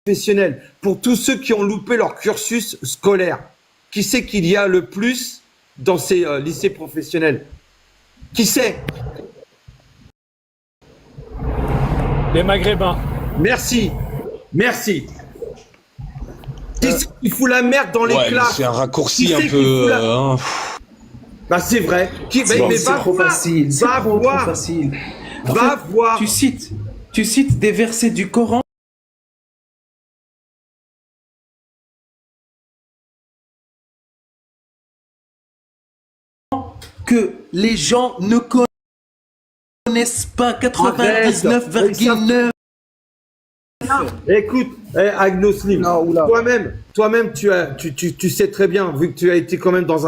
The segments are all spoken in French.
professionnels, pour tous ceux qui ont loupé leur cursus scolaire, qui c'est qu'il y a le plus dans ces lycées professionnels? Qui c'est? Les Maghrébins. Merci. Merci. Qui c'est qui fout la merde dans les classes? C'est un raccourci Qui un c'est qui peu... fout la- Bah c'est vrai. Mais C'est va trop voir. facile. C'est Va trop voir. facile. En Va fait, voir. tu cites des versets du Coran que les gens ne connaissent pas. 99,9. Écoute, Agnoslim, toi-même, tu sais très bien, vu que tu as été quand même dans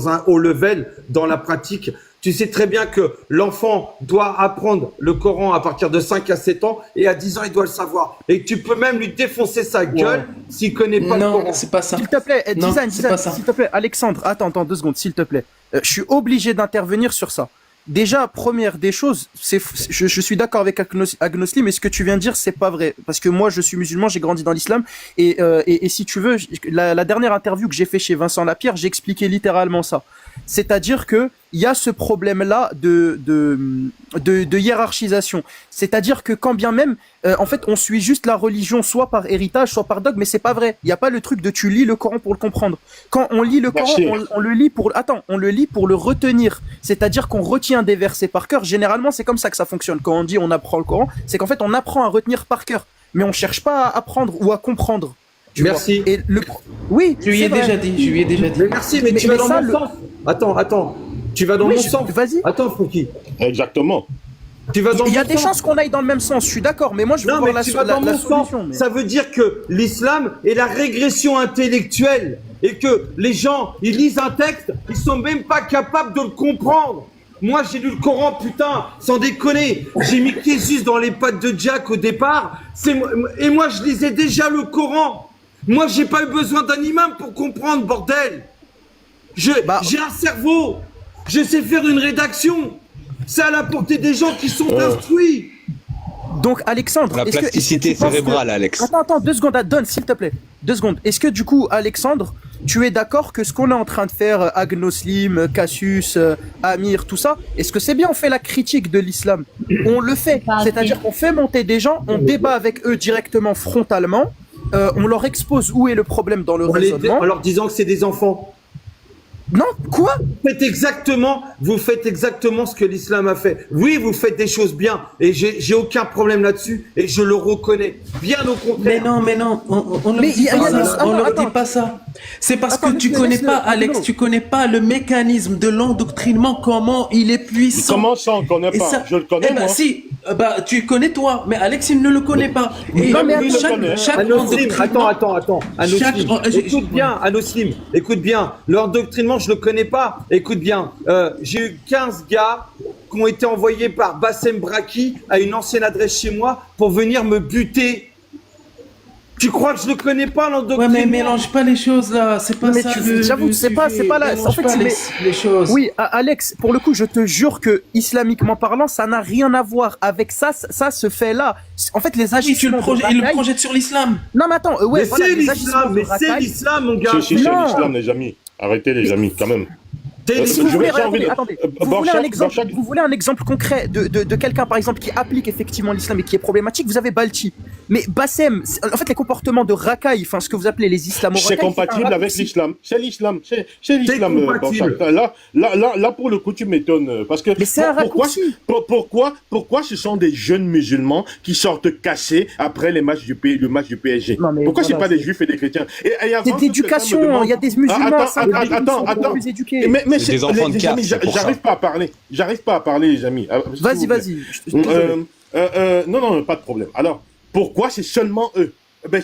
un haut level, dans la pratique, tu sais très bien que l'enfant doit apprendre le Coran à partir de 5 à 7 ans, et à 10 ans, il doit le savoir. Et tu peux même lui défoncer sa gueule s'il connaît pas le Coran. Non, c'est pas ça. S'il te plaît, Non, Dizan, c'est pas ça. s'il te plaît, Alexandre, attends 2 secondes, s'il te plaît. Je suis obligé d'intervenir sur ça. Déjà, première des choses, je suis d'accord avec Agnosli, mais ce que tu viens de dire, c'est pas vrai. Parce que moi, je suis musulman, j'ai grandi dans l'islam, et si tu veux, la dernière interview que j'ai fait chez Vincent Lapierre, j'ai expliqué littéralement ça. C'est-à-dire que il y a ce problème-là de hiérarchisation. C'est-à-dire que quand bien même, en fait, on suit juste la religion soit par héritage, soit par dogme, mais c'est pas vrai. Il n'y a pas le truc de tu lis le Coran pour le comprendre. Quand on lit le Coran, on le lit pour le retenir. C'est-à-dire qu'on retient des versets par cœur. Généralement, c'est comme ça que ça fonctionne. Quand on dit on apprend le Coran, c'est qu'en fait, on apprend à retenir par cœur. Mais on cherche pas à apprendre ou à comprendre. Merci. Et oui, Je lui ai déjà dit. Mais merci, mais tu vas dans mon sens. Attends. Tu vas dans mon sens. Vas-y. Attends, Fouki. Exactement. Tu vas dans Il y a mon des sens. chances qu'on aille dans le même sens, je suis d'accord, mais moi je veux Non, voir mais la tu vas dans mon sens. solution. Mais... Ça veut dire que l'islam est la régression intellectuelle et que les gens, ils lisent un texte, ils sont même pas capables de le comprendre. Moi, j'ai lu le Coran, putain, sans déconner. J'ai mis Jésus dans les pattes de Jack au départ. Et moi, je lisais déjà le Coran. Moi, j'ai pas eu besoin d'un imam pour comprendre, bordel. J'ai un cerveau. Je sais faire une rédaction. C'est à la portée des gens qui sont instruits. Donc, Alexandre, La plasticité cérébrale, Alex. Attends, 2 secondes, donne, s'il te plaît. 2 secondes. Est-ce que du coup, Alexandre, tu es d'accord que ce qu'on est en train de faire, Agnoslim, Cassius, Amir, tout ça, est-ce que c'est bien on fait la critique de l'islam? On le fait. C'est-à-dire qu'on fait monter des gens, on débat avec eux directement, frontalement, on leur expose où est le problème dans le raisonnement. En leur disant que c'est des enfants. Non, quoi? Vous faites exactement ce que l'islam a fait. Oui, vous faites des choses bien, et j'ai aucun problème là-dessus, et je le reconnais. Bien au contraire. Mais non, on ne leur dit pas ça. C'est parce que tu connais pas, Alex, tu connais pas le mécanisme de l'endoctrinement, comment il est puissant. Comment ça, on ne connaît pas? Je le connais, moi. Si, tu connais toi, mais Alex, il ne le connaît pas. Et Non, mais chaque Anoslim, endoctrinement... attends. Anoslim, écoute bien. L'endoctrinement, je le connais pas. Écoute bien. J'ai eu 15 gars qui ont été envoyés par Bassem Braki à une ancienne adresse chez moi pour venir me buter. Tu crois que je le connais pas, l'endoctrinement? Ouais, mais mélange pas les choses là, c'est pas ça. J'avoue, c'est pas là. En fait, les choses. Oui, Alex, pour le coup, je te jure que islamiquement parlant, ça n'a rien à voir avec ça ce fait-là. En fait, les agissements. Il le projette sur l'islam. Non, mais attends, mais c'est l'islam, mon gars. C'est l'islam, les amis. Arrêtez, les amis, quand même. Vous voulez un exemple concret de quelqu'un, par exemple, qui applique effectivement l'islam et qui est problématique? Vous avez Balti. Mais Bassem, en fait, les comportements de Rakai, enfin, ce que vous appelez les islamo-rakai... C'est compatible avec l'islam. C'est l'islam. C'est l'islam. Là, pour le coup, tu m'étonnes. Parce que... Mais c'est un raccourci. Pourquoi ce sont des jeunes musulmans qui sortent cassés après le match du PSG? Pourquoi c'est pas des juifs et des chrétiens? C'est d'éducation. Il y a des musulmans plus éduqués. Mais des enfants de carte, j'arrive pas à parler, les amis. Vas-y. Non, pas de problème. Alors, pourquoi c'est seulement eux?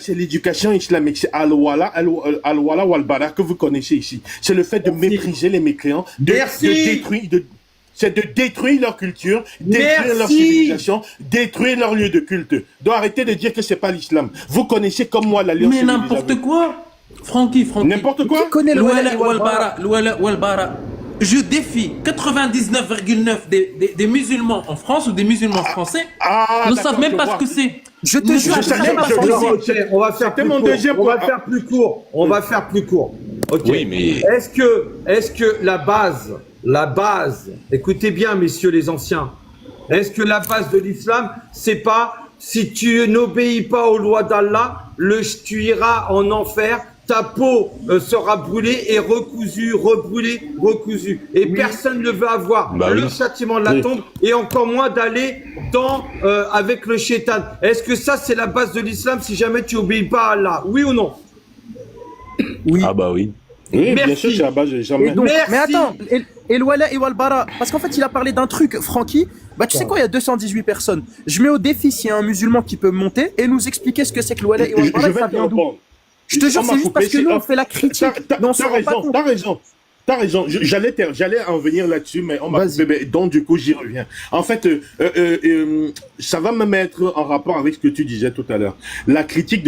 C'est l'éducation islamique, c'est Al-Wala ou Al-Bara que vous connaissez ici. C'est le fait de mépriser les mécréants, de détruire leur culture, détruire leur civilisation, détruire leur lieu de culte. Donc arrêtez de dire que c'est pas l'islam. Vous connaissez comme moi l'alliance. Mais n'importe quoi. Francky. N'importe quoi. L'Ouala ou Al-Bara. je défie 99,9 des musulmans en France ou des musulmans français ne savent même pas ce que c'est. Je te jure, je sais, même pas je- ce que je- c'est. On va faire C'était plus mon court. deuxième On va point. faire plus court. On va faire plus court. Ok. Oui, mais Est-ce que la base, écoutez bien, messieurs les anciens, est-ce que la base de l'islam, c'est pas si tu n'obéis pas aux lois d'Allah, tu iras en enfer, ta peau sera brûlée et recousue, rebrûlée, recousue. Et personne ne veut avoir Bah le oui. châtiment de la tombe et encore moins d'aller avec le shaitan. Est-ce que ça, c'est la base de l'islam si jamais tu obéis pas à Allah? Oui ou non? Oui. ah bah oui. Oui, bien Merci. sûr, c'est la base, j'ai jamais. Et donc, Merci. mais attends, et le wala et wal bara, parce qu'en fait il a parlé d'un truc, Francky, bah tu sais quoi, il y a 218 personnes. Je mets au défi s'il y a un musulman qui peut monter et nous expliquer ce que c'est que le wala et wal Je bara, vais ça te vient d'où? répondre. Je te jure, On c'est m'a juste coupé, parce que nous on fait la critique, mais on se rend pas compte. T'as raison. J'allais en venir là-dessus, mais on m'a Vas-y. coupé. Mais donc, du coup, j'y reviens. En fait, ça va me mettre en rapport avec ce que tu disais tout à l'heure. La critique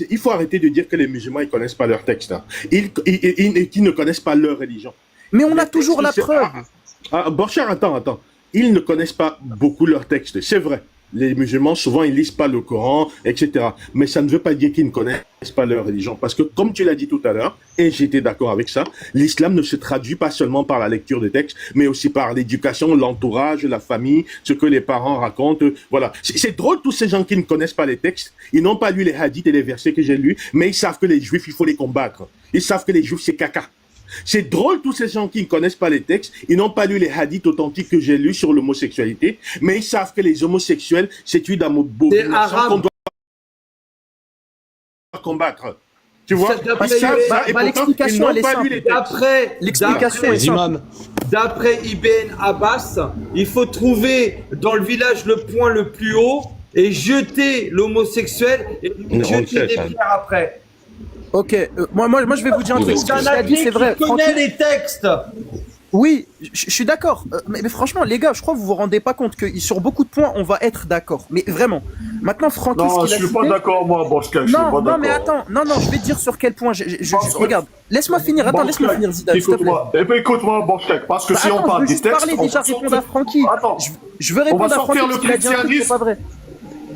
il faut arrêter de dire que les musulmans, ils connaissent pas leur texte. Hein. Ils ne connaissent pas leur religion. Mais on a Les toujours la textes, preuve. Borchard, attends. Ils ne connaissent pas beaucoup leur texte. C'est vrai. Les musulmans, souvent, ils lisent pas le Coran, etc. Mais ça ne veut pas dire qu'ils ne connaissent pas leur religion. Parce que, comme tu l'as dit tout à l'heure, et j'étais d'accord avec ça, l'islam ne se traduit pas seulement par la lecture des textes, mais aussi par l'éducation, l'entourage, la famille, ce que les parents racontent. Voilà. C'est drôle, tous ces gens qui ne connaissent pas les textes. Ils n'ont pas lu les hadiths et les versets que j'ai lus, mais ils savent que les juifs, il faut les combattre. Ils savent que les juifs, c'est caca. C'est drôle, tous ces gens qui ne connaissent pas les textes, ils n'ont pas lu les hadiths authentiques que j'ai lus sur l'homosexualité, mais ils savent que les homosexuels, c'est une abomination arabe. qu'on doit combattre. Tu vois? D'après- Ils savent ça, et bah, pourtant, l'explication, ils n'ont elle est pas simple. lu les textes. L'explication est Les simple. imams. D'après Ibn Abbas, il faut trouver dans le village le point le plus haut et jeter l'homosexuel et lui Non, jeter c'est des ça. pierres après. Ok, moi je vais vous dire un truc. Oui, Ce C'est que un tu as dit, athée c'est vrai. qui connaît Francky, les textes. oui, je suis d'accord. Mais franchement, les gars, je crois que vous vous rendez pas compte que sur beaucoup de points, on va être d'accord. Mais vraiment. Maintenant, Francky, Non, ce je qu'il a suis pas cité- d'accord, moi, Borchka, je suis pas Non, d'accord. non, mais attends, non, je vais te dire sur quel point. Parce que- Regarde, laisse-moi finir. Attends, laisse-moi Borchka, finir, Zidane, s'il te plaît. écoute-moi. Eh ben, écoute-moi, Borchka, parce que Bah, si on attends, je parle veux des juste textes, parler on déjà, va répondre à sortir- Francky. Attends. Je veux répondre va à Francky sortir parce le qu'il a dit un truc qui est christianisme. pas vrai.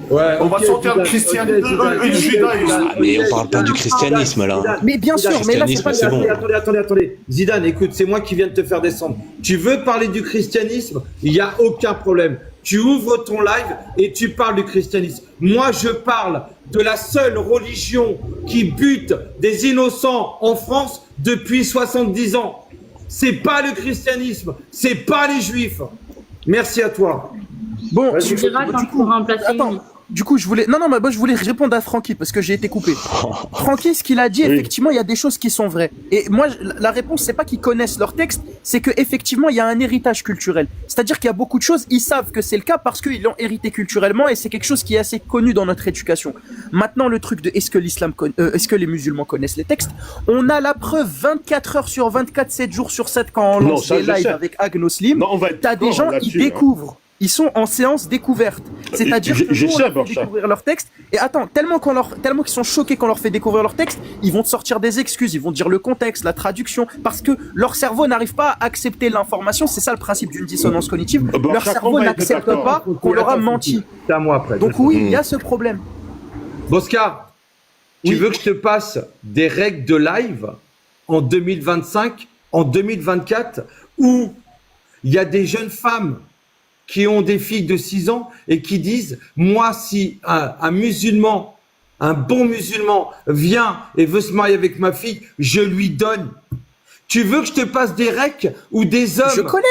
Ouais, On va sortir le christianisme et le judaïsme. Ah, mais on parle pas du christianisme, là. Mais bien sûr, mais là, c'est pas C'est bon. Attendez. Zidane, écoute, c'est moi qui viens de te faire descendre. Tu veux parler du christianisme? Il n'y a aucun problème. Tu ouvres ton live et tu parles du christianisme. Moi, je parle de la seule religion qui bute des innocents en France depuis 70 ans. C'est pas le christianisme, c'est pas les juifs. Merci à toi. Bon, Vas-y, Tu diras quand tu pourras remplacer Attends, lui. du coup, moi, je voulais répondre à Francky parce que j'ai été coupé. Francky, ce qu'il a dit, effectivement, il y a des choses qui sont vraies. Et moi, la réponse, c'est pas qu'ils connaissent leur texte, c'est que effectivement, il y a un héritage culturel. C'est-à-dire qu'il y a beaucoup de choses, ils savent que c'est le cas parce qu'ils l'ont hérité culturellement et c'est quelque chose qui est assez connu dans notre éducation. Maintenant, le truc de est-ce que les musulmans connaissent les textes, on a la preuve 24 heures sur 24, 7 jours sur 7 quand on Non, lance ça, des je lives sais. avec Agnoslim. Non, on va être T'as des d'accord gens, là-dessus, ils hein. découvrent. Ils sont en séance découverte. C'est-à-dire que je nous, on sais, leur fait Borchard. découvrir leur texte. Et attends, tellement qu'ils sont choqués qu'on leur fait découvrir leur texte, ils vont te sortir des excuses, ils vont te dire le contexte, la traduction, parce que leur cerveau n'arrive pas à accepter l'information. C'est ça le principe d'une dissonance cognitive. Borchard, Leur on cerveau va être n'accepte d'accord. pas qu'on leur a menti. C'est à moi après. Donc oui, il y a ce problème. Boscar, tu Oui. veux que je te passe des règles de live en 2025, en 2024, où il y a des jeunes femmes qui ont des filles de 6 ans et qui disent, moi, si un musulman, un bon musulman vient et veut se marier avec ma fille, je lui donne. Tu veux que je te passe des recs ou des hommes Je connais,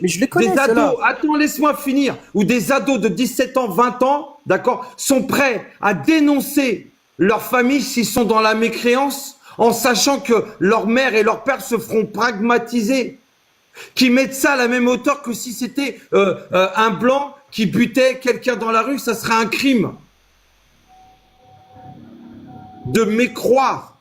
mais je les connais, des ceux-là. ados, attends, laisse-moi finir, ou des ados de 17 ans, 20 ans, d'accord, sont prêts à dénoncer leur famille s'ils sont dans la mécréance, en sachant que leur mère et leur père se feront pragmatiser, qui mettent ça à la même hauteur que si c'était un blanc qui butait quelqu'un dans la rue, ça serait un crime. De mécroire.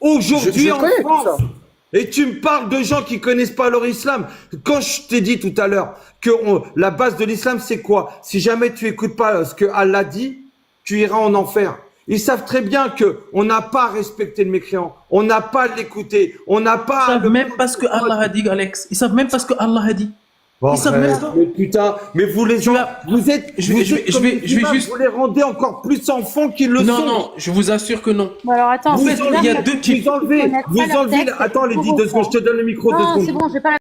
Aujourd'hui Je en connais tout France, ça. et tu me parles de gens qui connaissent pas leur islam. Quand je t'ai dit tout à l'heure que la base de l'islam, c'est quoi? Si jamais tu écoutes pas ce que Allah dit, tu iras en enfer. Ils savent très bien que on n'a pas à respecter le mécréant, on n'a pas à l'écouter, on n'a pas Ils à... savent même pas ce que Allah a dit, Alex. Ils savent même pas ce que Allah a dit. Bon, Ils savent même pas. mais putain, mais vous les gens, vous êtes, je vais juste... vous les rendez encore plus enfants qu'ils le sont. Non, je vous assure que non. Bon, alors attends, En fait, il y a deux types. Vous enlevez, attends, les 2 secondes, je te donne le micro 2 Non, secondes. c'est bon, j'ai pas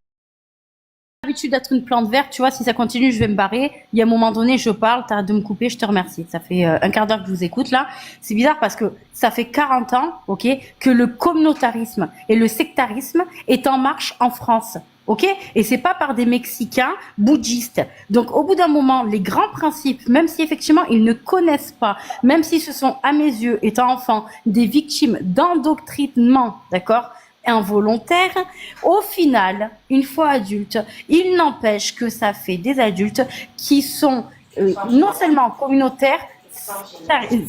l'habitude d'être une plante verte, tu vois, si ça continue, je vais me barrer. Il y a un moment donné, je parle, t'arrêtes de me couper, je te remercie. Ça fait un quart d'heure que je vous écoute, là. C'est bizarre parce que ça fait 40 ans, ok, que le communautarisme et le sectarisme est en marche en France. Ok, et c'est pas par des Mexicains bouddhistes. Donc, au bout d'un moment, les grands principes, même si effectivement ils ne connaissent pas, même si ce sont à mes yeux, étant enfants, des victimes d'endoctrinement, d'accord, involontaire, au final, une fois adultes, il n'empêche que ça fait des adultes qui sont non seulement communautaires,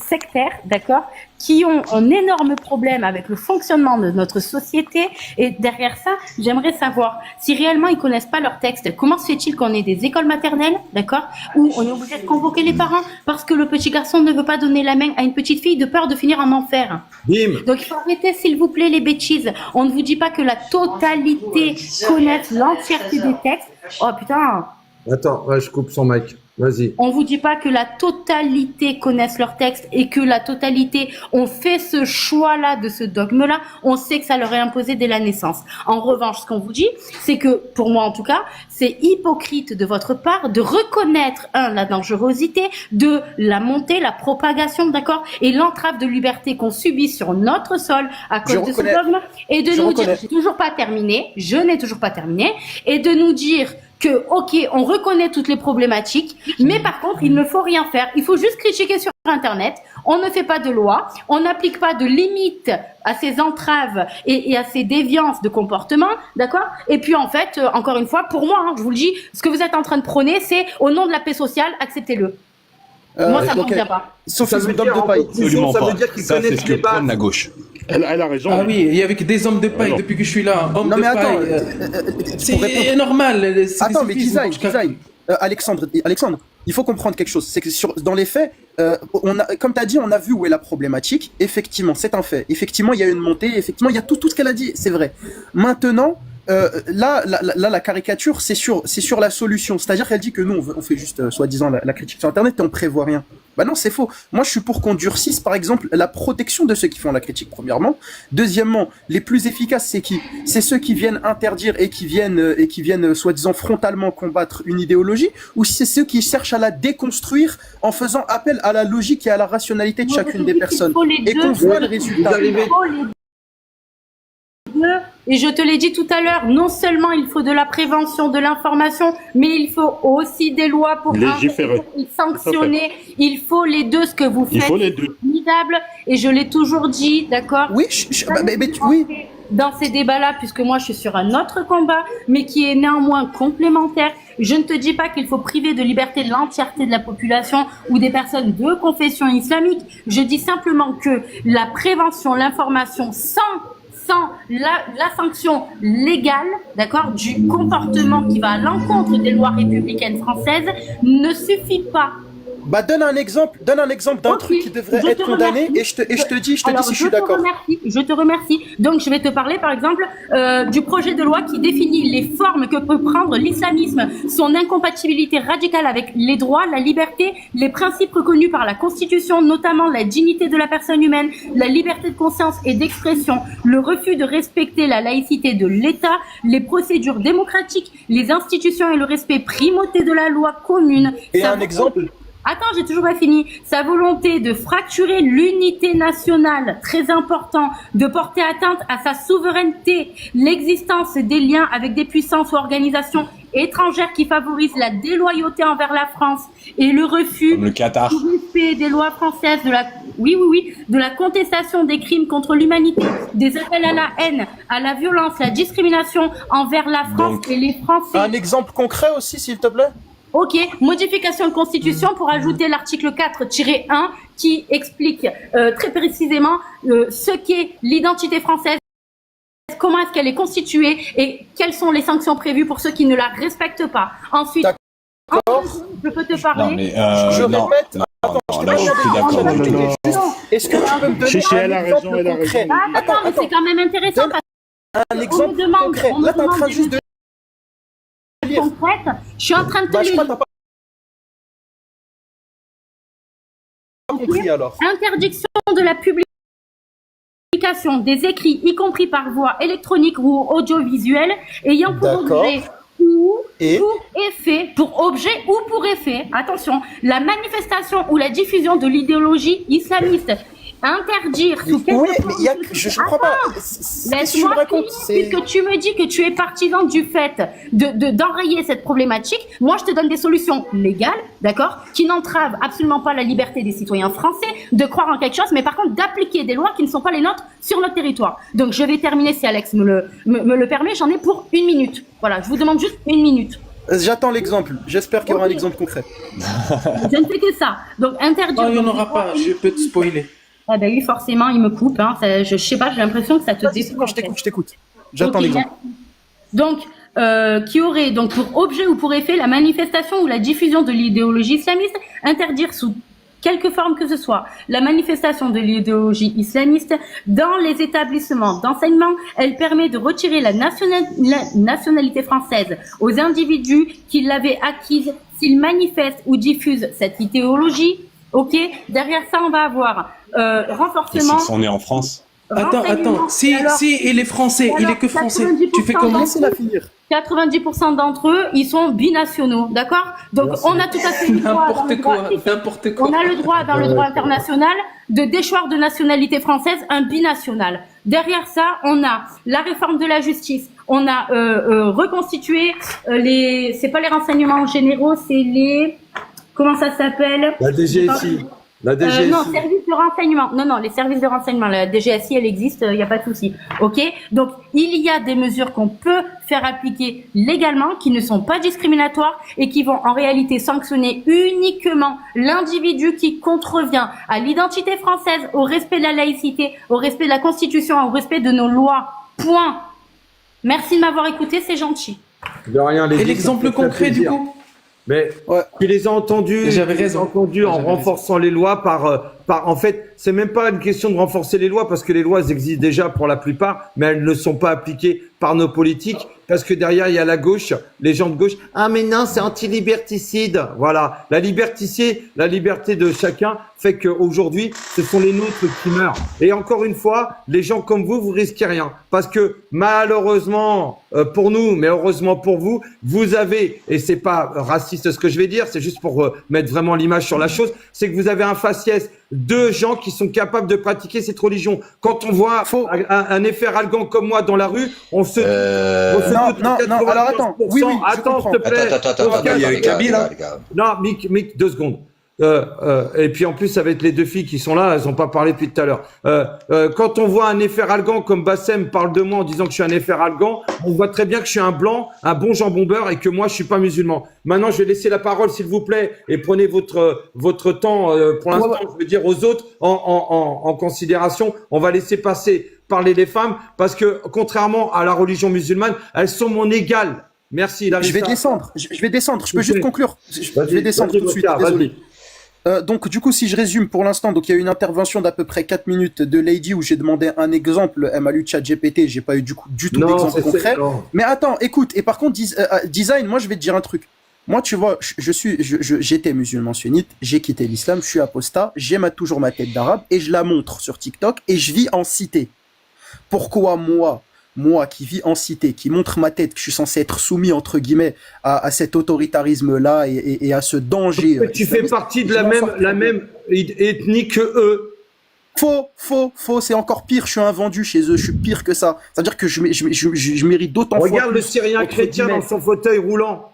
sectaires, d'accord, qui ont un énorme problème avec le fonctionnement de notre société. Et derrière ça, j'aimerais savoir si réellement ils connaissent pas leur texte. Comment se fait-il qu'on ait des écoles maternelles, d'accord, où on est obligé de convoquer les parents parce que le petit garçon ne veut pas donner la main à une petite fille de peur de finir en enfer. Bim. Donc il faut arrêter, s'il vous plaît, les bêtises. On ne vous dit pas que la totalité connaisse l'entièreté des textes. Oh putain. Attends, ouais, je coupe son mic. Vas-y. On vous dit pas que la totalité connaissent leur texte et que la totalité ont fait ce choix-là de ce dogme-là. On sait que ça leur est imposé dès la naissance. En revanche, ce qu'on vous dit, c'est que, pour moi en tout cas, c'est hypocrite de votre part de reconnaître, la dangerosité, de la montée, la propagation, d'accord, et l'entrave de liberté qu'on subit sur notre sol à cause de ce dogme, et de nous dire, je n'ai toujours pas terminé, et de nous dire que, ok, on reconnaît toutes les problématiques, mais par contre, il ne faut rien faire. Il faut juste critiquer sur Internet. On ne fait pas de loi. On n'applique pas de limites à ces entraves et à ces déviances de comportement, d'accord? Et puis, en fait, encore une fois, pour moi, je vous le dis, ce que vous êtes en train de prôner, c'est au nom de la paix sociale, acceptez-le. Moi, ça ne me convient pas. Sauf Ça les veut hommes dire, de en paille. conclusion, ça veut dire qu'ils Ça, c'est connaissent ce que les bases. prône la gauche. Elle a raison. Ah oui, il y a avec des hommes de paille depuis que je suis là. Hommes Non, de mais attends, paille. C'est normal. Attends, mais Kizaï, Alexandre, il faut comprendre quelque chose. C'est que dans les faits, comme tu as dit, on a vu où est la problématique. Effectivement, c'est un fait. Effectivement, il y a une montée. Effectivement, il y a tout ce qu'elle a dit. C'est vrai. Maintenant, là, la caricature, c'est sur la solution. C'est-à-dire qu'elle dit que nous, on fait juste, soi-disant, la critique sur Internet et on prévoit rien. Bah non, c'est faux. Moi, je suis pour qu'on durcisse, par exemple, la protection de ceux qui font la critique, premièrement. Deuxièmement, les plus efficaces, c'est qui? C'est ceux qui viennent interdire et qui viennent, soi-disant, frontalement combattre une idéologie, ou c'est ceux qui cherchent à la déconstruire en faisant appel à la logique et à la rationalité de chacune des personnes. Et qu'on voit le résultat. Et je te l'ai dit tout à l'heure, non seulement il faut de la prévention, de l'information, mais il faut aussi des lois pour sanctionner. Il faut les deux, ce que vous faites. Il faut les deux. Formidable. Et je l'ai toujours dit, d'accord? Oui, oui. Dans ces débats-là, puisque moi je suis sur un autre combat, mais qui est néanmoins complémentaire. Je ne te dis pas qu'il faut priver de liberté l'entièreté de la population ou des personnes de confession islamique. Je dis simplement que la prévention, l'information sans la sanction légale, d'accord, du comportement qui va à l'encontre des lois républicaines françaises ne suffit pas. Bah donne un exemple d'un truc qui devrait être condamné et je te dis si je suis d'accord. Je te remercie. Donc je vais te parler par exemple du projet de loi qui définit les formes que peut prendre l'islamisme, son incompatibilité radicale avec les droits, la liberté, les principes reconnus par la Constitution, notamment la dignité de la personne humaine, la liberté de conscience et d'expression, le refus de respecter la laïcité de l'État, les procédures démocratiques, les institutions et le respect primauté de la loi commune. Et un exemple? Attends, j'ai toujours pas fini. Sa volonté de fracturer l'unité nationale, très important, de porter atteinte à sa souveraineté, l'existence des liens avec des puissances ou organisations étrangères qui favorisent la déloyauté envers la France et le refus Comme le Qatar. du respect des lois françaises, de la contestation des crimes contre l'humanité, des appels à la haine, à la violence, la discrimination envers la France et les Français. Un exemple concret aussi, s'il te plaît? Ok, modification de constitution pour ajouter l'article 4-1 qui explique très précisément ce qu'est l'identité française, comment est-ce qu'elle est constituée et quelles sont les sanctions prévues pour ceux qui ne la respectent pas. Ensuite, je peux te parler. Non, mais je répète. Non, là, je suis d'accord. Est-ce que tu peux me donner Si, un elle a exemple raison, elle a concret? raison. Attends, mais c'est quand même intéressant Donne parce un qu'on exemple me demande, concret. on me Là, t'es en demande train des juste de lire. concrètes. Je suis en train de te Bah, je le crois lire. que t'as pas compris alors. Interdiction de la publication des écrits, y compris par voie électronique ou audiovisuelle, ayant pour D'accord. objet ou Et pour effet, pour objet ou pour effet, attention, la manifestation ou la diffusion de l'idéologie islamiste. Interdire sous quelque oui, mais forme il y a, que ce je soit. crois pas. Attends, Qu'est-ce que tu me laisse-moi racontes? finir, puisque tu me dis que tu es partisan du fait d'enrayer cette problématique. Moi, je te donne des solutions légales, d'accord, qui n'entravent absolument pas la liberté des citoyens français de croire en quelque chose, mais par contre d'appliquer des lois qui ne sont pas les nôtres sur notre territoire. Donc, je vais terminer si Alex me le permet. J'en ai pour 1 minute. Voilà, je vous demande juste 1 minute. J'attends l'exemple. J'espère qu'il y aura un exemple concret. Je ne fais que ça. Donc, interdire. Non, il n'y en aura pas, je peux te spoiler. Ah ben oui, forcément, il me coupe. Hein. Je sais pas, j'ai l'impression que ça te Non, je t'écoute. J'attends Ok, l'exemple. Donc, qui aurait donc pour objet ou pour effet la manifestation ou la diffusion de l'idéologie islamiste, interdire sous quelque forme que ce soit la manifestation de l'idéologie islamiste dans les établissements d'enseignement. Elle permet de retirer la nationalité française aux individus qui l'avaient acquise s'ils manifestent ou diffusent cette idéologie. Ok. Derrière ça, on va avoir Et renforcement. s'ils sont nés en France? renseignement. Si, Alors, si il est français, il alors, est que français. 90% Tu fais comment? Laissez-la finir. 90% d'entre eux, ils sont binationaux, d'accord? Donc, on a tout à fait le droit dans le N'importe quoi, droit- n'importe quoi. On a le droit dans le droit international de déchoir de nationalité française un binational. Derrière ça, on a la réforme de la justice. On a reconstitué c'est pas les renseignements généraux, c'est les, comment ça s'appelle? La DGSI. La DGSI. Non, services de renseignement. Non, les services de renseignement. La DGSI, elle existe, il n'y a pas de souci. Ok. Donc, il y a des mesures qu'on peut faire appliquer légalement, qui ne sont pas discriminatoires et qui vont en réalité sanctionner uniquement l'individu qui contrevient à l'identité française, au respect de la laïcité, au respect de la Constitution, au respect de nos lois. Point. Merci de m'avoir écouté, c'est gentil. De rien, les Et dits, l'exemple ça fait concret du plaisir. coup? Mais Ouais. tu les as entendus, J'avais tu les as raison. entendus en J'avais renforçant les lois en fait, c'est même pas une question de renforcer les lois parce que les lois elles existent déjà pour la plupart, mais elles ne sont pas appliquées par nos politiques parce que derrière il y a la gauche, les gens de gauche. Ah mais non, c'est anti-liberticide. Voilà, la liberté de chacun fait qu'aujourd'hui, ce sont les nôtres qui meurent. Et encore une fois, les gens comme vous risquez rien parce que malheureusement pour nous, mais heureusement pour vous, vous avez, et c'est pas raciste ce que je vais dire, c'est juste pour mettre vraiment l'image sur la chose, c'est que vous avez un faciès de gens qui sont capables de pratiquer cette religion. Quand on voit un effet Algan comme moi dans la rue, on se Non, alors attends. Oui, je attends, s'il te plaît. Attends, il y a eu Kabyle, hein. Non, Mick, 2 secondes. Et puis en plus, ça va être les 2 filles qui sont là, elles ont pas parlé depuis tout à l'heure. Quand on voit un effet Algan comme Bassem parle de moi en disant que je suis un effet Algan, on voit très bien que je suis un blanc, un bon jambon beurre et que moi je suis pas musulman. Maintenant, je vais laisser la parole s'il vous plaît et prenez votre temps pour l'instant, je veux dire aux autres en considération. On va laisser parler les femmes parce que contrairement à la religion musulmane, elles sont mon égal. Merci. Je vais descendre. Je vais descendre. Je peux juste conclure. Je vais descendre tout de suite. Désolé. Donc du coup, si je résume pour l'instant, donc il y a eu une intervention d'à peu près 4 minutes de Lady où j'ai demandé un exemple. Elle m'a lu ChatGPT, j'ai pas eu du tout d'exemple concret. Mais attends, écoute. Et par contre, Design, moi je vais te dire un truc. Moi, tu vois, j'étais musulman sunnite, j'ai quitté l'islam, je suis apostat, j'ai toujours ma tête d'arabe et je la montre sur TikTok et je vis en cité. Pourquoi moi qui vis en cité, qui montre ma tête, que je suis censé être soumis entre guillemets à cet autoritarisme-là et à ce danger. Tu fais partie de la même ethnie que eux. Faux, c'est encore pire, je suis un vendu chez eux, je suis pire que ça. C'est-à-dire que je mérite d'autant. Regarde le Syrien chrétien dans son fauteuil roulant.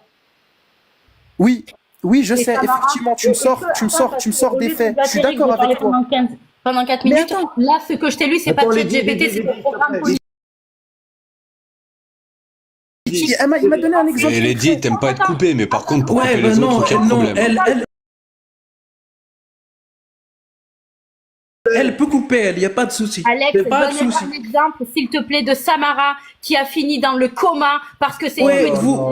Oui, je sais, effectivement, tu me sors des faits. Je suis d'accord avec toi. Pendant 4 minutes. Là, ce que je t'ai lu, c'est pas ChatGPT, c'est le programme politique. Il m'a donné un exemple. Et Lady, t'aimes pas être coupé, mais par contre, pour couper les autres, quel problème? Elle peut couper, il n'y a pas de souci. Alex, donne un exemple, s'il te plaît, de Samara qui a fini dans le coma parce que c'est vous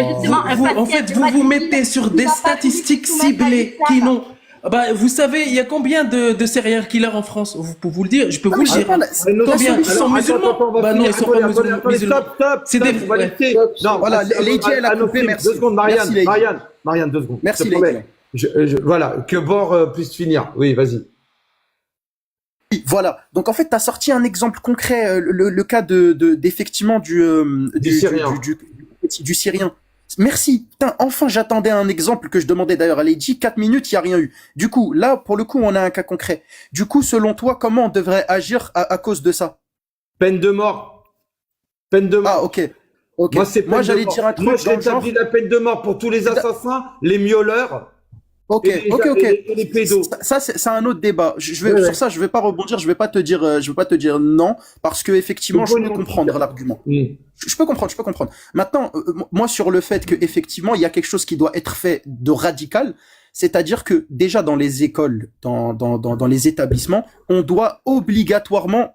vous mettez sur des statistiques ciblées qui n'ont Bah, vous savez, il y a combien de serial killers en France? Vous pouvez vous le dire, je peux vous le dire. Combien? Ils sont musulmans? Bah non, ils sont pas musulmans. C'est des... Non, voilà, Lady, elle a coupé, merci. 2 secondes, Marianne, 2 secondes. Merci, Lady. Voilà, que Bord puisse finir. Oui, vas-y. Voilà. Donc en fait, tu as sorti un exemple concret, le cas d'effectivement du Syrien. Merci. Putain, enfin, j'attendais un exemple que je demandais d'ailleurs à Lady. 4 minutes, il y a rien eu. Du coup, là, pour le coup, on a un cas concret. Du coup, selon toi, comment on devrait agir à cause de ça? Peine de mort. Peine de mort. Ah, ok. Moi, j'allais dire un truc. Moi, je rétablis la peine de mort pour tous les assassins, les miauleurs. Ok. Et les pédos. Ça, c'est un autre débat. Sur ça, je vais pas rebondir, je vais pas te dire non, parce que effectivement, je peux comprendre l'argument. Je peux comprendre. Maintenant, moi, sur le fait que effectivement, il y a quelque chose qui doit être fait de radical, c'est-à-dire que déjà dans les écoles, dans les établissements, on doit obligatoirement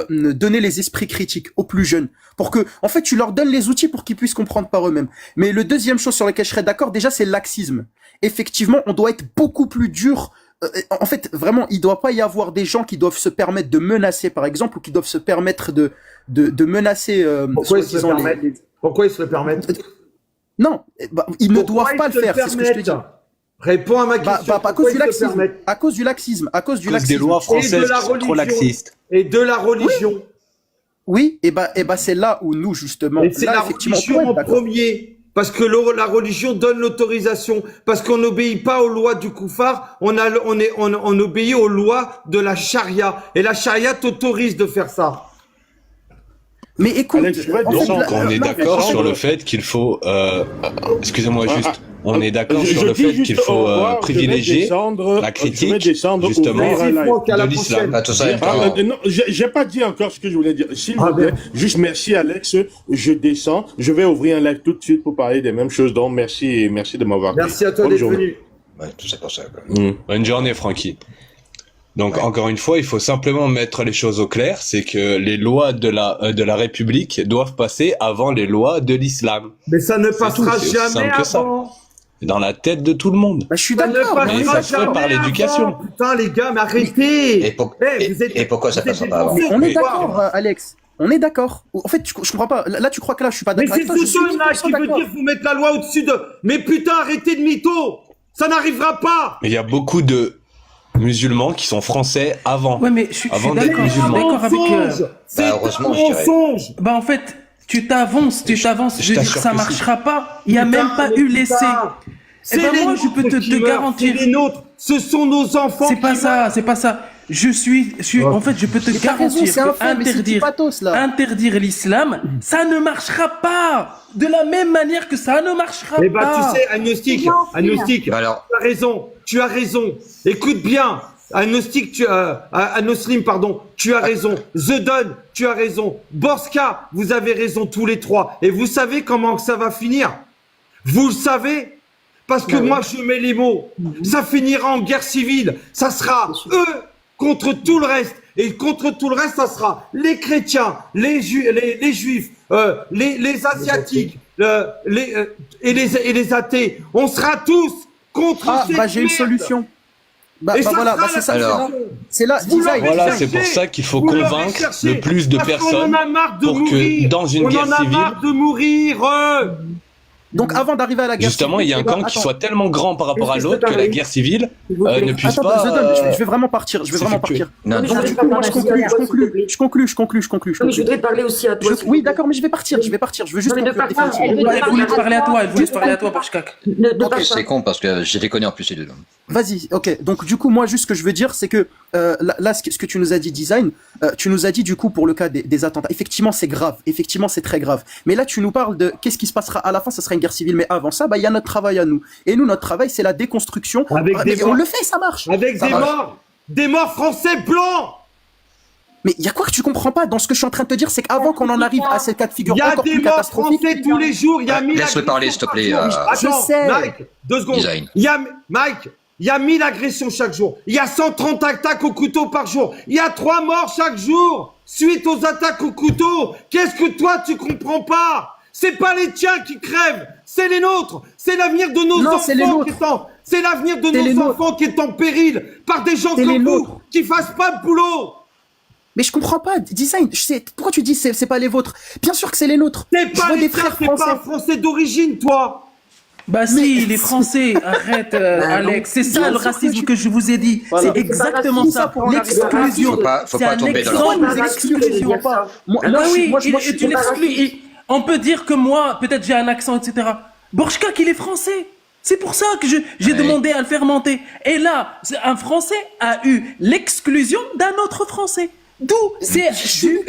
donner les esprits critiques aux plus jeunes, pour que, en fait, tu leur donnes les outils pour qu'ils puissent comprendre par eux-mêmes. Mais le deuxième chose sur laquelle je serais d'accord, déjà, c'est le laxisme. Effectivement, on doit être beaucoup plus dur. En fait, vraiment, il doit pas y avoir des gens qui doivent se permettre de menacer, par exemple, ou qui doivent se permettre de menacer. Pourquoi ils se le permettent? Non, ils ne doivent pas le faire. C'est ce que je te dis. Réponds à ma question. À cause du laxisme. À cause du laxisme. À cause des lois françaises qui sont trop laxistes. Et de la religion. Oui, et c'est là où nous, justement. Et c'est la religion en premier. Parce que la religion donne l'autorisation. Parce qu'on n'obéit pas aux lois du koufar, on obéit aux lois de la charia. Et la charia t'autorise de faire ça. Mais écoute, on est d'accord sur le fait qu'il faut, excusez-moi juste, on est d'accord sur le fait qu'il faut privilégier la critique, justement, de l'islam. Non, j'ai pas dit encore ce que je voulais dire. S'il vous plaît, juste merci Alex, je descends, je vais ouvrir un live tout de suite pour parler des mêmes choses, donc merci et merci de m'avoir. Merci à toi d'être venu. Ouais, tout ça pour ça. Bonne journée, Francky. Donc, encore une fois, il faut simplement mettre les choses au clair, c'est que les lois de la République doivent passer avant les lois de l'islam. Mais ça ne passera jamais avant. Dans la tête de tout le monde. Je suis d'accord. Mais ça se fait par l'éducation. Putain, les gars, mais arrêtez. Et pourquoi ça passera pas avant? On est d'accord, Alex. On est d'accord. En fait, je comprends pas. Là, tu crois que là, je suis pas d'accord avec toi. Mais c'est ce là qui veut dire vous mettre la loi au-dessus de... Mais putain, arrêtez de mytho. Ça n'arrivera pas. Il y a beaucoup de musulmans qui sont français avant. Ouais, mais je suis d'accord avec. C'est un mensonge. Bah en fait, tu t'avances. Je veux dire, ça marchera pas. Il y a même pas eu l'essai. C'est moi, je peux te garantir. C'est les nôtres. Ce sont nos enfants. C'est pas ça. En fait, je peux te garantir que interdire l'islam, ça ne marchera pas. De la même manière que ça ne marchera pas. Bah, tu sais, agnostique. Tu as raison. Écoute bien. Anoslim, pardon, tu as raison. Zedon, tu as raison. Borska, vous avez raison tous les trois. Et vous savez comment ça va finir? Vous le savez? Parce que moi, je mets les mots. Ça finira en guerre civile. Ça sera eux contre tout le reste. Et contre tout le reste, ça sera les chrétiens, les juifs, les asiatiques, et les athées. On sera tous contre ces j'ai une solution. C'est ça. Alors, c'est là. C'est pour ça qu'il faut convaincre le plus de personnes pour que dans une guerre civile. On en a marre de mourir. Donc avant d'arriver à la guerre justement, il y a un camp qui soit tellement grand par rapport à l'autre que la guerre civile ne puisse pas... Je vais vraiment partir. Donc du coup, moi je conclue. Je voudrais parler aussi à toi. Oui, d'accord, mais je vais partir. Je veux juste conclure. Elle voulait te parler à toi, Barchkak. Ok, c'est con parce que j'ai les connais en plus les deux. Vas-y, ok. Donc du coup, moi juste ce que je veux dire, c'est que là, ce que tu nous as dit, Design, tu nous as dit du coup pour le cas des attentats. Effectivement, c'est grave. Effectivement, c'est très grave. Mais là, tu nous parles de qu'est-ce qui se passera à la fin. Ça sera une guerre civile. Mais avant ça, il y a notre travail à nous. Et nous, notre travail, c'est la déconstruction. On le fait, ça marche. Avec des morts français blancs. Mais il y a quoi que tu comprends pas dans ce que je suis en train de te dire, c'est qu'avant qu'on en arrive à cette cas de figure encore plus catastrophique. Il y a des morts français tous les jours. Il y a laisse-le parler, s'il te plaît. Je sais. Mike, 2 secondes. Il y a 1000 agressions chaque jour. Il y a 130 attaques au couteau par jour. Il y a 3 morts chaque jour suite aux attaques au couteau. Qu'est-ce que toi tu comprends pas? C'est pas les tiens qui crèvent, c'est les nôtres. C'est l'avenir de nos enfants C'est l'avenir de C'est les nos nôtres. enfants qui est en péril par des gens C'est les comme vous nôtres. qui fassent pas le boulot. Mais je comprends pas, design, je sais, pourquoi tu dis c'est pas les vôtres? Bien sûr que c'est les nôtres. T'es Je pas vois les des frères t'es pas un français. Français d'origine, toi. Bah si, les Français, arrête Alex, c'est ça bien le sûr que racisme tu- que je vous ai dit, Voilà. c'est exactement C'est ça, pour en arriver à l'exclusion. Faut pas C'est un tomber dans exemple la- d'exclusion. Moi, Bah moi, je suis- oui, moi, je- moi, je suis tu pas l'exclus. raciste. On peut dire que moi, peut-être j'ai un accent, etc. Borchka, qu'il est français. C'est pour ça que j'ai demandé à le faire monter. Et là, un Français a eu l'exclusion d'un autre Français. D'où c'est du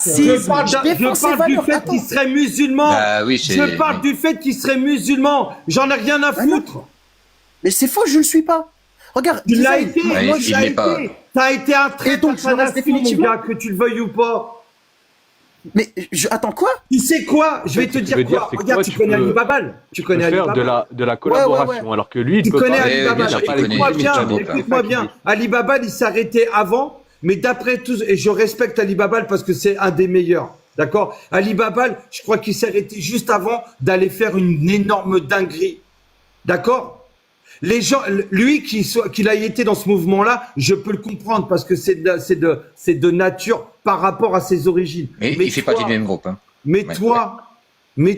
Je parle, Je défends ces du valeurs. fait Attends. qu'il serait musulman. Ah oui, c'est. Je parle du fait qu'il serait musulman. J'en ai rien à Ah non. foutre. Mais c'est faux, je le suis pas. Regarde, Tu l'as design, été. Ouais, Moi, il je l'ai l'est pas. été. T'as été un Et traître donc, à je ta reste nation, mon définitivement. gars, que tu le veuilles ou pas. mais attends quoi? Tu sais quoi? Je vais te Ce que tu dire veux dire, quoi. c'est que Regarde, toi, tu tu connais peux- Ali Babal. Tu connais Ali faire Babal. de la collaboration, alors que lui, il Tu peut connais pas. Ali bien Babal. sûr qu'il Écoute-moi connaît. bien, Évidemment. écoute-moi bien. Ali Babal, il s'est arrêté avant, mais d'après tout, et je respecte Ali Babal parce que c'est un des meilleurs. D'accord? Ali Babal, je crois qu'il s'est arrêté juste avant d'aller faire une énorme dinguerie. D'accord? Les gens, lui qu'il a été dans ce mouvement-là, je peux le comprendre parce que c'est de nature par rapport à ses origines. Mais il fait partie du même groupe. Hein. Mais Ouais,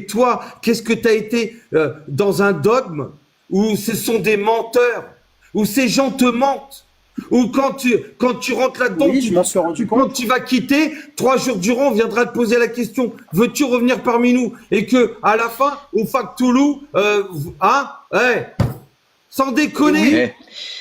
toi, qu'est-ce que tu as été dans un dogme où ce sont des menteurs, où ces gens te mentent, où quand tu rentres là-dedans, Oui, je m'en suis rendu quand compte. tu vas quitter, 3 jours durant, on viendra te poser la question, veux-tu revenir parmi nous? Et que à la fin, au Factoulou, sans déconner,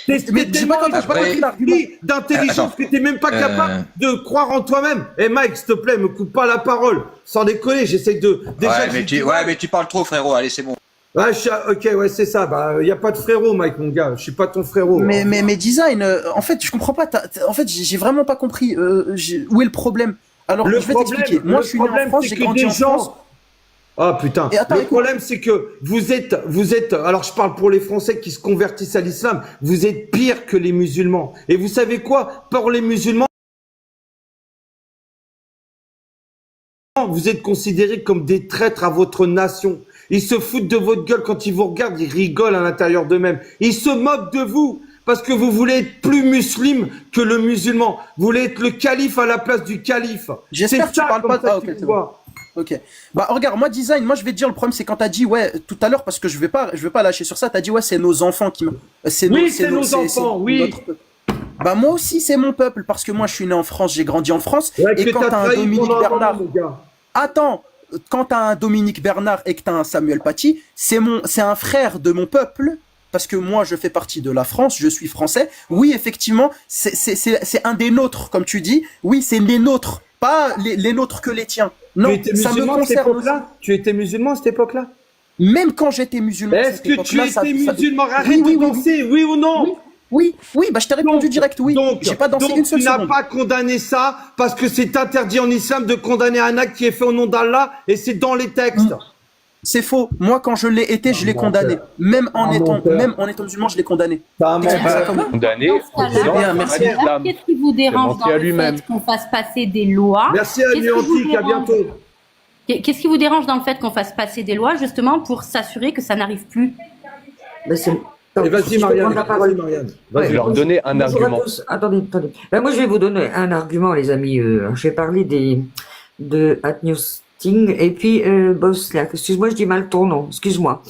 Mais- Mais j'ai pas compris l'argument. d'intelligence que t'es même pas capable de croire en toi-même. Eh Mike, s'il te plaît, me coupe pas la parole. Sans déconner, j'essaye de. mais tu parles trop, frérot. Allez, c'est bon. Ouais, ok, ouais, c'est ça. Bah, y a pas de frérot, Mike, mon gars. Je suis pas ton frérot. Mais design, en fait, je comprends pas. En fait, j'ai vraiment pas compris où est le problème. Alors, je vais t'expliquer. Moi, je suis né en France, j'ai grandi en France. Ah putain. Et attends, le écoute. problème, c'est que vous êtes. Alors, je parle pour les Français qui se convertissent à l'islam. Vous êtes pire que les musulmans. Et vous savez quoi? Pour les musulmans, vous êtes considérés comme des traîtres à votre nation. Ils se foutent de votre gueule quand ils vous regardent, ils rigolent à l'intérieur d'eux-mêmes. Ils se moquent de vous parce que vous voulez être plus musulman que le musulman. Vous voulez être le calife à la place du calife. J'espère que tu parles comme pas ça de- qu'ils ok, c'est voient. Ok. Bah regarde, moi design, moi je vais te dire le problème c'est quand t'as dit ouais tout à l'heure parce que je vais pas lâcher sur ça. T'as dit ouais c'est nos enfants qui. C'est Oui, c'est nos enfants, oui. notre peuple. Bah moi aussi c'est mon peuple parce que moi je suis né en France, j'ai grandi en France Ouais, et que quand t'as t'as un trahi Dominique pendant un moment, Bernard. mon gars. Attends, quand t'as un Dominique Bernard et que t'as un Samuel Paty, c'est un frère de mon peuple. Parce que moi, je fais partie de la France, je suis français. Oui, effectivement, c'est un des nôtres, comme tu dis. Oui, c'est les nôtres, pas les nôtres que les tiens. Non, Tu étais ça me musulman à cette concerne. époque-là? Tu étais musulman à cette époque-là? Même quand j'étais musulman. à Est-ce cette que tu époque-là, étais ça- musulman? Arrête Oui, oui, de oui, danser, oui ou non? Oui, bah je t'ai répondu direct, oui. Donc, J'ai pas dansé donc une seule tu n'as seconde. pas condamné ça parce que c'est interdit en islam de condamner un acte qui est fait au nom d'Allah et c'est dans les textes. C'est faux. Moi, quand je l'ai été, je l'ai condamné. Même en étant musulman, je l'ai condamné. T'expliques ça comment? Condamné. Dans ce cas-là, bien, merci. qu'est-ce qui vous dérange menti dans à le lui-même. fait qu'on fasse passer des lois? Merci à Qu'est-ce qui vous Nuantique, à dérange bientôt. Qu'est-ce qui vous dérange dans le fait qu'on fasse passer des lois justement pour s'assurer que ça n'arrive plus? Ben, c'est- Et vas-y, Je peux Marianne. prendre la parole. Vas-y, Marianne. Je vais leur donner un Bonjour à argument. tous. Attendez. Ben, moi, je vais vous donner un argument, les amis. Je vais parler de Atnewsting et puis Boslak. Excuse-moi, je dis mal ton nom. Excuse-moi.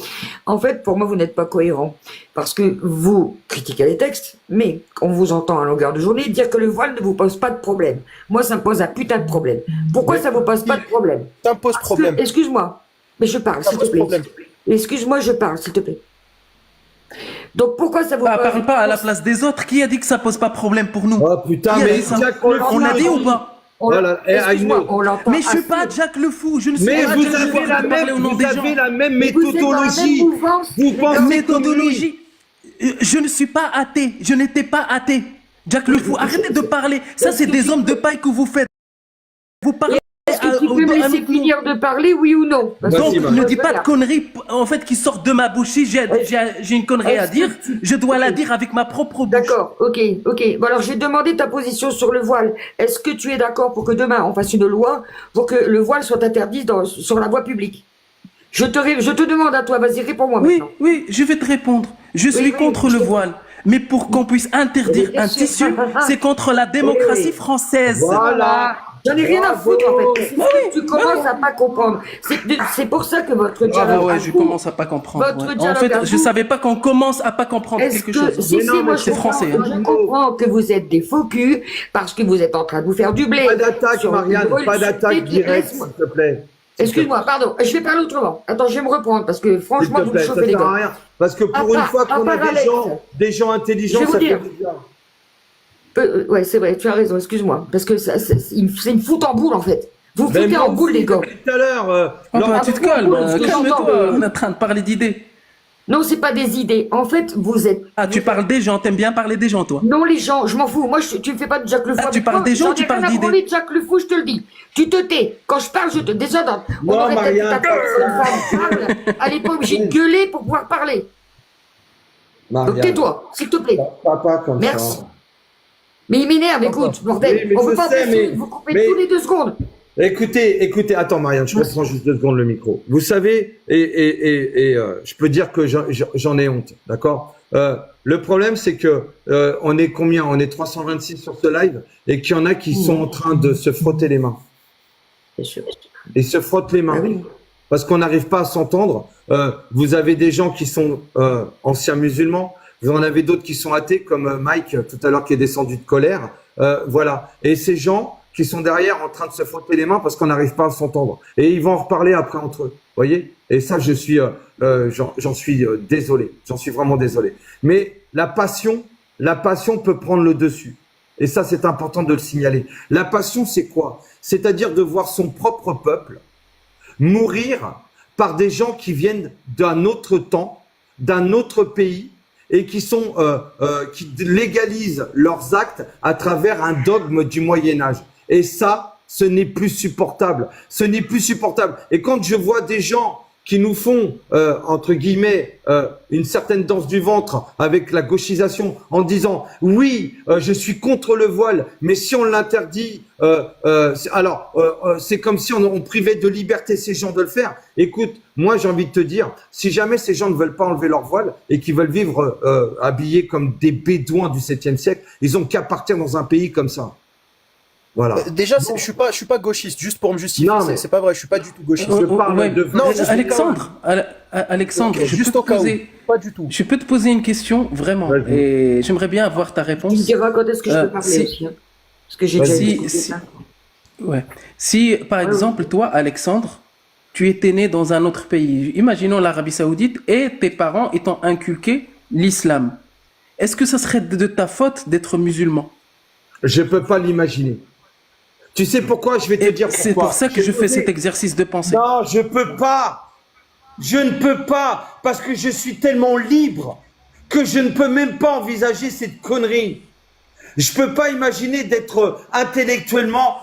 En fait, pour moi, vous n'êtes pas cohérent. Parce que vous critiquez les textes, mais on vous entend à longueur de journée dire que le voile ne vous pose pas de problème. Moi, ça me pose un putain de problème. Pourquoi ça vous pose pas de problème? Ça me pose Parce que- problème. Excuse-moi. Mais je parle, Ça s'il te pose plaît. problème. Excuse-moi, je parle, s'il te plaît. Donc, pourquoi ça vous Bah, parle pas à la place des autres. Qui a dit que ça pose pas problème pour nous? Oh putain, Qui a mais dit ça? Jack le On l'a Fou, dit ou pas? Voilà, et Excuse-moi, Agnew. on l'entend. Mais je suis assez. pas Jack le Fou. Je ne suis Mais pas vous Jack le avez Fou. la Je peux parler même, au nom vous des gens. avez la même Vous êtes dans la même méthodologie. mouvance. Vous pensez comme lui. Méthodologie. Je ne suis pas athée. Je n'étais pas athée. Jack le Fou, arrêtez de parler. Ça, c'est des hommes de paille que vous faites. Vous parlez Est-ce que tu peux me laisser finir manière de parler, oui ou non? Parce Donc, que- ne dis pas de Voilà. conneries, en fait, qui sortent de ma bouche. Si j'ai une connerie à Est-ce que dire, tu- je dois la Ok. dire avec ma propre bouche. D'accord, ok. Bon, alors, je vais demander ta position sur le voile. Est-ce que tu es d'accord pour que demain, on fasse une loi pour que le voile soit interdit sur la voie publique? Je te demande à toi, vas-y, réponds-moi Oui, maintenant. oui, je vais te répondre. Je suis oui, contre le voile. Mais pour qu'on puisse interdire bien un sûr. tissu, c'est contre la démocratie Oui. française. Voilà. J'en ai rien à foutre, en fait. oui, Tu commences à pas comprendre. C'est pour ça que votre dialogue. Ah ouais, à je vous- commence à pas comprendre. Votre ouais. En dialogue fait, à je vous- savais pas qu'on commence à pas comprendre Est-ce quelque que, chose. si, Mais si, non, moi mais je c'est comprends, français, hein. je comprends que vous êtes des faux culs parce que vous êtes en train de vous faire du blé. Pas d'attaque, Sur Marianne, une pas d'attaque laisse-moi- directe, s'il te plaît. Excuse-moi, pardon, je vais parler autrement. Attends, je vais me reprendre parce que S'il franchement, te vous me plaît, ça chauffez les sert à gars. rien. Parce que pour À une part- fois à qu'on a part des Alex. gens intelligents, Je vais ça vous fait dire. du bien. Ouais, c'est vrai, tu as raison, excuse-moi. Parce que c'est une foute en boule en fait. Vous Mais foutez moi en boule, aussi, les gars. depuis tout à l'heure, Oh, lors- bah, tu te calmes, ce que j'entends, calme-toi. On est en train de parler d'idées. Non, c'est pas des idées. En fait, vous êtes. Ah, tu parles des gens, t'aimes bien parler des gens, toi. Non, les gens, je m'en fous. Moi, tu me fais pas de Jack Le Fou. Ah, tu avec parles moi. des gens ou J'en tu ai parles rien à d'idées? branler de Jack Le Fou, je te le dis. Tu te tais. Quand je parle, je te. Déjà, on Non, aurait peut-être dit Marianne. ta une femme parle. Elle est pas obligée de gueuler pour pouvoir parler. Donc Marianne, tais-toi, s'il te plaît. pas comme Merci. ça. Mais il m'énerve, écoute, bordel. Oui, mais On je veut pas sais, passer, mais- vous coupez mais- tous les 2 secondes. Écoutez, attends Marianne, je reprends juste 2 secondes le micro. Vous savez, je peux dire que j'en ai honte, d'accord. Le problème, c'est que on est combien? On est 326 sur ce live et qu'il y en a qui sont en train de se frotter les mains. Bien sûr. Ils se frottent les mains Ah oui. parce qu'on n'arrive pas à s'entendre. Vous avez des gens qui sont anciens musulmans, vous en avez d'autres qui sont athées, comme Mike tout à l'heure qui est descendu de colère. Voilà. Et ces gens qui sont derrière en train de se frotter les mains parce qu'on n'arrive pas à s'entendre. Et ils vont en reparler après entre eux. Voyez? Et ça, j'en suis désolé. J'en suis vraiment désolé. Mais la passion peut prendre le dessus. Et ça, c'est important de le signaler. La passion, c'est quoi? C'est-à-dire de voir son propre peuple mourir par des gens qui viennent d'un autre temps, d'un autre pays, et qui qui légalisent leurs actes à travers un dogme du Moyen-Âge. Et ça, ce n'est plus supportable. Ce n'est plus supportable. Et quand je vois des gens qui nous font, entre guillemets, une certaine danse du ventre avec la gauchisation en disant « Oui, je suis contre le voile, mais si on l'interdit, c'est comme si on privait de liberté ces gens de le faire. » Écoute, moi j'ai envie de te dire, si jamais ces gens ne veulent pas enlever leur voile et qu'ils veulent vivre habillés comme des bédouins du 7e siècle, ils ont qu'à partir dans un pays comme ça. Voilà. Déjà, je suis pas gauchiste, juste pour me justifier. Non, mais- C'est pas vrai, je suis pas du tout gauchiste. Je parle ouais. de- Non, juste Alexandre, Alexandre, Ok, je juste peux au te cas où. poser, Pas du tout. je peux te poser une question vraiment, Vas-y. et j'aimerais bien avoir ta Tu me réponse. diras quand est-ce que je peux parler si- aussi. Hein. Parce que j'ai déjà Vas-y. écouté Si- ça. Ouais. Si, par exemple, toi, Alexandre, tu étais né dans un autre pays, imaginons l'Arabie Saoudite, et tes parents étant inculqué l'islam, est-ce que ça serait de ta faute d'être musulman? Je peux pas l'imaginer. Tu sais pourquoi? Je vais te Et dire pourquoi. c'est pour ça que je fais posé- cet exercice de pensée. Non, je peux pas. Je ne peux pas parce que je suis tellement libre que je ne peux même pas envisager cette connerie. Je peux pas imaginer d'être intellectuellement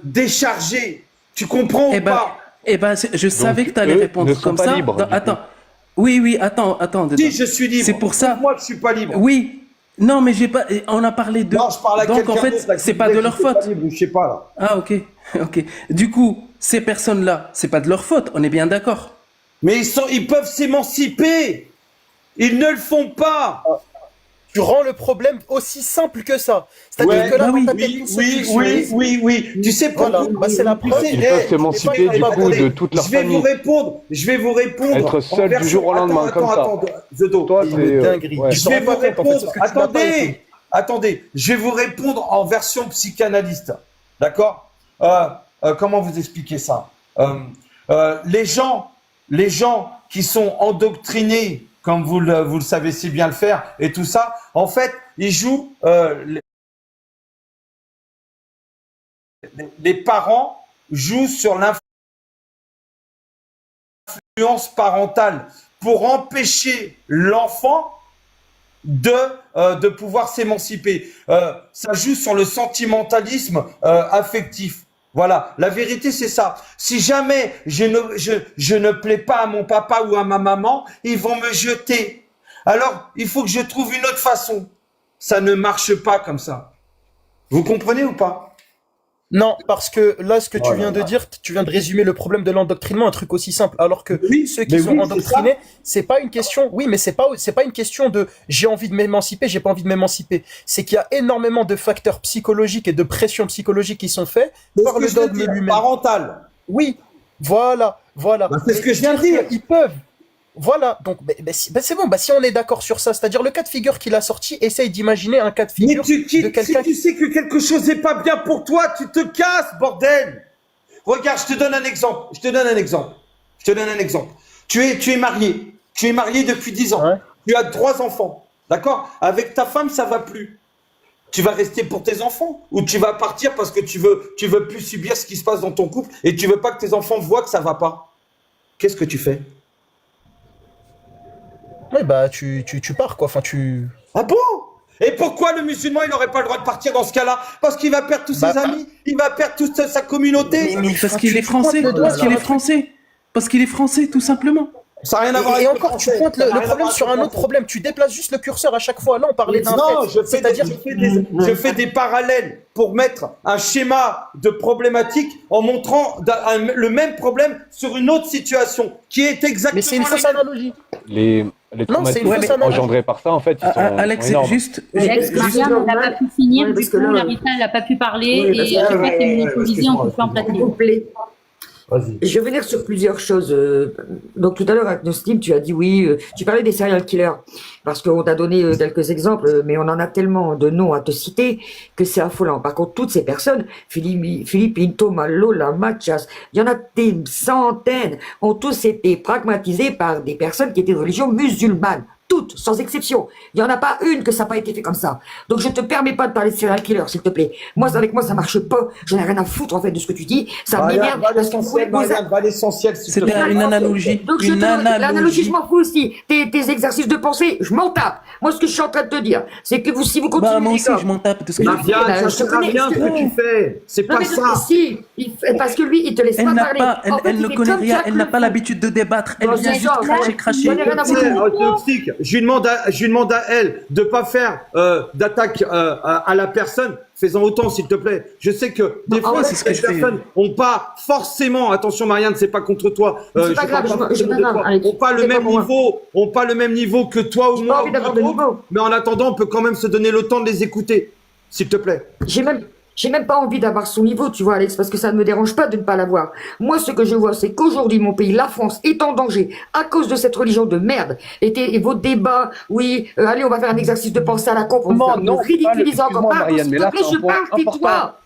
déchargé. Tu comprends ou pas? Je savais que tu allais eux répondre ne sont comme pas ça. libres, du coup. Attends. Oui, attends. Si je suis libre. C'est pour ça. Moi, je suis pas libre. Oui. Non, mais j'ai pas. On a parlé de. Non, je parle à Donc quelqu'un en fait, d'autre, là, qui c'est pas disait de que leur j'étais pas faute. libre, ou je sais pas là. Ah, ok. Ok. Du coup, ces personnes-là, c'est pas de leur faute. On est bien d'accord. Mais ils peuvent s'émanciper. Ils ne le font pas. Tu rends le problème aussi simple que ça. C'est-à-dire Ouais, que là, bah oui. quand t'as quelqu'un Oui. Tu sais pourquoi? Voilà, bah, c'est la preuve. Ils peuvent s'émanciper du coup de toute leur Je vais vous famille. répondre. Être en seul du version- jour au lendemain, Attends, comme ça. attends, Zedo. Toi, C'est c'est une dinguerie. ouais. Ils Je s'en vais rendent vous pas compte, en fait, répondre. sauf que tu n'as pas été. Attendez. Je vais vous répondre en version psychanalyste. D'accord? Comment vous expliquer ça? Les gens qui sont endoctrinés, comme vous le savez si bien le faire, et tout ça, en fait, ils jouent. Les parents jouent sur l'influence parentale pour empêcher l'enfant de pouvoir s'émanciper. Ça joue sur le sentimentalisme affectif. Voilà, la vérité c'est ça. Si jamais je ne plais pas à mon papa ou à ma maman, ils vont me jeter. Alors, il faut que je trouve une autre façon. Ça ne marche pas comme ça. Vous comprenez ou pas? Non, parce que là, ce que tu viens de dire, tu viens de résumer le problème de l'endoctrinement, un truc aussi simple. Alors que ceux qui sont endoctrinés, c'est pas une question, oui, mais c'est pas une question de j'ai envie de m'émanciper, j'ai pas envie de m'émanciper. C'est qu'il y a énormément de facteurs psychologiques et de pressions psychologiques qui sont faits par le dogme lui-même. Parental. Oui, voilà. C'est ce que je viens de dire. Ils peuvent. Voilà, donc c'est bon, si on est d'accord sur ça, c'est-à-dire le cas de figure qu'il a sorti, essaye d'imaginer un cas de figure Mais de quelqu'un si tu sais que quelque chose n'est pas bien pour toi, tu te casses, bordel. Regarde, je te donne un exemple. Tu es marié. Tu es marié depuis 10 ans. Ouais. Tu as 3 enfants. D'accord? Avec ta femme, ça va plus. Tu vas rester pour tes enfants ou tu vas partir parce que tu veux plus subir ce qui se passe dans ton couple et tu veux pas que tes enfants voient que ça va pas. Qu'est-ce que tu fais? Ouais, tu pars, quoi. Enfin, tu. Ah bon? Et pourquoi le musulman, il n'aurait pas le droit de partir dans ce cas-là? Parce qu'il va perdre tous ses amis, il va perdre toute sa communauté. Mais parce qu'il est français, parce qu'il est français, tout simplement. Ça n'a rien à voir Et avec encore, tu pointes le problème sur un autre problème. Tu déplaces juste le curseur à chaque fois. Là, on parlait d'un Non, fait. je fais des parallèles pour mettre un schéma de problématique en montrant le même problème sur une autre situation qui est exactement. Mais c'est une fausse analogie. Les traumatismes engendrés par ça, en fait, ils sont Alex, énormes. Alex, Marianne n'a pas pu finir, Ouais, du parce que coup, là, Larissa, elle n'a pas pu parler, Oui, et parce je que- crois que c'est monopolisé, on peut plus en placer. Complet. Je vais venir sur plusieurs choses. Donc tout à l'heure, Agnostim, tu as dit oui, tu parlais des serial killers, parce qu'on t'a donné quelques exemples, mais on en a tellement de noms à te citer que c'est affolant. Par contre, toutes ces personnes, Philippe Thomas, Lola, Mathias, il y en a des centaines, ont tous été pragmatisés par des personnes qui étaient de religion musulmane. Toutes, sans exception. Il n'y en a pas une que ça n'a pas été fait comme ça. Donc je te permets pas de parler de serial killer, s'il te plaît. Moi, avec moi, ça marche pas. J'en ai rien à foutre, en fait, de ce que tu dis. Ça m'énerve. Va à l'essentiel, s'il te plaît. C'était une analogie. Donc L'analogie, je m'en fous aussi. Tes exercices de pensée, je m'en tape. Moi, ce que je suis en train de te dire, c'est que si vous continuez... moi aussi, je m'en tape de ce que tu dis. Marianne, ça sert à rien ce que tu fais. C'est pas ça. Si, parce que lui, il te laisse pas parler. Elle ne connaît rien, elle n'a pas l'habitude de débattre. Elle vient juste cracher. Toxique. Je lui demande à elle de pas faire d'attaque à la personne. Fais-en autant, s'il te plaît. Je sais que des fois, c'est ce que les je fais. personnes ont pas forcément. Attention, Marianne, c'est pas contre toi. C'est pas grave, ont pas le même niveau. Ont pas le même niveau que toi ou J'ai moi. pas envie d'avoir de niveau. Mais en attendant, on peut quand même se donner le temps de les écouter, s'il te plaît. J'ai même pas envie d'avoir son niveau, tu vois, Alex, parce que ça ne me dérange pas de ne pas l'avoir. Moi, ce que je vois, c'est qu'aujourd'hui, mon pays, la France, est en danger à cause de cette religion de merde. Et vos débats, oui, allez, on va faire un exercice de pensée à la con pour nous ridiculiser encore. Pardon, s'il te plaît, je parle, tais-toi.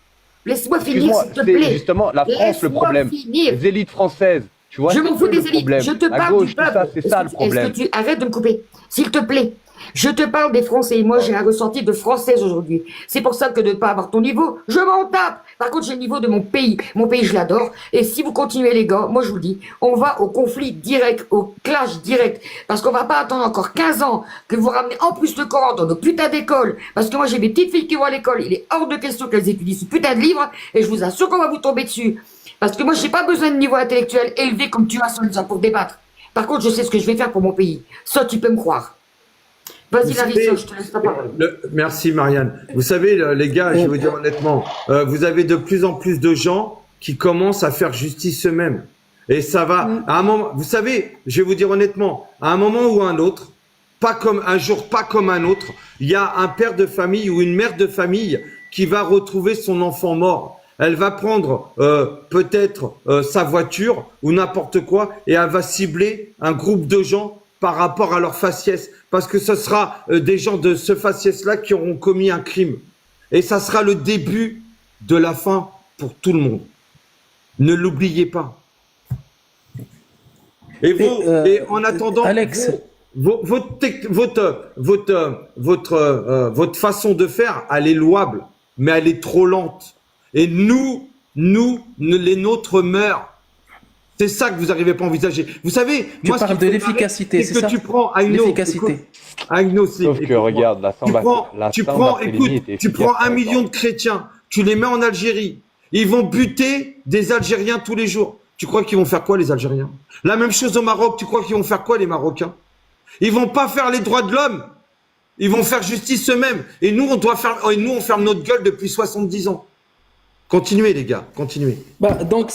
Laisse-moi finir, s'il te C'est plaît. justement la France le problème. Finir. Les élites françaises, tu vois. Je m'en fous c'est des le élites. problème. Je te La parle gauche, du tout peuple. ça, c'est ça le problème. Est-ce que tu arrêtes de me couper, s'il te plaît? Je te parle des Français. Moi, j'ai un ressenti de française aujourd'hui. C'est pour ça que de ne pas avoir ton niveau, je m'en tape. Par contre, j'ai le niveau de mon pays. Mon pays, je l'adore. Et si vous continuez, les gars, moi, je vous le dis, on va au conflit direct, au clash direct. Parce qu'on va pas attendre encore 15 ans que vous ramenez en plus le Coran dans nos putains d'écoles. Parce que moi, j'ai mes petites filles qui vont à l'école. Il est hors de question qu'elles étudient ce putain de livre. Et je vous assure qu'on va vous tomber dessus. Parce que moi, j'ai pas besoin de niveau intellectuel élevé comme tu as sur les pour débattre. Par contre, je sais ce que je vais faire pour mon pays. Ça, tu peux me croire. Vas-y, Larissa, je te laisse la parole. Merci, Marianne. Vous savez, les gars, je vais vous dire honnêtement, vous avez de plus en plus de gens qui commencent à faire justice eux-mêmes. Et ça va, à un moment, vous savez, je vais vous dire honnêtement, à un moment ou à un autre, pas comme un jour, pas comme un autre, il y a un père de famille ou une mère de famille qui va retrouver son enfant mort. Elle va prendre peut-être sa voiture ou n'importe quoi et elle va cibler un groupe de gens par rapport à leur faciès. Parce que ce sera des gens de ce faciès-là qui auront commis un crime. Et ça sera le début de la fin pour tout le monde. Ne l'oubliez pas. Et vous, et en attendant, Alex, votre façon de faire, elle est louable, mais elle est trop lente. Et les nôtres meurent. C'est ça que vous n'arrivez pas à envisager. Vous savez, tu parles de l'efficacité, c'est que ça? tu prends l'efficacité. Sauf que regarde, la tu prends 1 million de chrétiens, tu les mets en Algérie, Ils vont buter des Algériens tous les jours. Tu crois qu'ils vont faire quoi, les Algériens? La même chose au Maroc. Tu crois qu'ils vont faire quoi, les Marocains? Ils vont pas faire les droits de l'homme. Ils vont faire justice eux-mêmes. Et nous, on ferme notre gueule depuis 70 ans. Continuez, les gars, continuez. Donc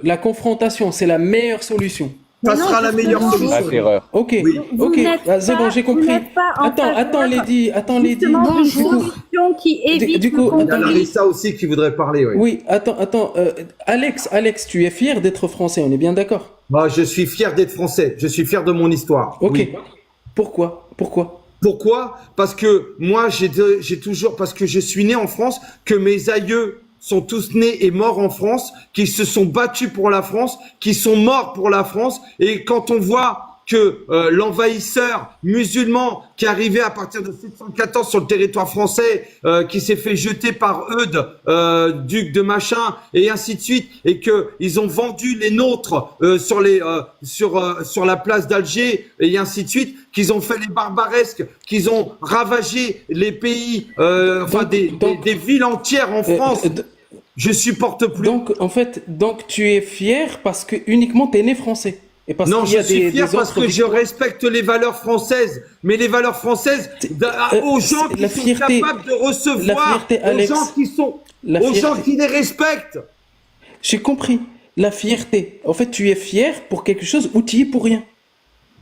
la confrontation, c'est la meilleure solution. Ça sera la meilleure solution. La terreur. Ok, Oui. ok, c'est bon, j'ai compris. Attends, Lady. Bonjour. Qui évite Du coup, Il y a Larissa aussi qui voudrait parler, oui. Oui, attends, Alex, tu es fier d'être français, on est bien d'accord? Bah, je suis fier d'être français. Je suis fier de mon histoire. Ok. Oui. Pourquoi? Pourquoi? Parce que moi, j'ai toujours, parce que je suis né en France, que mes aïeux sont tous nés et morts en France, qui se sont battus pour la France, qui sont morts pour la France. Et quand on voit que l'envahisseur musulman qui est arrivé à partir de 714 sur le territoire français, qui s'est fait jeter par Eudes, duc de machin, et ainsi de suite, et que ils ont vendu les nôtres sur la place d'Alger, et ainsi de suite, qu'ils ont fait les barbaresques, qu'ils ont ravagé les pays, des villes entières en France. Je supporte plus. Donc, en fait, tu es fier parce que uniquement t'es né français. Et parce Non, qu'il y je a suis fier parce autres que je respecte les valeurs françaises, mais les valeurs françaises aux gens qui sont capables de recevoir, aux gens qui les respectent. J'ai compris. La fierté. En fait, tu es fier pour quelque chose ou tu y es pour rien.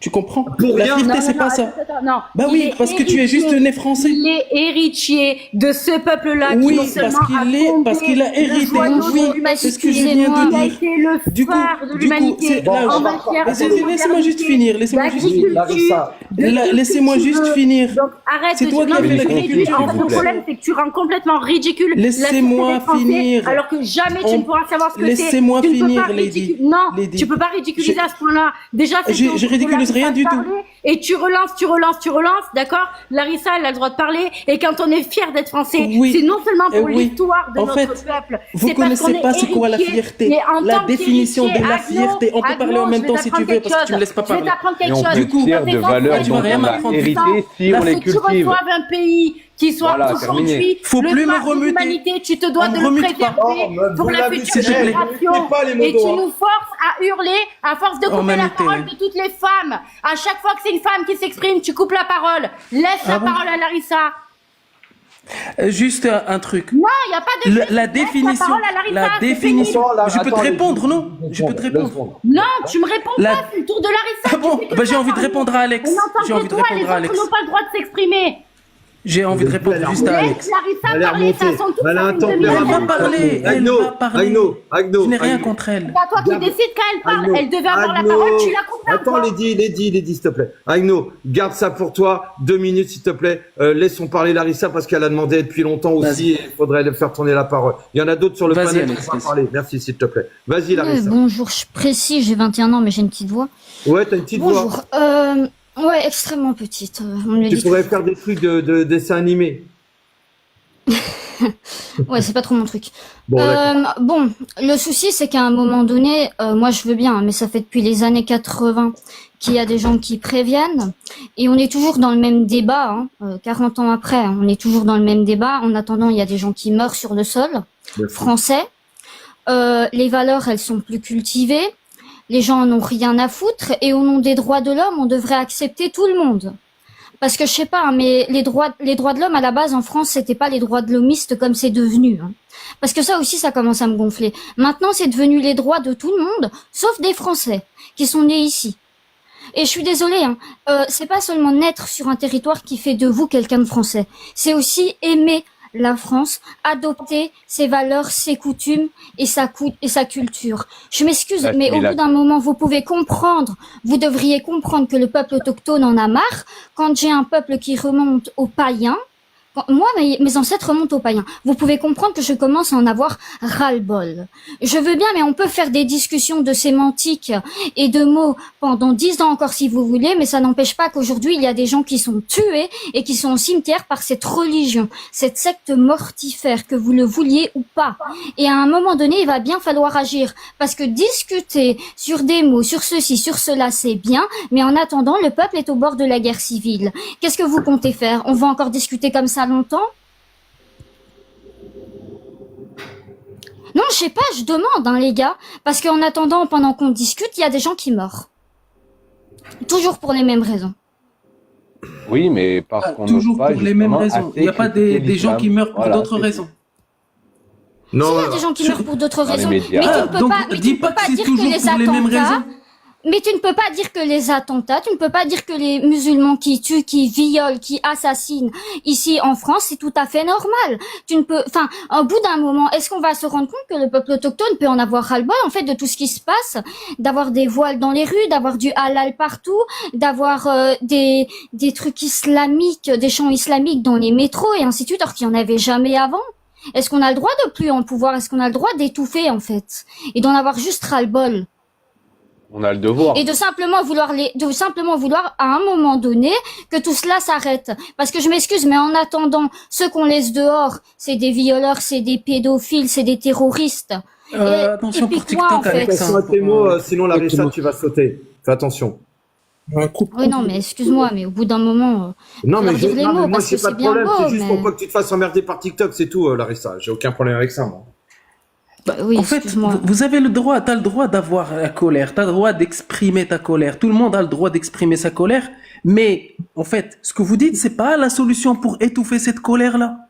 Tu comprends? Pour la rien. fierté, c'est pas ça. Non. Bah oui, parce que tu es juste né français. Il est héritier de ce peuple-là. Oui, qui non parce qu'il a hérité. Oui, c'est ce que je viens de dire. Du coup, laissez-moi juste finir. Laissez-moi juste finir. Donc arrête. C'est toi qui as fait l'agriculture. En fait, le problème, c'est que tu rends complètement ridicule. Laissez-moi finir. Alors que jamais tu ne pourras savoir ce que c'est. Laissez-moi finir, Lady. Non, tu peux pas ridiculiser à ce point-là. déjà, je ridiculise rien du tout. Et tu relances, d'accord? Larissa, elle a le droit de parler. Et quand on est fier d'être français, oui. c'est non seulement pour l'histoire de en notre fait, peuple. Vous connaissez pas c'est quoi la fierté, la définition de la fierté. On peut parler en même temps si tu veux, parce que tu me laisses pas parler. Je vais t'apprendre quelque Et on chose. peut être fier de valeurs dont on a hérité si on les cultive. Si tu reçoives un pays qui soit Voilà, aujourd'hui faut plus me remuter. l'humanité, tu te dois On de me le remute pas. préserver pour la future génération. Et tu nous forces à hurler à force de couper la parole de toutes les femmes. À chaque fois que c'est une femme qui s'exprime, tu coupes la parole. Laisse la parole à Larissa. Juste un truc. Non, il n'y a pas de la définition. La définition. Je peux te répondre, non? Je peux te répondre. Non, tu me réponds pas, c'est le tour de Larissa. Ah bon? Bah, j'ai envie de répondre à Alex. J'ai envie de répondre à Alex. Les autres n'ont pas le droit de s'exprimer. J'ai envie de répondre juste à Alex. Elle a un tempérament. Elle va parler. Elle va parler. Je n'ai rien contre elle. C'est toi qui décides quand elle parle. Elle devait avoir la parole, tu la coupes. Attends, Lady, s'il te plaît. Agno, garde ça pour toi. 2 minutes, s'il te plaît. Laissons parler Larissa parce qu'elle a demandé depuis longtemps aussi. Il faudrait lui faire tourner la parole. Il y en a d'autres sur le panel qui vont parler. Merci, s'il te plaît. Vas-y, Larissa. Bonjour, je suis précis, j'ai 21 ans, mais j'ai une petite voix. Ouais, t'as une petite voix. Bonjour. Ouais, extrêmement petite. Tu pourrais faire des trucs de dessin animé. Ouais, c'est pas trop mon truc. Bon, le souci, c'est qu'à un moment donné, moi je veux bien, mais ça fait depuis les années 80 qu'il y a des gens qui préviennent, et on est toujours dans le même débat, 40 ans après, on est toujours dans le même débat. En attendant, il y a des gens qui meurent sur le sol français. Les valeurs, elles sont plus cultivées. Les gens en ont rien à foutre, et au nom des droits de l'homme, on devrait accepter tout le monde. Parce que je sais pas, mais les droits de l'homme à la base en France, c'était pas les droits de l'homiste comme c'est devenu. Parce que ça aussi, ça commence à me gonfler. Maintenant, c'est devenu les droits de tout le monde, sauf des Français qui sont nés ici. Et je suis désolée, c'est pas seulement naître sur un territoire qui fait de vous quelqu'un de français. C'est aussi aimer la France, adopter ses valeurs, ses coutumes et sa culture. Je m'excuse, mais au bout d'un moment, vous pouvez comprendre, vous devriez comprendre que le peuple autochtone en a marre. Quand j'ai un peuple qui remonte aux païens, moi, mes ancêtres remontent aux païens. Vous pouvez comprendre que je commence à en avoir ras-le-bol. Je veux bien, mais on peut faire des discussions de sémantique et de mots pendant 10 ans encore si vous voulez, mais ça n'empêche pas qu'aujourd'hui, il y a des gens qui sont tués et qui sont au cimetière par cette religion, cette secte mortifère, que vous le vouliez ou pas. Et à un moment donné, il va bien falloir agir, parce que discuter sur des mots, sur ceci, sur cela, c'est bien, mais en attendant, le peuple est au bord de la guerre civile. Qu'est-ce que vous comptez faire? On va encore discuter comme ça longtemps? Non, je sais pas, je demande, hein, les gars. Parce qu'en attendant, pendant qu'on discute, il y a des gens qui meurent. Toujours pour les mêmes raisons. Oui, mais parce qu'on Toujours n'ose pas, pour les mêmes justement, raisons. assez Il n'y a pas critiquer des gens l'islam. qui meurent pour Voilà, d'autres c'est raisons. Non, S'il y a des gens qui meurent pour d'autres Dans les raisons, médias. mais tu Ah, ne peux donc, pas, mais dis tu ne pas peux que pas c'est dire que toujours les pour les mêmes attentats, raisons. mais tu ne peux pas dire que les attentats, tu ne peux pas dire que les musulmans qui tuent, qui violent, qui assassinent ici en France, c'est tout à fait normal. Tu ne peux, enfin, au bout d'un moment, est-ce qu'on va se rendre compte que le peuple autochtone peut en avoir ras-le-bol, en fait, de tout ce qui se passe, d'avoir des voiles dans les rues, d'avoir du halal partout, d'avoir des trucs islamiques, des chants islamiques dans les métros et ainsi de suite, alors qu'il n'y en avait jamais avant. Est-ce qu'on a le droit de plus en pouvoir? Est-ce qu'on a le droit d'étouffer, en fait? Et d'en avoir juste ras-le-bol? On a le devoir. Et de simplement vouloir à un moment donné que tout cela s'arrête. Parce que je m'excuse, mais en attendant, ceux qu'on laisse dehors, c'est des violeurs, c'est des pédophiles, c'est des terroristes. Attention puis pour quoi, TikTok, en fait attention à tes mots, sinon Larissa, tu vas sauter. Fais attention. Oui, non, mais excuse-moi, mais au bout d'un moment, Non, faut mais, leur dire les mots, moi, parce j'ai que pas c'est de bien problème. beau, C'est juste mais... pour pas que tu te fasses emmerder par TikTok, c'est tout, Larissa. J'ai aucun problème avec ça, moi. Bah, oui, En fait, excuse-moi. vous avez le droit, t'as le droit d'avoir la colère, t'as le droit d'exprimer ta colère. Tout le monde a le droit d'exprimer sa colère, mais en fait, ce que vous dites, c'est pas la solution pour étouffer cette colère-là.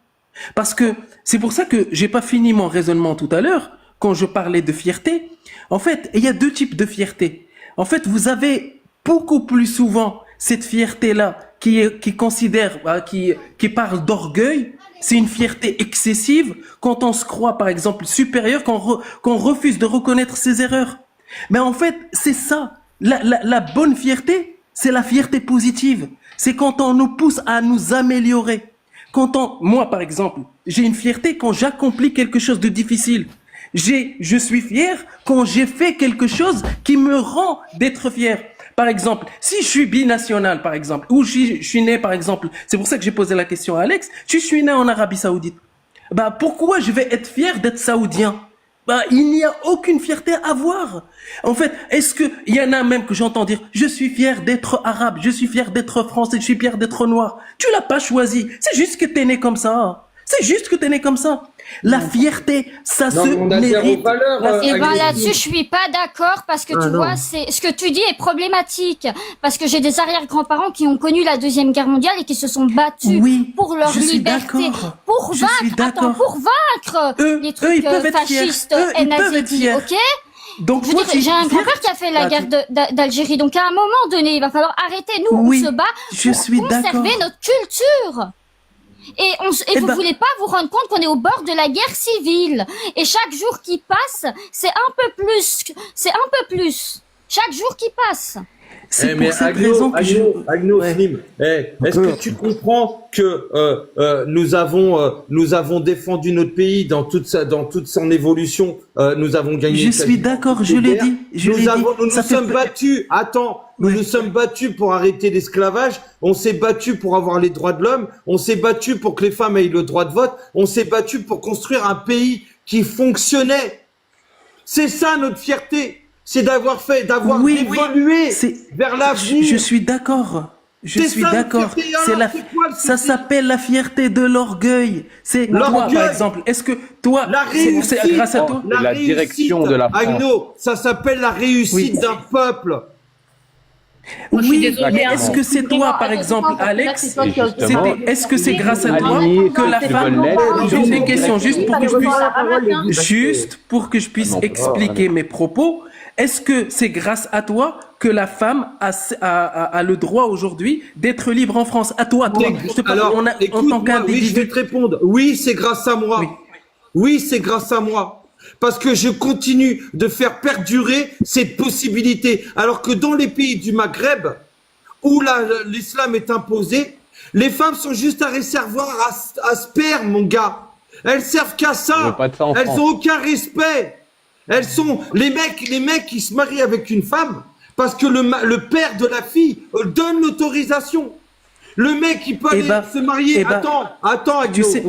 Parce que c'est pour ça que j'ai pas fini mon raisonnement tout à l'heure quand je parlais de fierté. En fait, il y a deux types de fierté. En fait, vous avez beaucoup plus souvent cette fierté-là qui considère, qui parle d'orgueil. C'est une fierté excessive quand on se croit, par exemple, supérieur, qu'on refuse de reconnaître ses erreurs. Mais en fait, c'est ça. La bonne fierté, c'est la fierté positive. C'est quand on nous pousse à nous améliorer. Moi, par exemple, j'ai une fierté quand j'accomplis quelque chose de difficile. Je suis fier quand j'ai fait quelque chose qui me rend d'être fier. Par exemple, si je suis binational, par exemple, ou je suis né, par exemple, c'est pour ça que j'ai posé la question à Alex, si je suis né en Arabie Saoudite, bah, pourquoi je vais être fier d'être saoudien? Bah, il n'y a aucune fierté à avoir. En fait, est-ce que, il y en a même que j'entends dire, je suis fier d'être arabe, je suis fier d'être français, je suis fier d'être noir. Tu l'as pas choisi. C'est juste que t'es né comme ça. C'est juste que t'es né comme ça. La fierté, ça se mérite. Et ben là-dessus, je suis pas d'accord parce que tu vois, c'est ce que tu dis est problématique parce que j'ai des arrière-grands-parents qui ont connu la Deuxième Guerre mondiale et qui se sont battus pour leur liberté, pour vaincre les trucs fascistes et nazis, ok? Donc, je veux dire, j'ai un grand-père qui a fait la guerre d'Algérie, donc à un moment donné, il va falloir arrêter. Nous, on se bat pour conserver notre culture. Et vous voulez pas vous rendre compte qu'on est au bord de la guerre civile. Et chaque jour qui passe, c'est un peu plus. Chaque jour qui passe. C'est pour cette raison que Slim, est-ce que tu comprends que nous avons défendu notre pays dans toute son évolution, nous avons gagné. Je suis d'accord, je l'ai dit. Nous nous sommes battus. Attends, nous nous sommes battus pour arrêter l'esclavage. On s'est battu pour avoir les droits de l'homme. On s'est battu pour que les femmes aient le droit de vote. On s'est battu pour construire un pays qui fonctionnait. C'est ça notre fierté. C'est d'avoir évolué vers l'avenir. Je suis d'accord. Ça s'appelle la fierté de l'orgueil. C'est toi, par exemple. Est-ce que toi, c'est grâce à toi? La direction de la France. Agno, ça s'appelle la réussite d'un peuple. Oui, mais est-ce que c'est toi, par exemple, Alex? Est-ce que c'est grâce à toi que la femme... J'ai une question juste pour que je puisse expliquer mes propos. Est-ce que c'est grâce à toi que la femme a le droit aujourd'hui d'être libre en France? À toi, je te parle en tant qu'individu. Oui, je vais te répondre. Oui, c'est grâce à moi. Oui, c'est grâce à moi. Parce que je continue de faire perdurer cette possibilité. Alors que dans les pays du Maghreb, où l'islam est imposé, les femmes sont juste un réservoir à sperme, mon gars. Elles servent qu'à ça. Elles n'ont aucun respect. Elles sont les mecs qui se marient avec une femme parce que le père de la fille donne l'autorisation. Le mec il peut aller se marier. Attends, tu sais,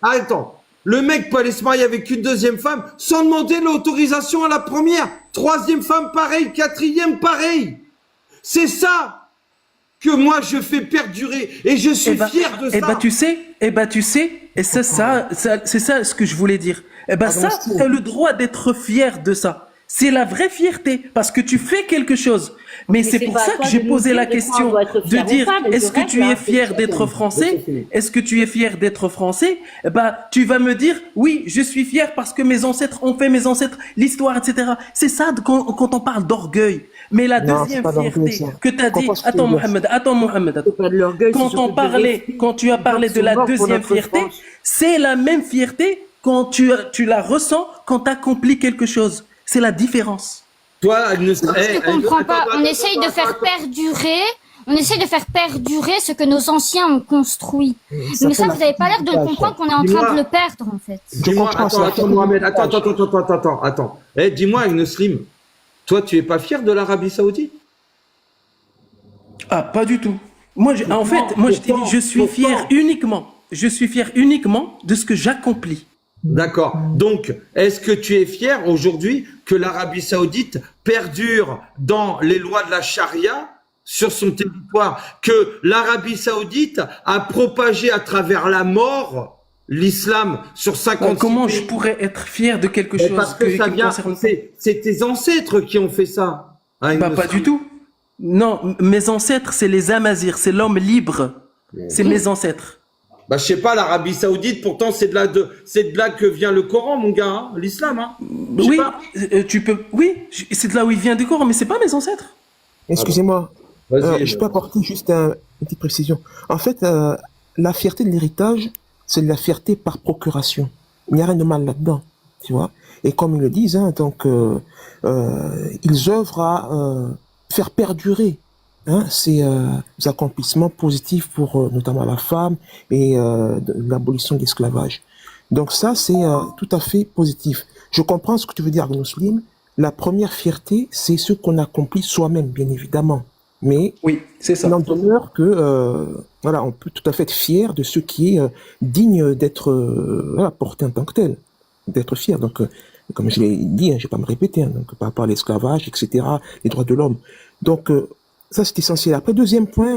attends. Le mec peut aller se marier avec une deuxième femme sans demander l'autorisation à la première. Troisième femme pareil, quatrième pareil. C'est ça que moi je fais perdurer et je suis fier de ça. Tu sais, et c'est ça ce que je voulais dire. Eh ben ça, tu as le droit d'être fier de ça. C'est la vraie fierté, parce que tu fais quelque chose. Mais c'est pour ça que j'ai posé la question de dire, est-ce que tu es fier d'être français? Est-ce que tu es fier d'être français? Bah, tu vas me dire, oui, je suis fier parce que mes ancêtres ont fait mes ancêtres, l'histoire, etc. C'est ça quand on parle d'orgueil. Mais la deuxième fierté que tu as dit, attends Mohamed, quand tu as parlé de la deuxième fierté, c'est la même fierté quand tu la ressens quand tu accomplis quelque chose. C'est la différence. Toi, Agnos, je comprends pas. On essaye de faire perdurer ce que nos anciens ont construit. Mais ça, vous n'avez pas l'air de le comprendre qu'on est en train de le perdre, en fait. Dis-moi, attends, Mohamed, attends. Dis-moi, Agnoslim, toi, tu es pas fier de l'Arabie Saoudite? Ah, pas du tout. Moi, je t'ai dit, je suis fier uniquement de ce que j'accomplis. D'accord. Donc, est-ce que tu es fier aujourd'hui que l'Arabie Saoudite perdure dans les lois de la charia sur son territoire, que l'Arabie Saoudite a propagé à travers la mort l'islam sur 50 Comment je pourrais être fier de quelque chose parce que ça vient, c'est tes ancêtres qui ont fait ça. Hein, pas du tout. Non, mes ancêtres, c'est les Amazirs, c'est l'homme libre. C'est mes ancêtres. Bah, je sais pas, l'Arabie Saoudite, pourtant, c'est de là que vient le Coran, mon gars, hein, l'islam, hein. Oui, c'est de là où il vient du Coran, mais c'est pas mes ancêtres. Excusez-moi, je peux apporter juste une petite précision. En fait, la fierté de l'héritage, c'est de la fierté par procuration. Il n'y a rien de mal là-dedans, tu vois. Et comme ils le disent, hein, donc, ils œuvrent à faire perdurer ces accomplissements positifs pour notamment la femme et l'abolition de l'esclavage. Donc ça, c'est tout à fait positif. Je comprends ce que tu veux dire, Agnoslim. La première fierté, c'est ce qu'on accomplit soi-même, bien évidemment. Mais oui, c'est ça. Il en demeure que voilà, on peut tout à fait être fier de ce qui est digne d'être porté en tant que tel, d'être fier. Donc, comme je l'ai dit, hein, je vais pas me répéter, hein, donc par rapport à l'esclavage, etc., les droits de l'homme. Donc ça, c'est essentiel. Après, deuxième point,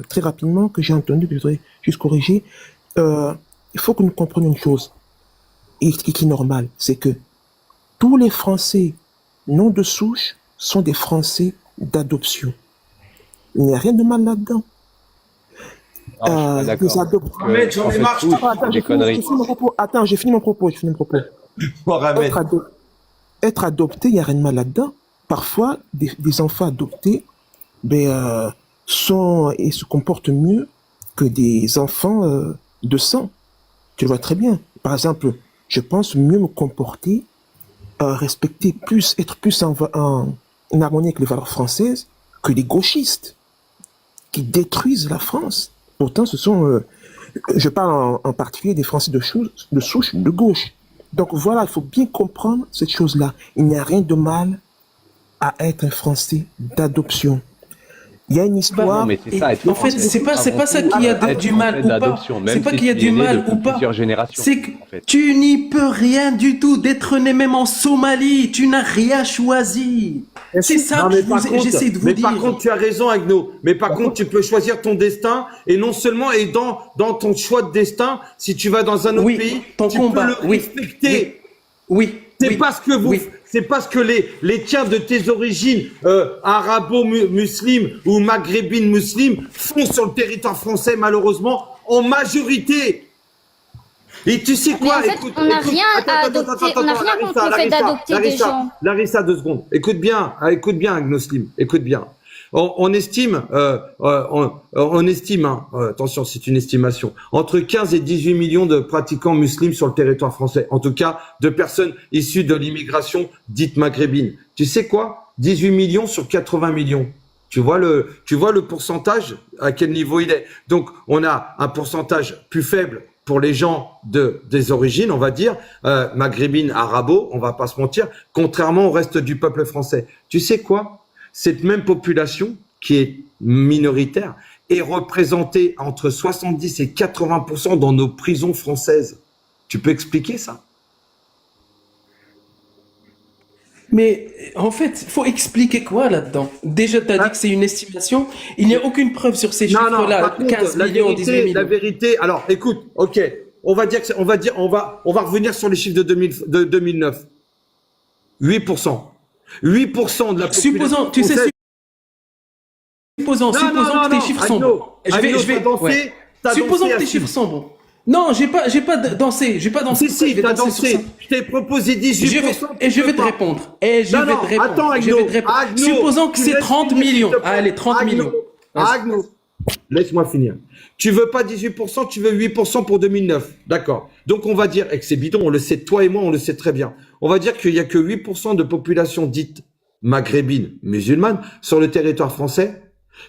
très rapidement, que j'ai entendu, que je voudrais juste corriger, il faut que nous comprenions une chose, et qui est normale, c'est que tous les Français non de souche sont des Français d'adoption. Il n'y a rien de mal là-dedans. Ahmed, j'en ai marre, Attends, j'ai fini mon propos. Être adopté, il n'y a rien de mal là-dedans. Parfois, des enfants adoptés sont et se comportent mieux que des enfants de sang. Tu le vois très bien. Par exemple, je pense mieux me comporter, respecter plus, être plus en harmonie avec les valeurs françaises que les gauchistes qui détruisent la France. Pourtant, ce sont, je parle en particulier des Français de souche de gauche. Donc voilà, il faut bien comprendre cette chose-là. Il n'y a rien de mal à être un Français d'adoption. Il y a une histoire. Non, mais c'est ça, en fait, c'est pas ça qu'il y a du mal ou pas. C'est pas qu'il y a du mal ou pas. C'est que tu n'y peux rien du tout. D'être né même en Somalie, tu n'as rien choisi. C'est ça que j'essaie de vous dire. Mais par contre, tu as raison, Agno. Mais par contre, tu peux choisir ton destin et non seulement, et dans ton choix de destin, si tu vas dans un autre pays, tu peux le respecter. Oui. C'est parce que c'est parce que les tiers de tes origines arabo-musulmanes ou maghrébines musulmanes sont sur le territoire français, malheureusement, en majorité. Et tu sais quoi? En fait, on n'a rien à adopter, on n'a rien contre le fait d'adopter des gens. Larissa, 2 secondes. Écoute bien, Agnoslim, écoute bien. On estime, attention, c'est une estimation, entre 15 et 18 millions de pratiquants musulmans sur le territoire français. En tout cas, de personnes issues de l'immigration dite maghrébine. Tu sais quoi? 18 millions sur 80 millions. Tu vois le pourcentage, à quel niveau il est. Donc, on a un pourcentage plus faible pour les gens des origines, on va dire, maghrébines, arabo, on va pas se mentir, contrairement au reste du peuple français. Tu sais quoi? Cette même population, qui est minoritaire, est représentée entre 70 et 80% dans nos prisons françaises. Tu peux expliquer ça? Mais en fait, il faut expliquer quoi là-dedans? Déjà, tu as dit que c'est une estimation. Il n'y a aucune preuve sur ces chiffres-là. 15 millions, 18 millions. La vérité, alors écoute, ok, on va revenir sur les chiffres de 2009. 8%. 8% de la population. Supposons, tu sais, supposons que tes chiffres sont bons. Supposons que tes chiffres sont bons. Non, j'ai pas dansé. Si, t'as dansé. Je t'ai proposé 18%. Je vais te répondre. Attends, Agno. Supposons que c'est 30 millions. Allez, 30 millions. Agno. Laisse-moi finir. Tu veux pas 18%, tu veux 8% pour 2009. D'accord. Donc on va dire, et que c'est bidon, on le sait, toi et moi, on le sait très bien. On va dire qu'il y a que 8% de population dite maghrébine, musulmane, sur le territoire français,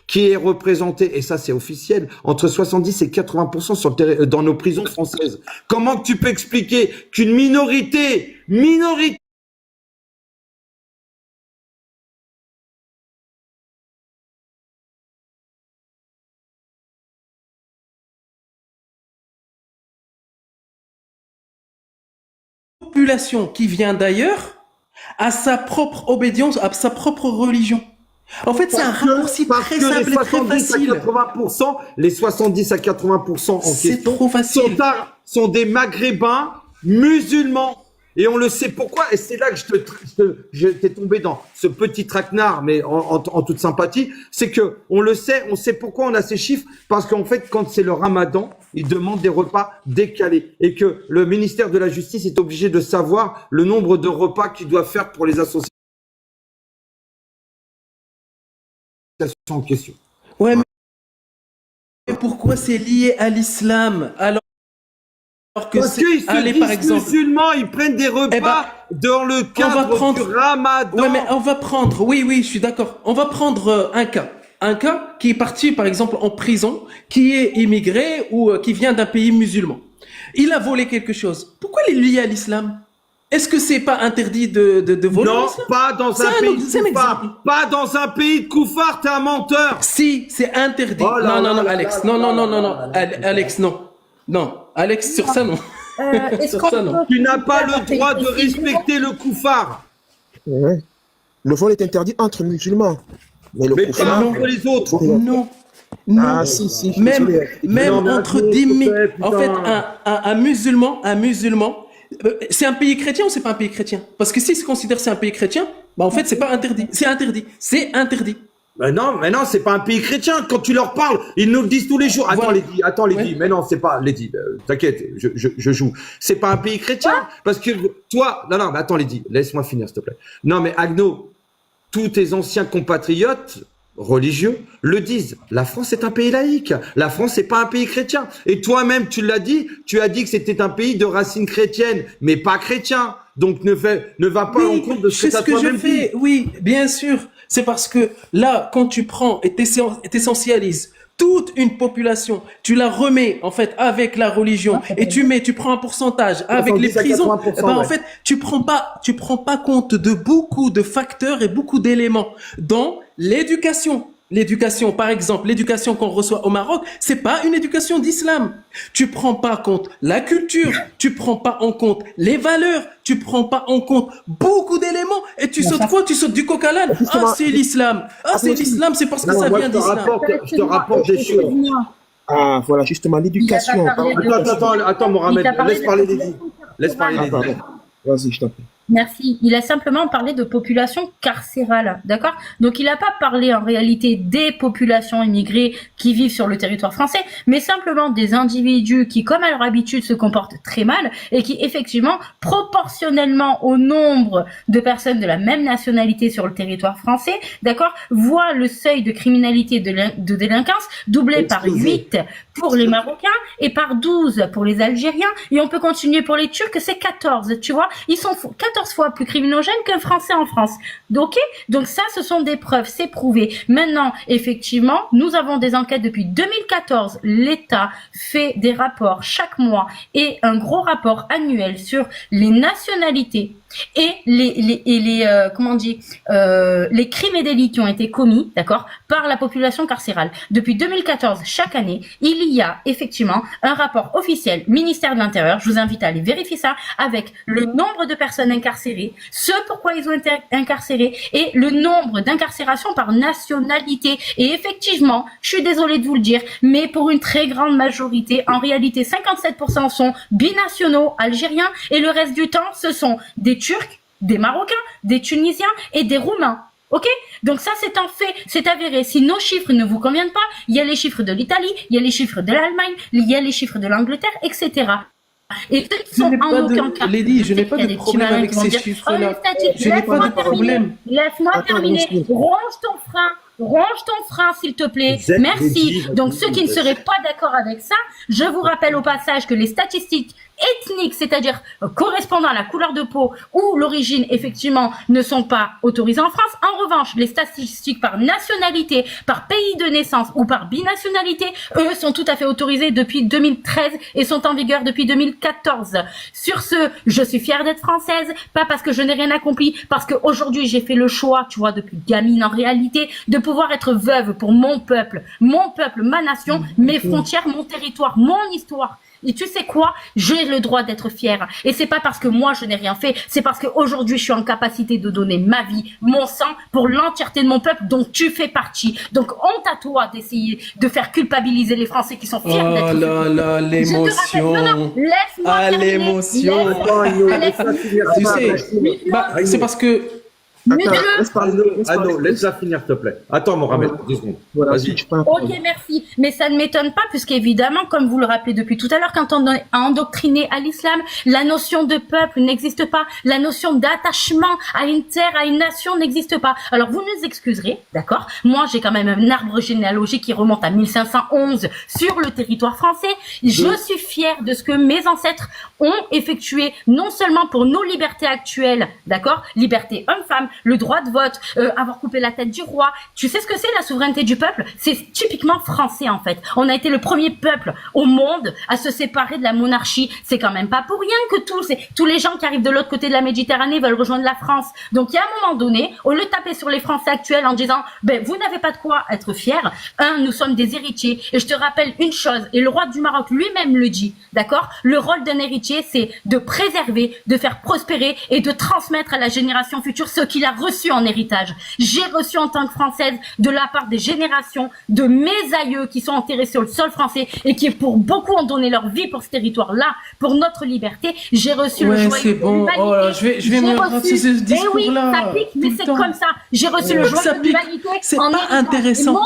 qui est représentée, et ça c'est officiel, entre 70 et 80% sur le dans nos prisons françaises. Comment tu peux expliquer qu'une minorité Population qui vient d'ailleurs a sa propre obédience, a sa propre religion. En fait, c'est un raccourci très simple et très facile. Les 70 à 80% en question trop facile. sont des maghrébins musulmans. Et on le sait pourquoi. Et c'est là que je t'ai tombé dans ce petit traquenard, mais en toute sympathie. C'est que on le sait, on sait pourquoi on a ces chiffres. Parce qu'en fait, quand c'est le ramadan, ils demandent des repas décalés. Et que le ministère de la Justice est obligé de savoir le nombre de repas qu'il doit faire pour les associations en question. Ouais, mais pourquoi c'est lié à l'islam alors que parce qu'ils se disent par exemple, musulmans, ils prennent des repas dans le cadre du ramadan. Ouais, mais on va prendre, oui, je suis d'accord. On va prendre un cas qui est parti, par exemple, en prison, qui est immigré ou qui vient d'un pays musulman. Il a volé quelque chose. Pourquoi il est lié à l'islam? Est-ce que c'est pas interdit de voler? Non, pas dans un pays de koufar. Pas dans un pays de koufar, t'es un menteur. Si, c'est interdit. Non, Alex. Non, Alex, non. Non, Alex, sur ça, non. Sur ça, non. Tu n'as pas le droit de respecter le koufar. Ouais. Le vol est interdit entre musulmans. Mais le koufar, pas entre les autres. Non. Ah, si. Même entre 10 000. En fait, un musulman, c'est un pays chrétien ou c'est pas un pays chrétien? Parce que s'il se considère c'est un pays chrétien, bah en fait c'est pas interdit, c'est interdit. Mais non, c'est pas un pays chrétien. Quand tu leur parles, ils nous le disent tous les jours. Attends, Lady, mais non, c'est pas Lady. T'inquiète, je joue. C'est pas un pays chrétien parce que toi, non, mais attends, Lady, laisse-moi finir, s'il te plaît. Non, mais Agno, tous tes anciens compatriotes religieux le disent. La France est un pays laïque. La France c'est pas un pays chrétien. Et toi-même, tu l'as dit. Tu as dit que c'était un pays de racines chrétiennes, mais pas chrétien. Donc ne va pas en compte de ce que toi-même dit. Oui, bien sûr. C'est parce que là, quand tu prends et t'essentialises toute une population, tu la remets en fait avec la religion et tu prends un pourcentage avec les prisons, en fait, tu prends pas compte de beaucoup de facteurs et beaucoup d'éléments dont l'éducation. L'éducation, par exemple, l'éducation qu'on reçoit au Maroc, c'est pas une éducation d'islam. Tu prends pas en compte la culture, tu prends pas en compte les valeurs, tu prends pas en compte beaucoup d'éléments et tu sautes quoi? Tu sautes du coq à l'âne. Ah, c'est l'islam. Ah, c'est l'islam, c'est parce que ça vient d'islam. Je te rapporte des choses. Ah, voilà, justement, l'éducation. Attends, Mohamed, laisse parler Lady. Vas-y, je t'en prie. Merci. Il a simplement parlé de population carcérale, d'accord? Donc il n'a pas parlé en réalité des populations immigrées qui vivent sur le territoire français, mais simplement des individus qui, comme à leur habitude, se comportent très mal et qui, effectivement, proportionnellement au nombre de personnes de la même nationalité sur le territoire français, d'accord, voient le seuil de criminalité de délinquance doublé par 8 pour les Marocains et par 12 pour les Algériens. Et on peut continuer pour les Turcs, c'est 14, tu vois? Ils sont 14 fois plus criminogènes qu'un Français en France. Ok? Donc ça, ce sont des preuves, c'est prouvé. Maintenant, effectivement, nous avons des enquêtes depuis 2014. L'État fait des rapports chaque mois et un gros rapport annuel sur les nationalités et les crimes et délits qui ont été commis, d'accord, par la population carcérale. Depuis 2014, chaque année, il y a effectivement un rapport officiel ministère de l'Intérieur. Je vous invite à aller vérifier ça avec le nombre de personnes incarcérées incarcérés, ce pourquoi ils ont été incarcérés et le nombre d'incarcérations par nationalité. Et effectivement, je suis désolée de vous le dire, mais pour une très grande majorité, en réalité, 57% sont binationaux algériens et le reste du temps, ce sont des Turcs, des Marocains, des Tunisiens et des Roumains. Ok? Donc ça, c'est un fait, c'est avéré. Si nos chiffres ne vous conviennent pas, il y a les chiffres de l'Italie, il y a les chiffres de l'Allemagne, il y a les chiffres de l'Angleterre, etc. Et ceux qui sont en aucun cas. Lady, je n'ai pas de problème avec ces chiffres-là. Je n'ai pas de problème. Laisse-moi terminer. Range ton frein, s'il te plaît. Merci. Donc, ceux qui ne seraient pas d'accord avec ça, je vous rappelle au passage que les statistiques ethniques, c'est-à-dire correspondant à la couleur de peau ou l'origine, effectivement, ne sont pas autorisées en France. En revanche, les statistiques par nationalité, par pays de naissance ou par binationalité, eux, sont tout à fait autorisés depuis 2013 et sont en vigueur depuis 2014. Sur ce, je suis fière d'être française, pas parce que je n'ai rien accompli, parce qu'aujourd'hui, j'ai fait le choix, tu vois, depuis gamine en réalité, de pouvoir être veuve pour mon peuple, ma nation, mes frontières, mon territoire, mon histoire. Et tu sais quoi? J'ai le droit d'être fière. Et c'est pas parce que moi je n'ai rien fait, c'est parce qu'aujourd'hui je suis en capacité de donner ma vie, mon sang pour l'entièreté de mon peuple dont tu fais partie. Donc honte à toi d'essayer de faire culpabiliser les Français qui sont fiers d'être. Oh là là, l'émotion. Laisse-moi terminer. L'émotion. Tu sais, c'est parce que Laisse-la finir, s'il te plaît. Attends, Mohamed, 2 secondes. Vas-y. Ok, merci. Mais ça ne m'étonne pas, puisqu'évidemment, comme vous le rappelez depuis tout à l'heure, quand on est endoctriné à l'islam, la notion de peuple n'existe pas. La notion d'attachement à une terre, à une nation n'existe pas. Alors, vous nous excuserez, d'accord? Moi, j'ai quand même un arbre généalogique qui remonte à 1511 sur le territoire français. Je suis fière de ce que mes ancêtres ont effectué, non seulement pour nos libertés actuelles, d'accord? Liberté homme-femme, le droit de vote, avoir coupé la tête du roi. Tu sais ce que c'est la souveraineté du peuple? C'est typiquement français en fait. On a été le premier peuple au monde à se séparer de la monarchie. C'est quand même pas pour rien que tous les gens qui arrivent de l'autre côté de la Méditerranée veulent rejoindre la France. Donc il y a un moment donné, au lieu de taper sur les Français actuels en disant vous n'avez pas de quoi être fiers, nous sommes des héritiers. Et je te rappelle une chose, et le roi du Maroc lui-même le dit, d'accord? Le rôle d'un héritier, c'est de préserver, de faire prospérer et de transmettre à la génération future ce qu'il a reçu en héritage. J'ai reçu en tant que Française de la part des générations de mes aïeux qui sont enterrés sur le sol français et qui pour beaucoup ont donné leur vie pour ce territoire-là, pour notre liberté. J'ai reçu le joyau c'est bon. Oh là, je vais me rendre ce discours-là. Oui, ça pique, mais c'est comme ça. J'ai reçu le joyau de l'humanité. C'est pas intéressant.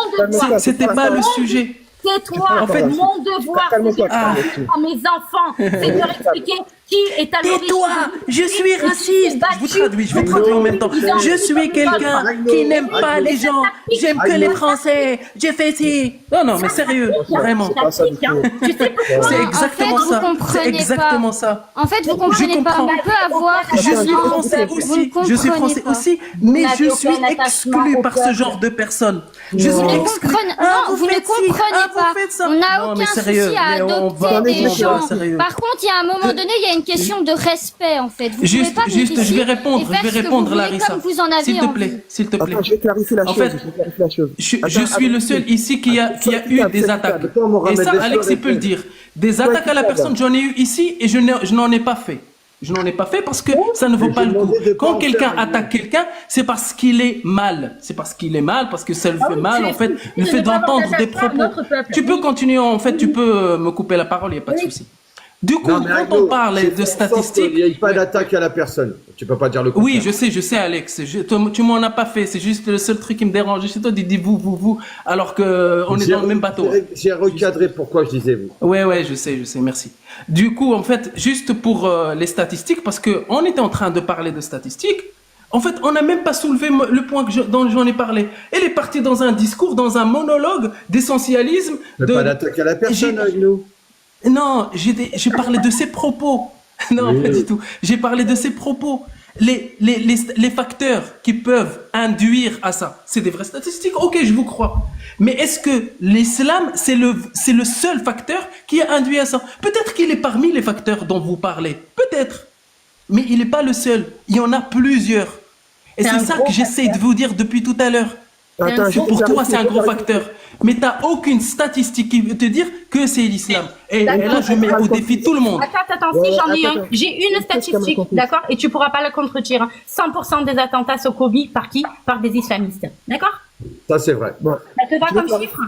C'était pas le sujet. Tais-toi. En fait, mon devoir, c'est à mes enfants, c'est de leur expliquer qui est à l'origine. Tais-toi, je suis raciste. Je vous traduis en même temps. Je suis quelqu'un qui n'aime pas les gens. J'aime que les Français. J'ai fait ci. Non, mais sérieux, vraiment. C'est exactement ça. C'est exactement ça. En fait, vous comprenez pas. On peut avoir. Je suis français aussi. Je suis français aussi, mais je suis exclu par ce genre de personnes. Je suis exclu. Non, vous ne comprenez pas. On n'a aucun souci à adopter des gens. Par contre, il y a un moment donné, il y a une question de respect en fait. Juste, je vais répondre, Larissa. S'il te plaît. Je vais clarifier la chose. Je suis le seul ici qui a eu des attaques. Et ça, Alex, il peut le dire. Des attaques à la personne, j'en ai eu ici et je n'en ai pas fait. Je n'en ai pas fait parce que ça ne vaut pas le coup. Quand quelqu'un attaque quelqu'un, c'est parce qu'il est mal. C'est parce qu'il est mal, parce que ça le fait mal, en fait. Le fait d'entendre des propos. Tu peux continuer, en fait, tu peux me couper la parole, il n'y a pas de souci. Du coup, quand on parle de statistiques... Il n'y a pas d'attaque à la personne. Tu peux pas dire le contraire. Oui, je sais, Alex. Tu m'en as pas fait. C'est juste le seul truc qui me dérange. C'est toi, dis vous, alors qu'on est dans le même bateau. J'ai recadré pourquoi je disais vous. Ouais, je sais, merci. Du coup, en fait, juste pour les statistiques, parce qu'on était en train de parler de statistiques, en fait, on n'a même pas soulevé le point dont j'en ai parlé. Elle est partie dans un discours, dans un monologue d'essentialisme. Pas d'attaque à la personne avec nous. Non, j'ai parlé de ses propos. Non, pas du tout. J'ai parlé de ses propos. Les facteurs qui peuvent induire à ça, c'est des vraies statistiques. Ok, je vous crois. Mais est-ce que l'islam, c'est le seul facteur qui a induit à ça? Peut-être qu'il est parmi les facteurs dont vous parlez. Peut-être. Mais il n'est pas le seul. Il y en a plusieurs. Et c'est ça que j'essaie de vous dire depuis tout à l'heure. Pour toi, c'est un gros facteur. Mais t'as aucune statistique qui veut te dire que c'est l'islam. Et là, je mets au défi tout le monde. Attends, si j'en ai un. J'ai une statistique, d'accord? Et tu pourras pas la contredire. Hein. 100% des attentats sont commis par qui? Par des islamistes. D'accord? Ça, c'est vrai. Ça te va comme chiffre?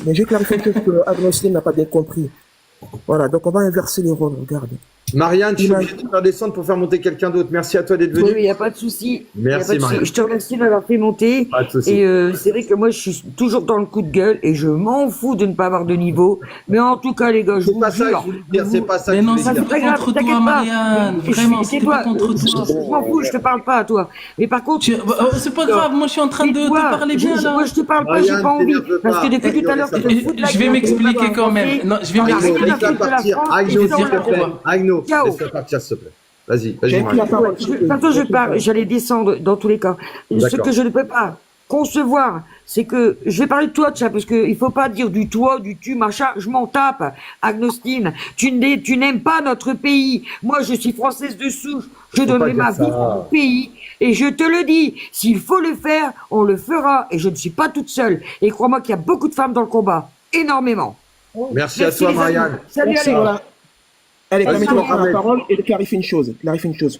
Mais j'ai clarifié quelque chose que Agnoslim n'a pas bien compris. Voilà, donc on va inverser les rôles, regarde. Marianne, je suis obligé de te faire descendre pour faire monter quelqu'un d'autre. Merci à toi d'être venu. Oui, il n'y a pas de souci. Merci, Marianne. Je te remercie de m'avoir fait monter. Pas de souci. Et c'est vrai que moi, je suis toujours dans le coup de gueule et je m'en fous de ne pas avoir de niveau. Mais en tout cas, les gars, je vous jure. C'est pas ça que je voulais dire, c'est pas ça que Mais je non, voulais ça dire. c'est pas contre toi, Marianne. Vraiment, c'est pas contre toi. Je m'en fous, je te parle pas à toi. Mais par contre. C'est pas grave, moi je suis en train de te parler bien là. Moi, je te parle pas, j'ai pas envie. Parce que depuis tout à l'heure, tu te fous de la Je vais gueule. m'expliquer quand même. Non, je vais m'expliquer. Laisse-la partir. Agno, s'il te plaît. Agno, laisse-la partir, s'il te plaît. Vas-y, Marianne. Quand je parle, j'allais descendre dans tous les cas. Ce que je ne peux pas concevoir, c'est que je vais parler de toi, tiens, parce que il faut pas dire du toi, du tu, machin. Je m'en tape, Agnostine. Tu n'aimes pas notre pays. Moi, je suis française de souche. Je donnerai ma vie pour mon pays. Et je te le dis, s'il faut le faire, on le fera. Et je ne suis pas toute seule. Et crois-moi qu'il y a beaucoup de femmes dans le combat. Énormément. Merci à toi, Marianne. Salut, Merci, allez. voilà. Allez, permettez-moi de prendre la parole et de clarifier une chose.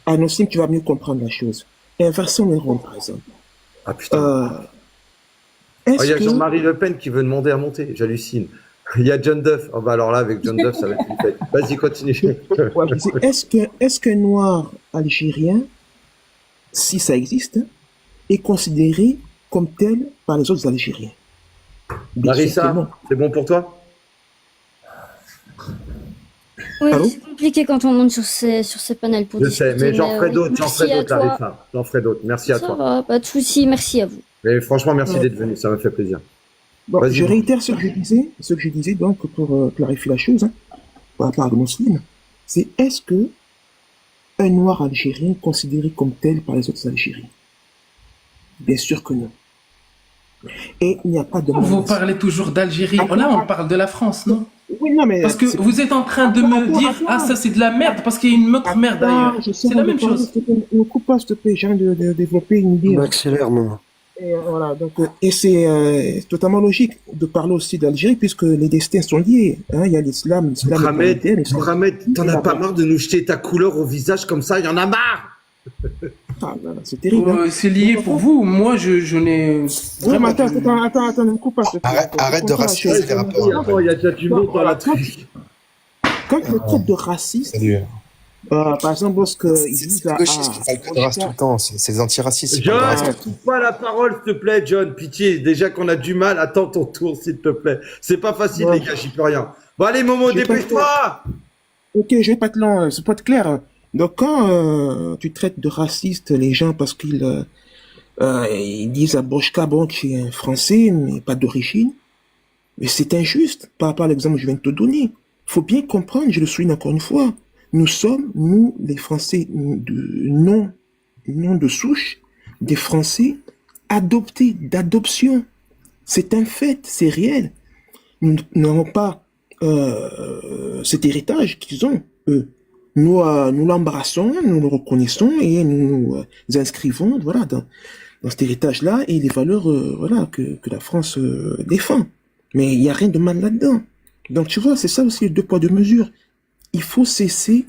Agnoslim, tu vas mieux comprendre la chose. Inversons les rôles, par exemple. Ah putain. Il y a Jean-Marie Le Pen qui veut demander à monter. J'hallucine. Il y a John Duff. Oh bah alors là, avec John Duff, ça va être une fête. Vas-y, continue. Ouais, est-ce qu'un noir algérien, si ça existe, est considéré comme tel par les autres Algériens? Larissa, c'est bon pour toi? Oui, c'est compliqué quand on monte sur ces panels pour discuter. Je sais, mais j'en ferai d'autres, Larissa. J'en ferai d'autres. Merci à toi. Ça va, pas de souci, merci à vous. Mais franchement, merci d'être venu, ça m'a fait plaisir. Bon, je réitère ce que je disais donc pour clarifier la chose, par rapport à Agnoslim, c'est est-ce que un noir algérien est considéré comme tel par les autres Algériens? Bien sûr que non. Et il n'y a pas de... Vous parlez toujours d'Algérie. Là, on parle de la France, non? Oui, non, mais... Parce que vous êtes en train de me dire, ah, ça c'est de la merde, parce qu'il y a une autre merde d'ailleurs. C'est la même chose. Ne coupe pas, s'il te plaît, j'ai envie de développer une idée. Accélère, moi. Et voilà, donc, et c'est totalement logique de parler aussi d'Algérie, puisque les destins sont liés. Hein, il y a l'islam. Mohamed, t'en as pas marre de nous jeter ta couleur au visage comme ça? Il y en a marre! Ah, c'est terrible. C'est lié pour vous. Moi, je n'ai. Oui, mais attends, ne me coupe pas. Arrête de raciser les rapports. Il y a déjà du monde dans la truc. Quand le truc de raciste, par exemple, lorsqu'ils disent à... tout le temps, c'est des antiracistes. John, ne coupe pas la parole, s'il te plaît, John. Pitié, déjà qu'on a du mal, attends ton tour, s'il te plaît. C'est pas facile, les gars, j'y peux rien. Bon, allez, Momo, dépêche-toi! Ok, je vais pas être long, c'est pas être clair. Donc, quand tu traites de raciste les gens parce qu'ils ils disent à Bochka, bon, tu es un Français, mais pas d'origine, mais c'est injuste par rapport à l'exemple que je viens de te donner. Faut bien comprendre, je le souligne encore une fois, nous sommes, nous, les Français non de souche, des Français adoptés, d'adoption. C'est un fait, c'est réel. Nous n'avons pas cet héritage qu'ils ont, eux. Nous l'embrassons, nous le reconnaissons et nous nous inscrivons, voilà, dans cet héritage-là et les valeurs, voilà, que la France défend. Mais il n'y a rien de mal là-dedans. Donc tu vois, c'est ça aussi, 2 poids 2 mesures. Il faut cesser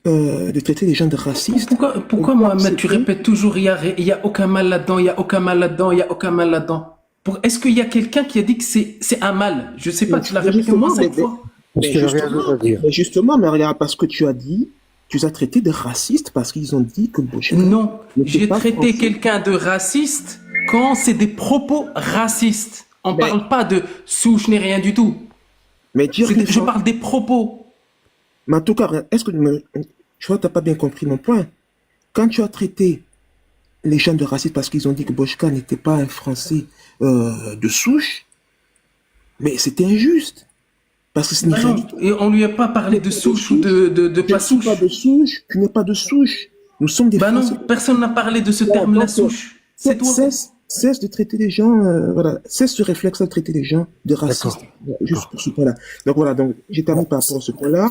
de traiter les gens de racistes. Pourquoi Mohamed, tu répètes toujours, il y a aucun mal là-dedans, il y a aucun mal là-dedans, il y a aucun mal là-dedans. Est-ce qu'il y a quelqu'un qui a dit que c'est un mal? Je sais pas, tu l'as répété au moins 5 fois. Mais justement, mais regarde, parce que tu as traité de raciste parce qu'ils ont dit que Bochka... Non, j'ai traité quelqu'un de raciste quand c'est des propos racistes. On parle pas de souche ni rien du tout. Mais je parle des propos. Mais en tout cas, est-ce que tu vois, t'as pas bien compris mon point. Quand tu as traité les gens de racistes parce qu'ils ont dit que Bochka n'était pas un Français de souche, mais c'était injuste. Parce que c'est une réalité. Et on lui a pas parlé de souche ou de pas souche. Tu n'es pas de souche. Nous sommes des Français. Non, personne n'a parlé de ce terme-là, souche. C'est toi. cesse de traiter les gens, voilà, cesse ce réflexe de traiter les gens de racistes. Voilà, juste pour ce point-là. Donc voilà, donc j'ai terminé par rapport à ce point-là.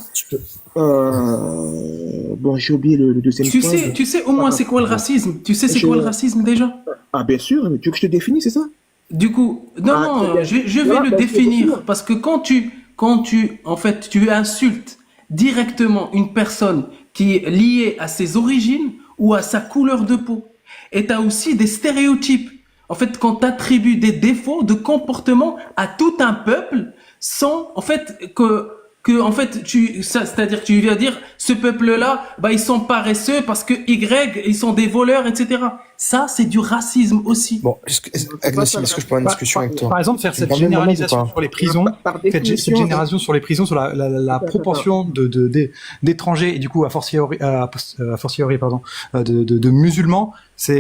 Bon, j'ai oublié le deuxième point. Tu sais au moins c'est quoi le racisme? Tu sais c'est quoi le racisme déjà? Ah bien sûr, mais tu veux que je te définisse, c'est ça? Du coup, non, je vais le définir parce que quand tu en fait, tu insultes directement une personne qui est liée à ses origines ou à sa couleur de peau, et tu as aussi des stéréotypes. En fait, quand tu attribues des défauts de comportement à tout un peuple sans, en fait, en fait, c'est-à-dire tu viens dire, ce peuple-là, bah, ils sont paresseux parce que Y, ils sont des voleurs, etc. Ça, c'est du racisme aussi. Bon, Agnosime, est-ce que je peux avoir une discussion avec toi? Par exemple, faire cette généralisation sur les prisons, cette génération sur les prisons, sur la proportion d'étrangers et du coup, a fortiori, pardon, de musulmans, ça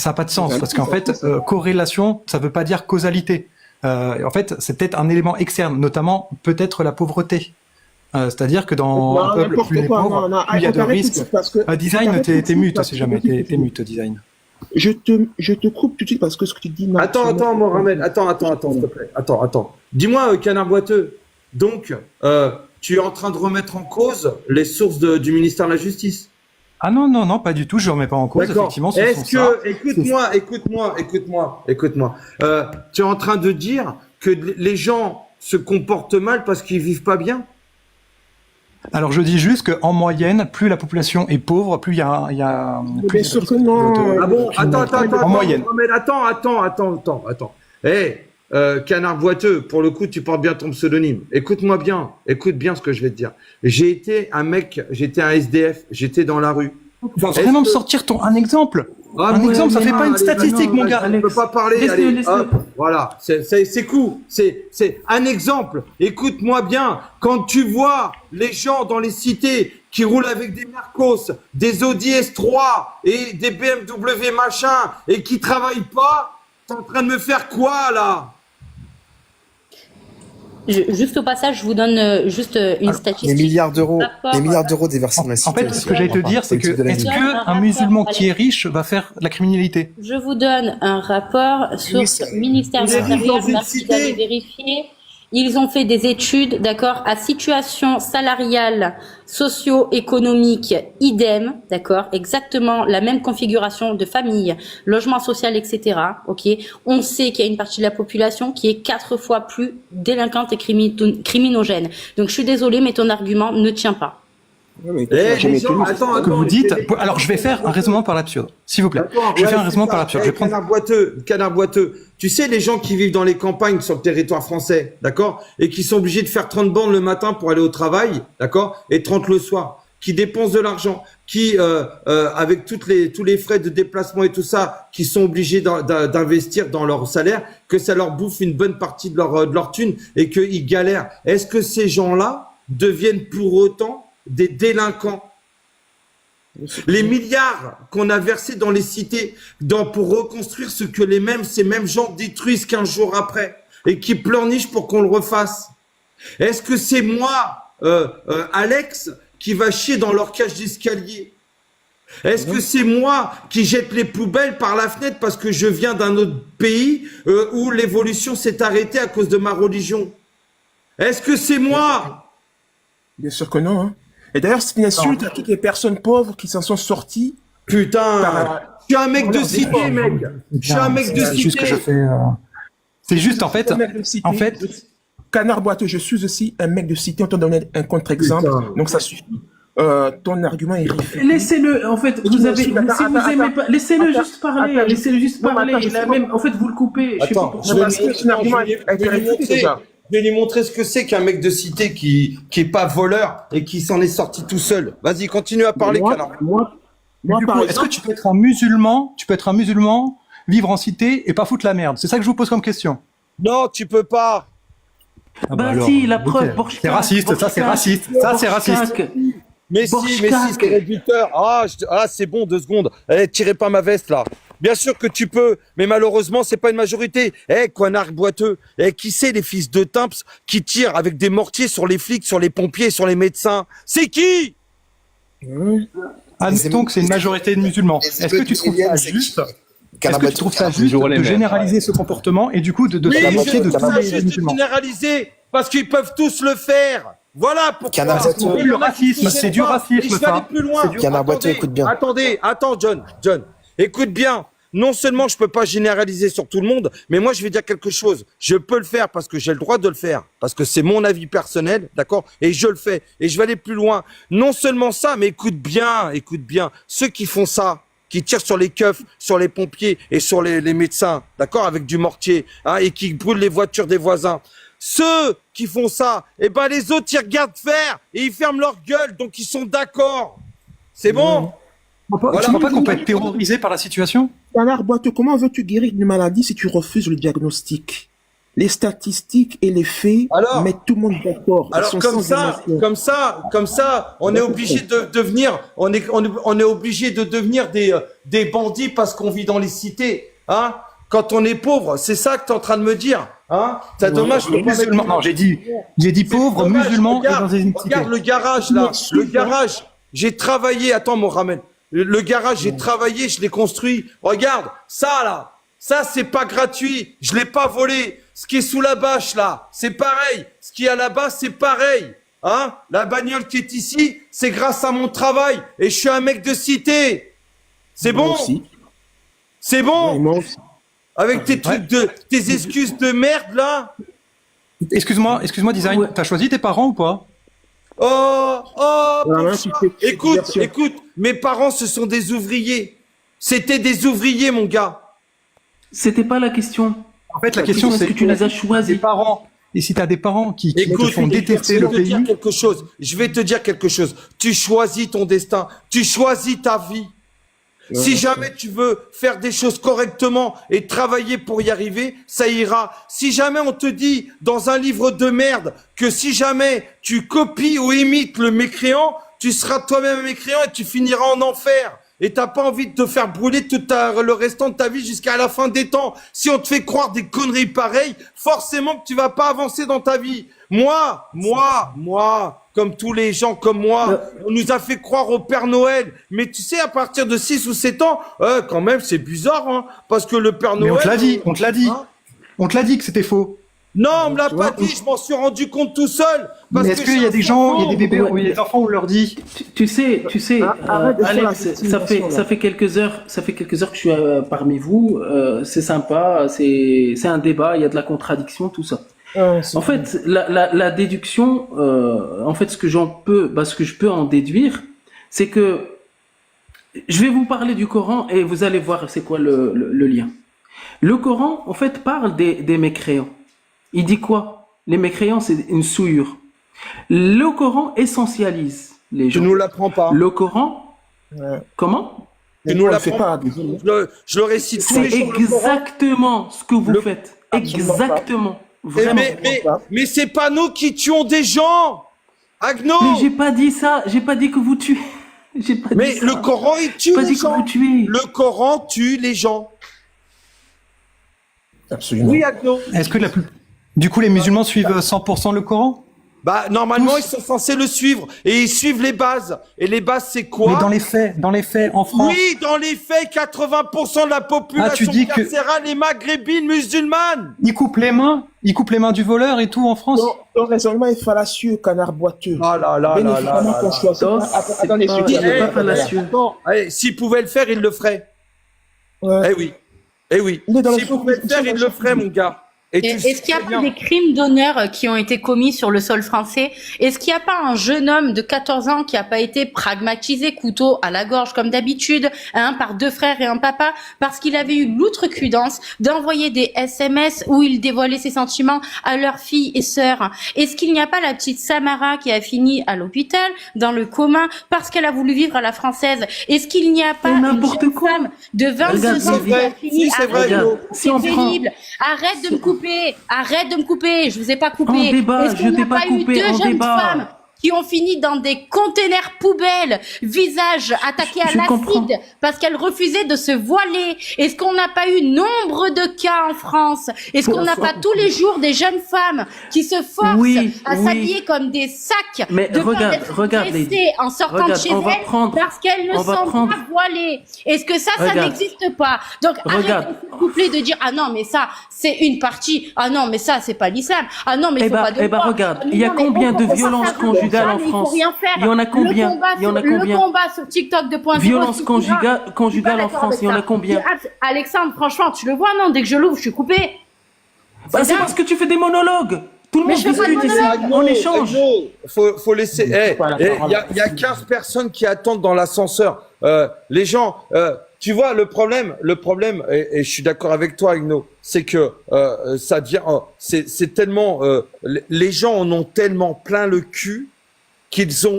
n'a pas de sens parce qu'en fait, corrélation, ça veut pas dire causalité. En fait, c'est peut-être un élément externe, notamment peut-être la pauvreté. C'est-à-dire que dans un peuple plus les pauvres, plus il y a de risques. Design, t'es mute, si jamais, t'es mute, Design. Je te coupe tout de suite parce que ce que tu dis... Attends, Mohamed, attends, s'il te plaît. Attends. Dis-moi, canard boiteux, donc, tu es en train de remettre en cause les sources du ministère de la Justice? Ah non, pas du tout, je ne remets pas en cause, effectivement. Écoute-moi. Tu es en train de dire que les gens se comportent mal parce qu'ils vivent pas bien? Alors je dis juste qu'en moyenne, plus la population est pauvre, plus il y a bien sûr que non. Ah bon, attends, en moyenne. Attends. Canard boiteux, pour le coup, tu portes bien ton pseudonyme. Écoute-moi bien, écoute bien ce que je vais te dire. J'étais un SDF, j'étais dans la rue. Tu vas vraiment me sortir un exemple. Un exemple, ça fait pas une statistique, mon gars. On ne peut pas parler. Hop, voilà, c'est cool. C'est un exemple. Écoute-moi bien. Quand tu vois les gens dans les cités qui roulent avec des Mercos, des Audi S3 et des BMW machin et qui travaillent pas, t'es en train de me faire quoi là? Juste au passage, je vous donne juste une statistique. Les milliards d'euros déversés dans la cité. En fait, ce que j'allais te dire, c'est que est-ce qu'un musulman qui est riche va faire de la criminalité? Je vous donne un rapport sur le ministère de l'Intérieur. Merci d'aller vérifier. Ils ont fait des études, d'accord, à situation salariale, socio-économique, idem, d'accord, exactement la même configuration de famille, logement social, etc. Ok, on sait qu'il y a une partie de la population qui est 4 fois plus délinquante et criminogène. Donc je suis désolée, mais ton argument ne tient pas. Ce que vous dites. Alors, je vais faire un raisonnement par l'absurde, s'il vous plaît. Je vais faire un raisonnement par l'absurde. Canard boiteux. Tu sais, les gens qui vivent dans les campagnes sur le territoire français, d'accord, et qui sont obligés de faire 30 bornes le matin pour aller au travail, d'accord, et 30 le soir, qui dépensent de l'argent, qui, avec tous les frais de déplacement et tout ça, qui sont obligés d'investir dans leur salaire, que ça leur bouffe une bonne partie de leur thune et qu'ils galèrent. Est-ce que ces gens-là deviennent pour autant des délinquants? Les milliards qu'on a versés dans les cités pour reconstruire ce que ces mêmes gens détruisent 15 jours après et qui pleurnichent pour qu'on le refasse. Est-ce que c'est moi, Alex, qui va chier dans leur cage d'escalier? Est-ce que c'est moi qui jette les poubelles par la fenêtre parce que je viens d'un autre pays où l'évolution s'est arrêtée à cause de ma religion? Est-ce que c'est moi? Bien sûr que non, hein. Et d'ailleurs, c'est une insulte à toutes les personnes pauvres qui s'en sont sorties. Putain, je suis un mec de cité, mec. Je suis un mec de cité. C'est juste que je fais. C'est juste, en fait. Canard boiteux, je suis aussi un mec de cité. On t'a donné un contre-exemple. Donc ça suffit. Ton argument est riffé. Laissez-le, en fait, vous avez, si vous aimez pas, laissez-le juste parler, laissez-le juste parler. En fait, vous le coupez. Je vais lui montrer ce que c'est qu'un mec de cité qui est pas voleur et qui s'en est sorti tout seul. Vas-y, continue à parler, canard. Est-ce que tu peux être un musulman, vivre en cité et pas foutre la merde? C'est ça que je vous pose comme question. Non, tu peux pas. Si, la preuve, c'est raciste, ça c'est raciste. Mais si, c'est réducteur. C'est bon, 2 secondes. Tirez pas ma veste, là. Bien sûr que tu peux, mais malheureusement, c'est pas une majorité. Canard boiteux. Qui c'est les fils de Timps qui tirent avec des mortiers sur les flics, sur les pompiers, sur les médecins? C'est qui? Admettons que c'est une majorité de musulmans. Est-ce que tu trouves ça juste Est-ce que tu trouves ça juste de généraliser ce comportement et du coup de Oui, la moitié de tous les juste musulmans? généraliser, parce qu'ils peuvent tous le faire. Voilà pourquoi. Le racisme, c'est du racisme, Et je vais aller plus loin. Attends, John, écoute bien. Non seulement je peux pas généraliser sur tout le monde, mais moi je vais dire quelque chose. Je peux le faire parce que j'ai le droit de le faire, parce que c'est mon avis personnel, d'accord? Et je le fais. Et je vais aller plus loin. Non seulement ça, mais écoute bien. Ceux qui font ça, qui tirent sur les keufs, sur les pompiers et sur les médecins, d'accord? Avec du mortier, hein, et qui brûlent les voitures des voisins. Ceux qui font ça, eh ben les autres ils regardent faire et ils ferment leur gueule, donc ils sont d'accord. C'est bon? Tu crois pas qu'on peut être terrorisé par la situation? Canard boiteux, comment veux-tu guérir une maladie si tu refuses le diagnostic? Les statistiques et les faits mettent tout le monde d'accord. Alors comme ça, on est obligé de devenir, on est obligé de devenir des bandits parce qu'on vit dans les cités, hein? Quand on est pauvre, c'est ça que tu es en train de me dire, hein? C'est dommage. Non, j'ai dit pauvre, musulman et dans une cité. Regarde le garage là, le garage. J'ai travaillé. Attends, Mohamed. Le garage, j'ai travaillé, je l'ai construit. Regarde, ça là, ça c'est pas gratuit. Je l'ai pas volé. Ce qui est sous la bâche là, c'est pareil. Ce qui est là-bas, c'est pareil. Hein? La bagnole qui est ici, c'est grâce à mon travail. Et je suis un mec de cité. C'est bon? C'est bon? Avec tes trucs tes excuses de merde là. Excuse-moi, Design. T'as choisi tes parents ou pas? Écoute, mes parents, ce sont des ouvriers. C'était des ouvriers, mon gars. C'était pas la question. En fait, la question, c'est que tu les as choisis. Tes parents. Et si t'as des parents qui te font détester le pays. Je vais te dire quelque chose. Tu choisis ton destin. Tu choisis ta vie. Si jamais tu veux faire des choses correctement et travailler pour y arriver, ça ira. Si jamais on te dit dans un livre de merde que si jamais tu copies ou imites le mécréant, tu seras toi-même un mécréant et tu finiras en enfer. Et t'as pas envie de te faire brûler le restant de ta vie jusqu'à la fin des temps. Si on te fait croire des conneries pareilles, forcément que tu vas pas avancer dans ta vie. Moi, comme tous les gens comme moi, on nous a fait croire au Père Noël. Mais tu sais, à partir de 6 ou 7 ans, quand même, c'est bizarre, hein, parce que le Père Noël... Mais on te l'a dit. On te l'a dit que c'était faux. Non, on me l'a pas dit, je m'en suis rendu compte tout seul. Mais est-ce qu'il y a des gens, il y a des bébés ou il y a des enfants où on leur dit? Tu sais, Alex, ça fait quelques heures que je suis parmi vous. C'est sympa, c'est un débat, il y a de la contradiction, tout ça. En fait, la déduction, en fait, ce que je peux en déduire, c'est que je vais vous parler du Coran et vous allez voir c'est quoi le lien. Le Coran, en fait, parle des mécréants. Il dit quoi? Les mécréants, c'est une souillure. Le Coran essentialise les gens. Tu nous l'apprends pas. Le Coran, comment? Tu nous l'apprends pas. Je le récite tous les jours. C'est exactement ce que vous faites. Exactement. Vraiment. Mais c'est pas nous qui tuons des gens. Agno. Mais j'ai pas dit ça. J'ai pas dit que vous tuez. Mais le Coran, il tue les gens. Le Coran tue les gens. Absolument. Oui, Agno. Est-ce que du coup, les musulmans suivent 100% le Coran? Bah, normalement, ils sont censés le suivre. Et ils suivent les bases. Et les bases, c'est quoi? Mais dans les faits, en France. Oui, dans les faits, 80% de la population carcérale est maghrébine musulmane. Ils coupent les mains du voleur et tout en France. Ton raisonnement est fallacieux, canard boiteux. Ah là là là là. Attendez, pas fallacieux. Allez, s'ils pouvaient le faire, ils le feraient. Ouais. Eh oui. S'ils pouvaient le faire, ils le feraient, mon gars. Est-ce qu'il n'y a pas des crimes d'honneur qui ont été commis sur le sol français? Est-ce qu'il n'y a pas un jeune homme de 14 ans qui n'a pas été pragmatisé, couteau à la gorge comme d'habitude, hein, par deux frères et un papa, parce qu'il avait eu l'outrecuidance d'envoyer des SMS où il dévoilait ses sentiments à leurs filles et sœurs? Est-ce qu'il n'y a pas la petite Samara qui a fini à l'hôpital, dans le coma, parce qu'elle a voulu vivre à la française? Est-ce qu'il n'y a pas une jeune femme de 22 ans qui a fini à c'est pénible? Arrête de me couper. Je vous ai pas coupé. En débat, Est-ce qu'il n'y a pas eu deux jeunes femmes qui ont fini dans des containers poubelles, visage attaqué à l'acide parce qu'elles refusaient de se voiler. Est-ce qu'on n'a pas eu nombre de cas en France? Est-ce qu'on n'a pas tous les jours des jeunes femmes qui se forcent à s'habiller comme des sacs mais de regarde en sortant de chez elles parce qu'elles ne sont pas voilées? Est-ce que ça n'existe pas? Donc arrêtez s'il vous plaît de dire ah non mais ça c'est une partie, ah non mais ça c'est pas l'islam, ah non mais il faut pas de regarde, il y a combien de violences conjugales en France? Il y en a combien? Le combat sur TikTok de point violence conjugale en France, il y en a combien? Alexandre, franchement, tu le vois non? Dès que je l'ouvre, je suis coupé. C'est parce que tu fais des monologues. Tout le monde discute ici, on échange. Faut laisser. Il y a 15 personnes qui attendent dans l'ascenseur. Les gens, tu vois, le problème, et je suis d'accord avec toi, Agno, c'est que ça devient, c'est tellement, les gens en ont tellement plein le cul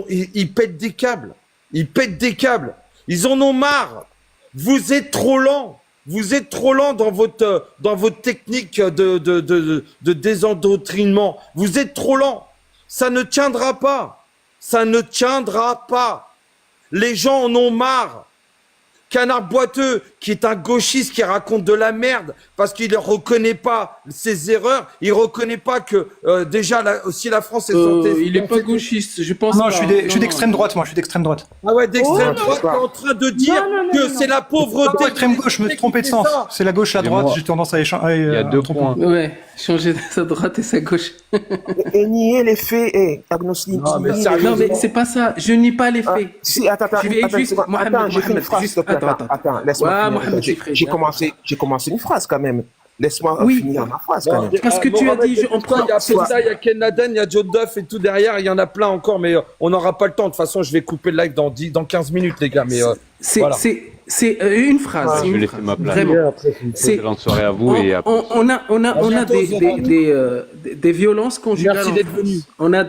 ils pètent des câbles. Ils pètent des câbles. Ils en ont marre. Vous êtes trop lents. Vous êtes trop lent dans votre technique de désendoctrinement. Vous êtes trop lent. Ça ne tiendra pas. Ça ne tiendra pas. Les gens en ont marre. Canard boiteux, qui est un gauchiste qui raconte de la merde parce qu'il ne reconnaît pas ses erreurs, il reconnaît pas que déjà aussi la France est sortie. Il est pas gauchiste, je pense. Non, je suis d'extrême droite, moi, je suis d'extrême droite. Ah ouais, d'extrême droite, t'es en train de dire que c'est la pauvreté. Extrême gauche, je me suis trompé de sens. C'est la gauche, la droite, j'ai tendance à échanger. Il y a 2 points. Ouais, changer sa droite et sa gauche. Et nier les faits, agnostique. Non, mais c'est pas ça, je nie pas les faits. Si, attends, j'ai fait une phrase, s'il te plaît. Attends, laisse-moi finir. J'ai commencé une phrase quand même. Laisse-moi finir ma phrase quand même. Parce que tu as dit, il y a Ken Laden, il y a Joe Duff et tout derrière, il y en a plein encore, mais on n'aura pas le temps. De toute façon, je vais couper le live dans 15 minutes, les gars. Mais voilà. C'est une phrase. Je vais laisser ma place. Vraiment. Excellente soirée à vous et à... On a des violences conjugales. Merci d'être venu. On a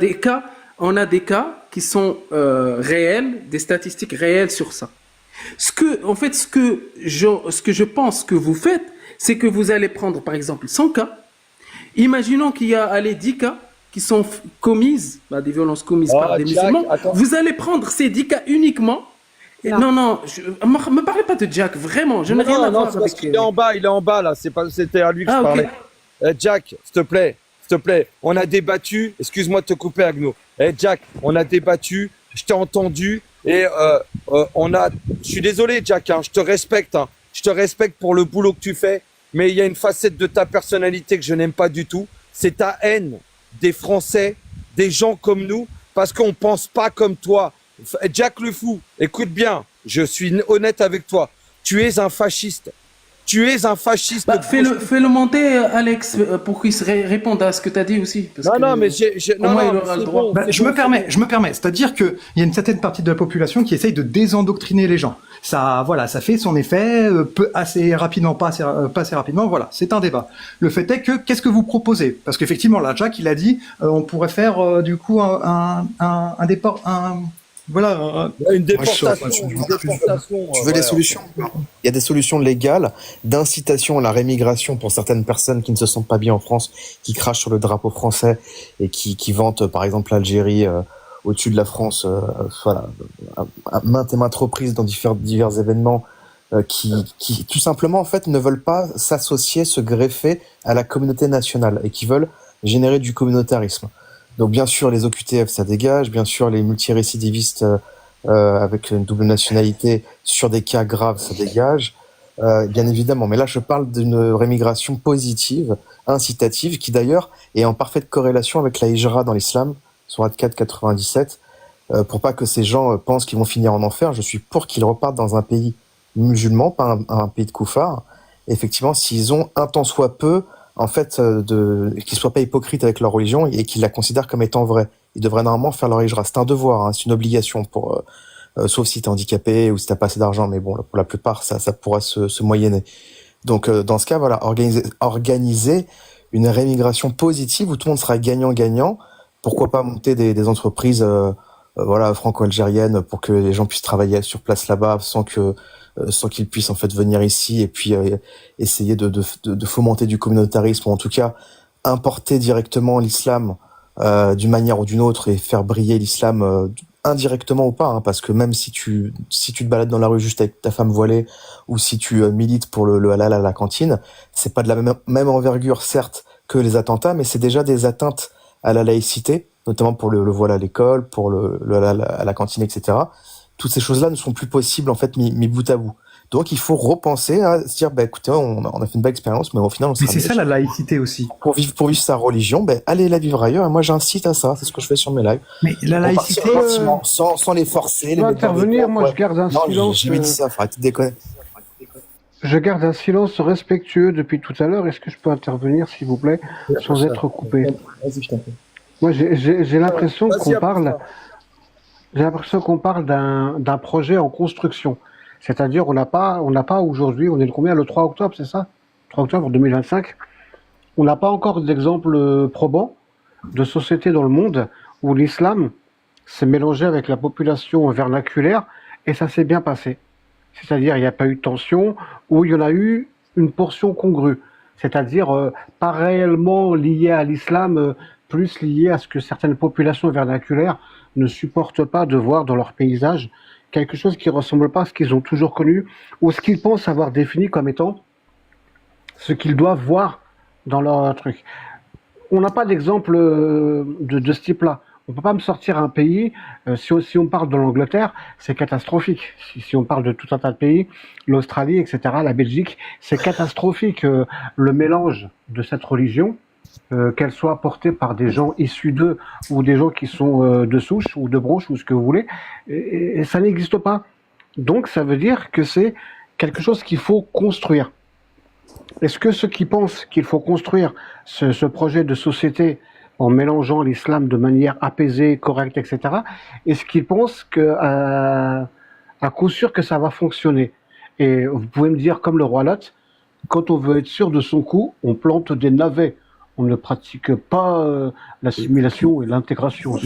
des cas qui sont réels, des statistiques réelles sur ça. Ce que je pense que vous faites, c'est que vous allez prendre par exemple 100 cas. Imaginons qu'il y a 10 cas qui sont commises, des violences commises par des musulmans. Vous allez prendre ces 10 cas uniquement. Non, me parlez pas de Jack, vraiment, je n'ai rien à voir avec... Il est en bas là, c'était à lui que je parlais. Jack, s'il te plaît, on a débattu, excuse-moi de te couper, Agno. Jack, on a débattu, je t'ai entendu, et je suis désolé, Jack, je te respecte, je te respecte pour le boulot que tu fais, mais il y a une facette de ta personnalité que je n'aime pas du tout, c'est ta haine des Français, des gens comme nous, parce qu'on pense pas comme toi. Jack le fou, écoute bien, je suis honnête avec toi, tu es un fasciste. Tu es un fasciste. Fais-le monter, Alex, pour qu'il se réponde à ce que tu as dit aussi. Parce mais je me permets. C'est-à-dire qu'il y a une certaine partie de la population qui essaye de désendoctriner les gens. Ça fait son effet, assez rapidement, pas assez rapidement. Voilà, c'est un débat. Le fait est que, qu'est-ce que vous proposez? Parce qu'effectivement, là, Jack, il a dit, on pourrait faire du coup un départ, une déportation. Tu veux des solutions? Il y a des solutions légales d'incitation à la rémigration pour certaines personnes qui ne se sentent pas bien en France, qui crachent sur le drapeau français et qui vantent par exemple l'Algérie au-dessus de la France, à maintes et maintes reprises dans divers événements, qui tout simplement en fait ne veulent pas s'associer, se greffer à la communauté nationale et qui veulent générer du communautarisme. Donc bien sûr les OQTF ça dégage, bien sûr les multirécidivistes avec une double nationalité sur des cas graves ça dégage, bien évidemment. Mais là je parle d'une rémigration positive, incitative, qui d'ailleurs est en parfaite corrélation avec la hijra dans l'islam, sourate 4, 97, pour pas que ces gens pensent qu'ils vont finir en enfer. Je suis pour qu'ils repartent dans un pays musulman, pas un pays de koufars. Effectivement, s'ils ont un tant soit peu en fait, qu'ils soient pas hypocrites avec leur religion et qu'ils la considèrent comme étant vraie. Ils devraient normalement faire leur hijra. C'est un devoir, c'est une obligation pour, sauf si t'es handicapé ou si t'as pas assez d'argent, mais bon, pour la plupart, ça pourra se moyenner. Donc, dans ce cas, voilà, organiser une rémigration positive où tout le monde sera gagnant-gagnant. Pourquoi pas monter des entreprises, franco-algériennes pour que les gens puissent travailler sur place là-bas sans qu'ils puissent en fait venir ici et puis essayer de fomenter du communautarisme ou en tout cas importer directement l'islam d'une manière ou d'une autre et faire briller l'islam indirectement ou pas, hein, parce que même si tu te balades dans la rue juste avec ta femme voilée ou si tu milites pour le halal à la cantine, c'est pas de la même envergure certes que les attentats, mais c'est déjà des atteintes à la laïcité, notamment pour le voile à l'école, pour le halal à la cantine, etc. Toutes ces choses-là ne sont plus possibles en fait mis bout à bout. Donc il faut repenser à se dire, bah écoutez, on a fait une belle expérience, mais au final on sera. Mais c'est ça la laïcité aussi. Pour vivre sa religion, ben allez la vivre ailleurs. Et moi j'incite à ça, c'est ce que je fais sur mes lives. Mais la laïcité, sans les forcer. Je peux intervenir, moi je garde un silence. J'ai jamais dit ça, faut arrêter de déconner. Je garde un silence respectueux depuis tout à l'heure. Est-ce que je peux intervenir, s'il vous plaît, sans être coupé? Vas-y, je t'en prie. Moi j'ai l'impression qu'on parle. J'ai l'impression qu'on parle d'un projet en construction. C'est-à-dire, on n'a pas aujourd'hui, on est le combien? Le 3 octobre, c'est ça? 3 octobre 2025. On n'a pas encore d'exemples probants de sociétés dans le monde où l'islam s'est mélangé avec la population vernaculaire et ça s'est bien passé. C'est-à-dire, il n'y a pas eu de tension, ou il y en a eu une portion congrue. C'est-à-dire, pas réellement liée à l'islam, plus liée à ce que certaines populations vernaculaires ne supportent pas de voir dans leur paysage, quelque chose qui ne ressemble pas à ce qu'ils ont toujours connu, ou ce qu'ils pensent avoir défini comme étant ce qu'ils doivent voir dans leur truc. On n'a pas d'exemple de ce type-là. On ne peut pas me sortir un pays, si on parle de l'Angleterre, c'est catastrophique. Si on parle de tout un tas de pays, l'Australie, etc., la Belgique, c'est catastrophique le mélange de cette religion, qu'elle soit portée par des gens issus d'eux ou des gens qui sont de souche ou de branche ou ce que vous voulez, et ça n'existe pas. Donc ça veut dire que c'est quelque chose qu'il faut construire. Est-ce que ceux qui pensent qu'il faut construire ce projet de société en mélangeant l'islam de manière apaisée, correcte, etc., est-ce qu'ils pensent à coup sûr que ça va fonctionner? Et vous pouvez me dire, comme le roi Lot, quand on veut être sûr de son coup, on plante des navets. On ne pratique pas l'assimilation et l'intégration.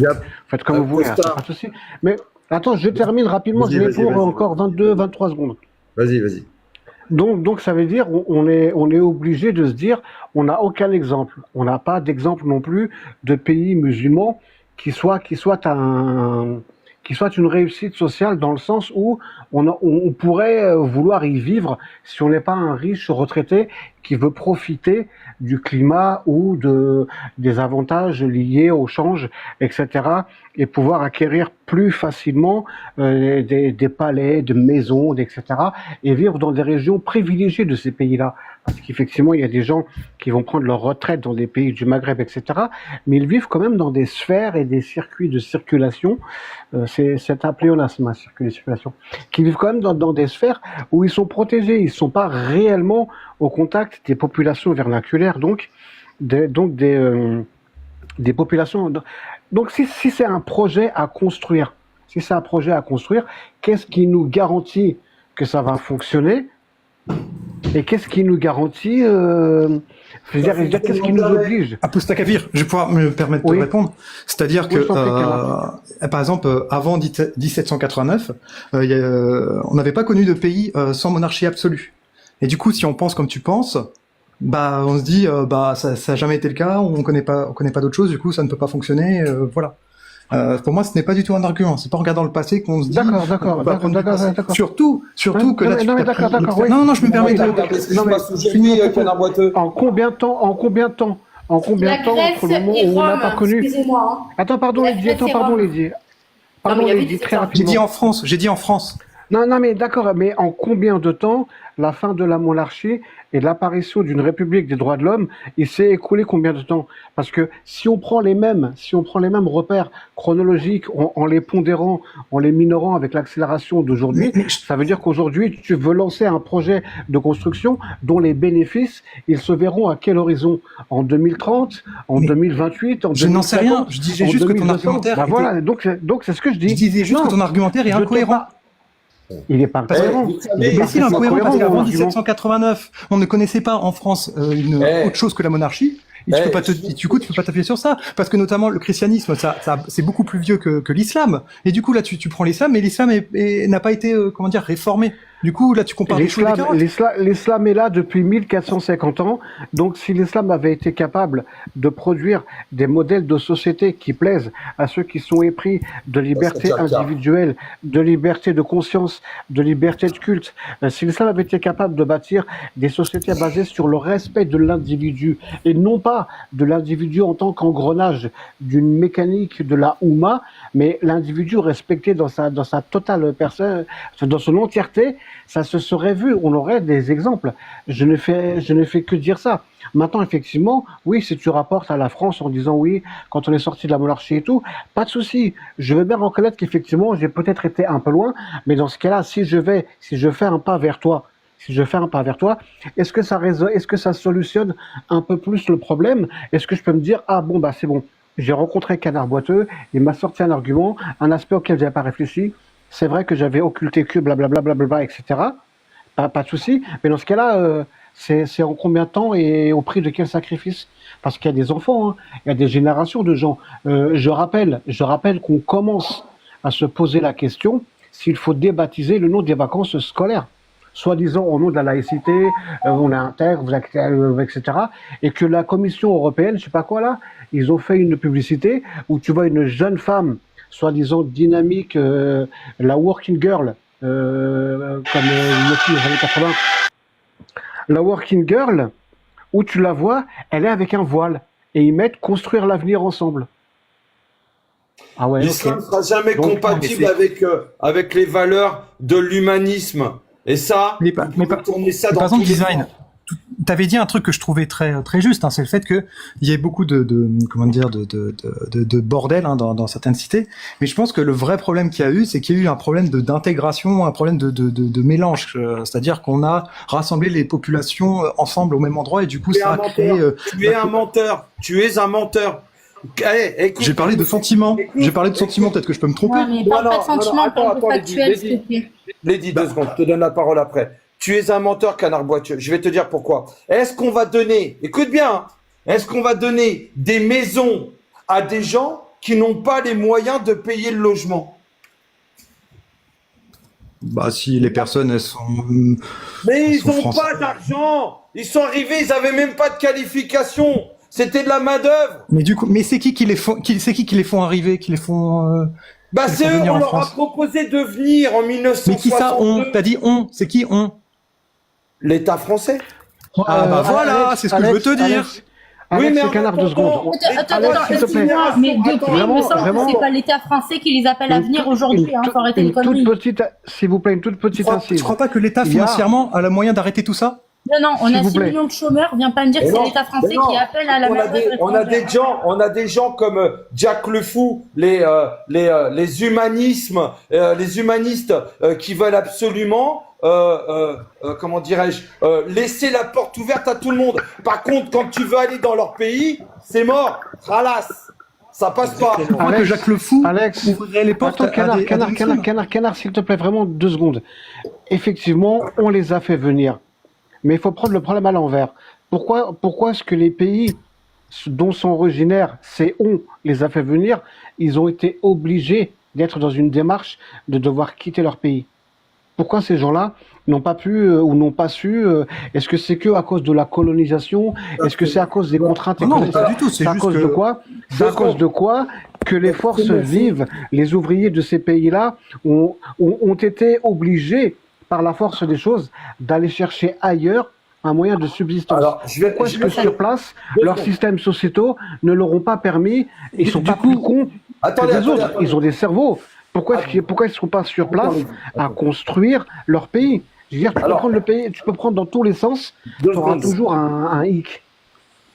Faites comme vous voulez, c'est pas de souci. Mais attends, je termine rapidement, je vais pour encore 23 secondes. Vas-y. Donc ça veut dire on est obligé de se dire on n'a aucun exemple. On n'a pas d'exemple non plus de pays musulmans qui soit une réussite sociale dans le sens où on pourrait vouloir y vivre si on n'est pas un riche retraité qui veut profiter du climat ou des avantages liés au change, etc. et pouvoir acquérir plus facilement des palais, des maisons, etc. et vivre dans des régions privilégiées de ces pays-là. Parce qu'effectivement, il y a des gens qui vont prendre leur retraite dans des pays du Maghreb, etc. Mais ils vivent quand même dans des sphères et des circuits de circulation. C'est un pléonasme, un circuit de circulation. Qui vivent quand même dans des sphères où ils sont protégés. Ils ne sont pas réellement au contact des populations vernaculaires, donc des populations. Donc si c'est un projet à construire, qu'est-ce qui nous garantit que ça va fonctionner? Et qu'est-ce qui nous garantit qu'est-ce qui nous oblige? Apostakavir, je vais pouvoir me permettre de répondre. C'est-à-dire que, par exemple, avant 1789, on n'avait pas connu de pays sans monarchie absolue. Et du coup, si on pense comme tu penses, bah on se dit, ça a jamais été le cas, on connaît pas d'autre chose, du coup ça ne peut pas fonctionner, voilà. Pour moi, ce n'est pas du tout un argument. C'est pas en regardant le passé qu'on se dit. D'accord. Surtout que là, d'accord. Non, je me permets En combien de temps entre le moment où on n'a pas connu. Excusez-moi. Attends, pardon, Lydie. Très rapidement. J'ai dit en France. Non, mais d'accord, mais en combien de temps la fin de la monarchie et l'apparition d'une république des droits de l'homme, il s'est écoulé combien de temps? Parce que si on prend les mêmes repères chronologiques en les pondérant, en les minorant avec l'accélération d'aujourd'hui, ça veut dire qu'aujourd'hui tu veux lancer un projet de construction dont les bénéfices, ils se verront à quel horizon? En 2030, en 2028, en 2050? Je n'en sais rien. Je disais juste que ton argumentaire. Voilà, donc c'est ce que je dis. Je disais juste que ton argumentaire est incohérent. Il n'est pas cohérent. Mais si, il est incohérent parce qu'avant 1789, on ne connaissait pas en France autre chose que la monarchie. Et tu peux pas t'appuyer sur ça, parce que notamment le christianisme, c'est beaucoup plus vieux que l'islam. Et du coup là, tu prends l'islam, mais l'islam n'a pas été réformé. Du coup, là, tu compares des choux et des carottes. L'islam est là depuis 1450 ans. Donc, si l'islam avait été capable de produire des modèles de société qui plaisent à ceux qui sont épris de liberté individuelle, de liberté de conscience, de liberté de culte, si l'islam avait été capable de bâtir des sociétés basées sur le respect de l'individu et non pas de l'individu en tant qu'engrenage d'une mécanique de la Oumma, mais l'individu respecté dans sa totale personne, dans son entièreté, ça se serait vu, on aurait des exemples. Je ne fais que dire ça. Maintenant, effectivement, oui, si tu rapportes à la France en disant oui, quand on est sorti de la monarchie et tout, pas de souci. Je veux bien reconnaître qu'effectivement, j'ai peut-être été un peu loin, mais dans ce cas-là, si je fais un pas vers toi, est-ce que ça solutionne un peu plus le problème? Est-ce que je peux me dire, ah bon, bah c'est bon, j'ai rencontré Canard Boiteux, il m'a sorti un argument, un aspect auquel je n'avais pas réfléchi, c'est vrai que j'avais occulté que blablabla, etc. Pas de souci, mais dans ce cas-là, c'est en combien de temps et au prix de quel sacrifice? Parce qu'il y a des enfants, hein, il y a des générations de gens. Je rappelle qu'on commence à se poser la question s'il faut débaptiser le nom des vacances scolaires, soi-disant au nom de la laïcité, on est intègre, etc. Et que la Commission européenne, je sais pas quoi là, ils ont fait une publicité où tu vois une jeune femme, soi-disant dynamique, la working girl, comme une fille des années 80, la working girl, où tu la vois, elle est avec un voile, et ils mettent construire l'avenir ensemble. Ah ouais, L'islam ne ok. sera jamais Donc, compatible avec les valeurs de l'humanisme. Et ça, vous pouvez tourner ça dans par exemple, tous les design. sens. T'avais dit un truc que je trouvais très très juste, hein, c'est le fait que il y ait beaucoup de bordel hein, dans certaines cités. Mais je pense que le vrai problème qu'il y a eu, c'est qu'il y a eu un problème d'intégration, un problème de mélange. C'est-à-dire qu'on a rassemblé les populations ensemble au même endroit et du coup ça a créé. Tu es un menteur. Tu es un menteur. Allez, écoute, J'ai parlé de sentiments. J'ai parlé de sentiments. Peut-être que je peux me tromper. Ouais, mais parle pas de sentiments, parle de factuel, s'il te plaît. Lady, 2 secondes, je te donne la parole après. Tu es un menteur, Canard Boiteux. Je vais te dire pourquoi. Est-ce qu'on va donner, écoute bien, hein, est-ce qu'on va donner des maisons à des gens qui n'ont pas les moyens de payer le logement? Bah si les personnes elles sont. Mais ils n'ont français. pas d'argent. Ils sont arrivés, ils avaient même pas de qualification. C'était de la main d'œuvre. Mais du coup, mais c'est qui les font, c'est qui les font arriver, qui les font. Bah qui les c'est font eux, venir on en leur a France. proposé de venir en 1962. Mais qui ça on? T'as dit on? C'est qui on? L'État français. Ah bah voilà, Alex, c'est ce que je veux te dire. Alex, mais c'est en Canard même 2 secondes. temps, Attends, Alex, s'il te plaît. excuse-moi, mais depuis, il me semble vraiment. que c'est pas l'État français qui les appelle à venir aujourd'hui, hein, faut arrêter les Une toute conneries. petite, s'il vous plaît, une toute petite incise. Tu crois pas que l'État Il y a- financièrement a le moyen d'arrêter tout ça? Non, on S'il a vous 6 plaît. millions de chômeurs, viens pas me dire que Mais c'est non, l'État français mais non. qui appelle à la on a des gens comme Jack le Fou, les humanismes, les humanistes qui veulent absolument, comment dirais-je, laisser la porte ouverte à tout le monde. Par contre, quand tu veux aller dans leur pays, c'est mort, ralasse, ça passe pas. Je crois que Jacques le Fou Alex, ouvrirait les portes attends, à des Canard, s'il te plaît, vraiment 2 secondes. Effectivement, on les a fait venir. Mais il faut prendre le problème à l'envers. Pourquoi est-ce que les pays dont sont originaires, c'est on les a fait venir, ils ont été obligés d'être dans une démarche de devoir quitter leur pays? Pourquoi ces gens-là n'ont pas pu ou n'ont pas su Est-ce que c'est que à cause de la colonisation? Est-ce que c'est à cause des contraintes Non, économiques? pas du tout, c'est à juste cause que- de quoi? C'est à cause de quoi que les forces vives, les ouvriers de ces pays-là ont été obligés par la force des choses d'aller chercher ailleurs un moyen de subsistance. Alors, Pourquoi est-ce que sur place, leurs systèmes sociétaux ne leur ont pas permis, ils sont pas plus cons que les autres, ils ont des cerveaux. Pourquoi est-ce qu'ils ne sont pas sur place à construire leur pays? Je veux dire, tu peux prendre le pays, tu peux prendre dans tous les sens, tu auras toujours un hic.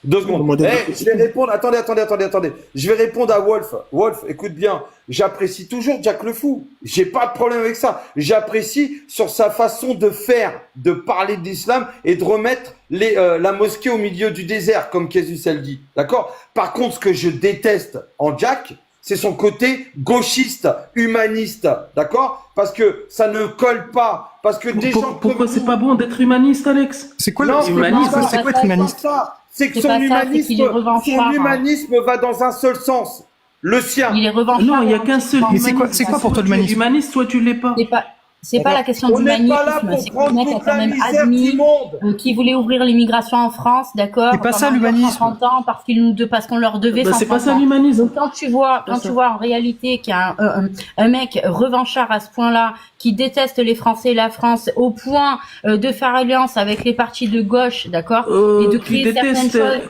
2 secondes. Je vais répondre. Attendez. Je vais répondre à Wolf. Wolf, écoute bien. J'apprécie toujours Jack le Fou. J'ai pas de problème avec ça. J'apprécie sur sa façon de faire, de parler d'islam et de remettre la mosquée au milieu du désert, comme Jesus elle dit. D'accord? Par contre, ce que je déteste en Jack, c'est son côté gauchiste, humaniste. D'accord? Parce que ça ne colle pas. Parce que des gens Pourquoi c'est pas bon d'être humaniste, Alex? C'est quoi Non, humanisme? c'est quoi être humaniste? C'est que son humanisme va dans un seul sens. Le sien. Il est revanchard. Non, il n'y a qu'un seul Mais humaniste. c'est quoi pour toi Soit tu es l'humanisme? humaniste, soit tu l'es pas. C'est pas la question On n'est pas là d'humanisme, pour c'est que le prendre mec a toute quand la même misère admis du monde. qui voulait ouvrir l'immigration en France, d'accord. C'est pas ça, pendant l'humanisme. 30 ans parce qu'on leur devait Bah, 130 c'est pas ça ans. l'humanisme. Donc quand tu vois en réalité qu'il y a un mec revanchard à ce point-là, qui déteste les Français et la France au point de faire alliance avec les partis de gauche, d'accord, et de créer certaines choses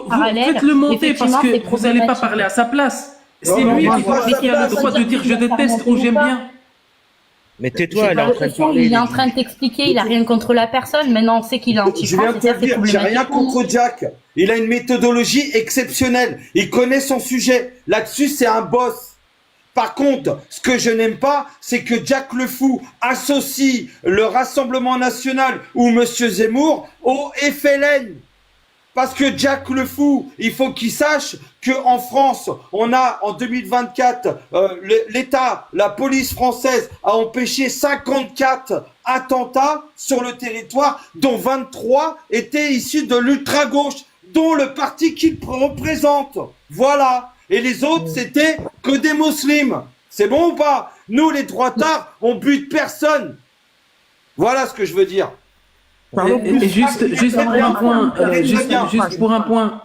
parallèles. Faites-le monter parce effectivement, c'est que vous n'allez pas problématique. parler à sa place. C'est Non, lui non, qui a le droit de dire je déteste ou j'aime bien. Mais tais-toi, elle est en train de parler. Il est en train de t'expliquer, il a rien contre la personne, maintenant on sait qu'il est Je anti-France, viens de et te ça le c'est dire, j'ai problématique. rien contre Jack. Il a une méthodologie exceptionnelle. Il connaît son sujet. Là-dessus, c'est un boss. Par contre, ce que je n'aime pas, c'est que Jack le Fou associe le Rassemblement National ou Monsieur Zemmour au FLN. Parce que Jack le Fou, il faut qu'il sache qu'en France, on a en 2024, l'État, la police française a empêché 54 attentats sur le territoire, dont 23 étaient issus de l'ultra-gauche, dont le parti qu'il représente. Voilà. Et les autres, c'était que des musulmans. C'est bon ou pas? Nous, les droitards, on bute personne. Voilà ce que je veux dire. Et juste pour un point, juste pour un point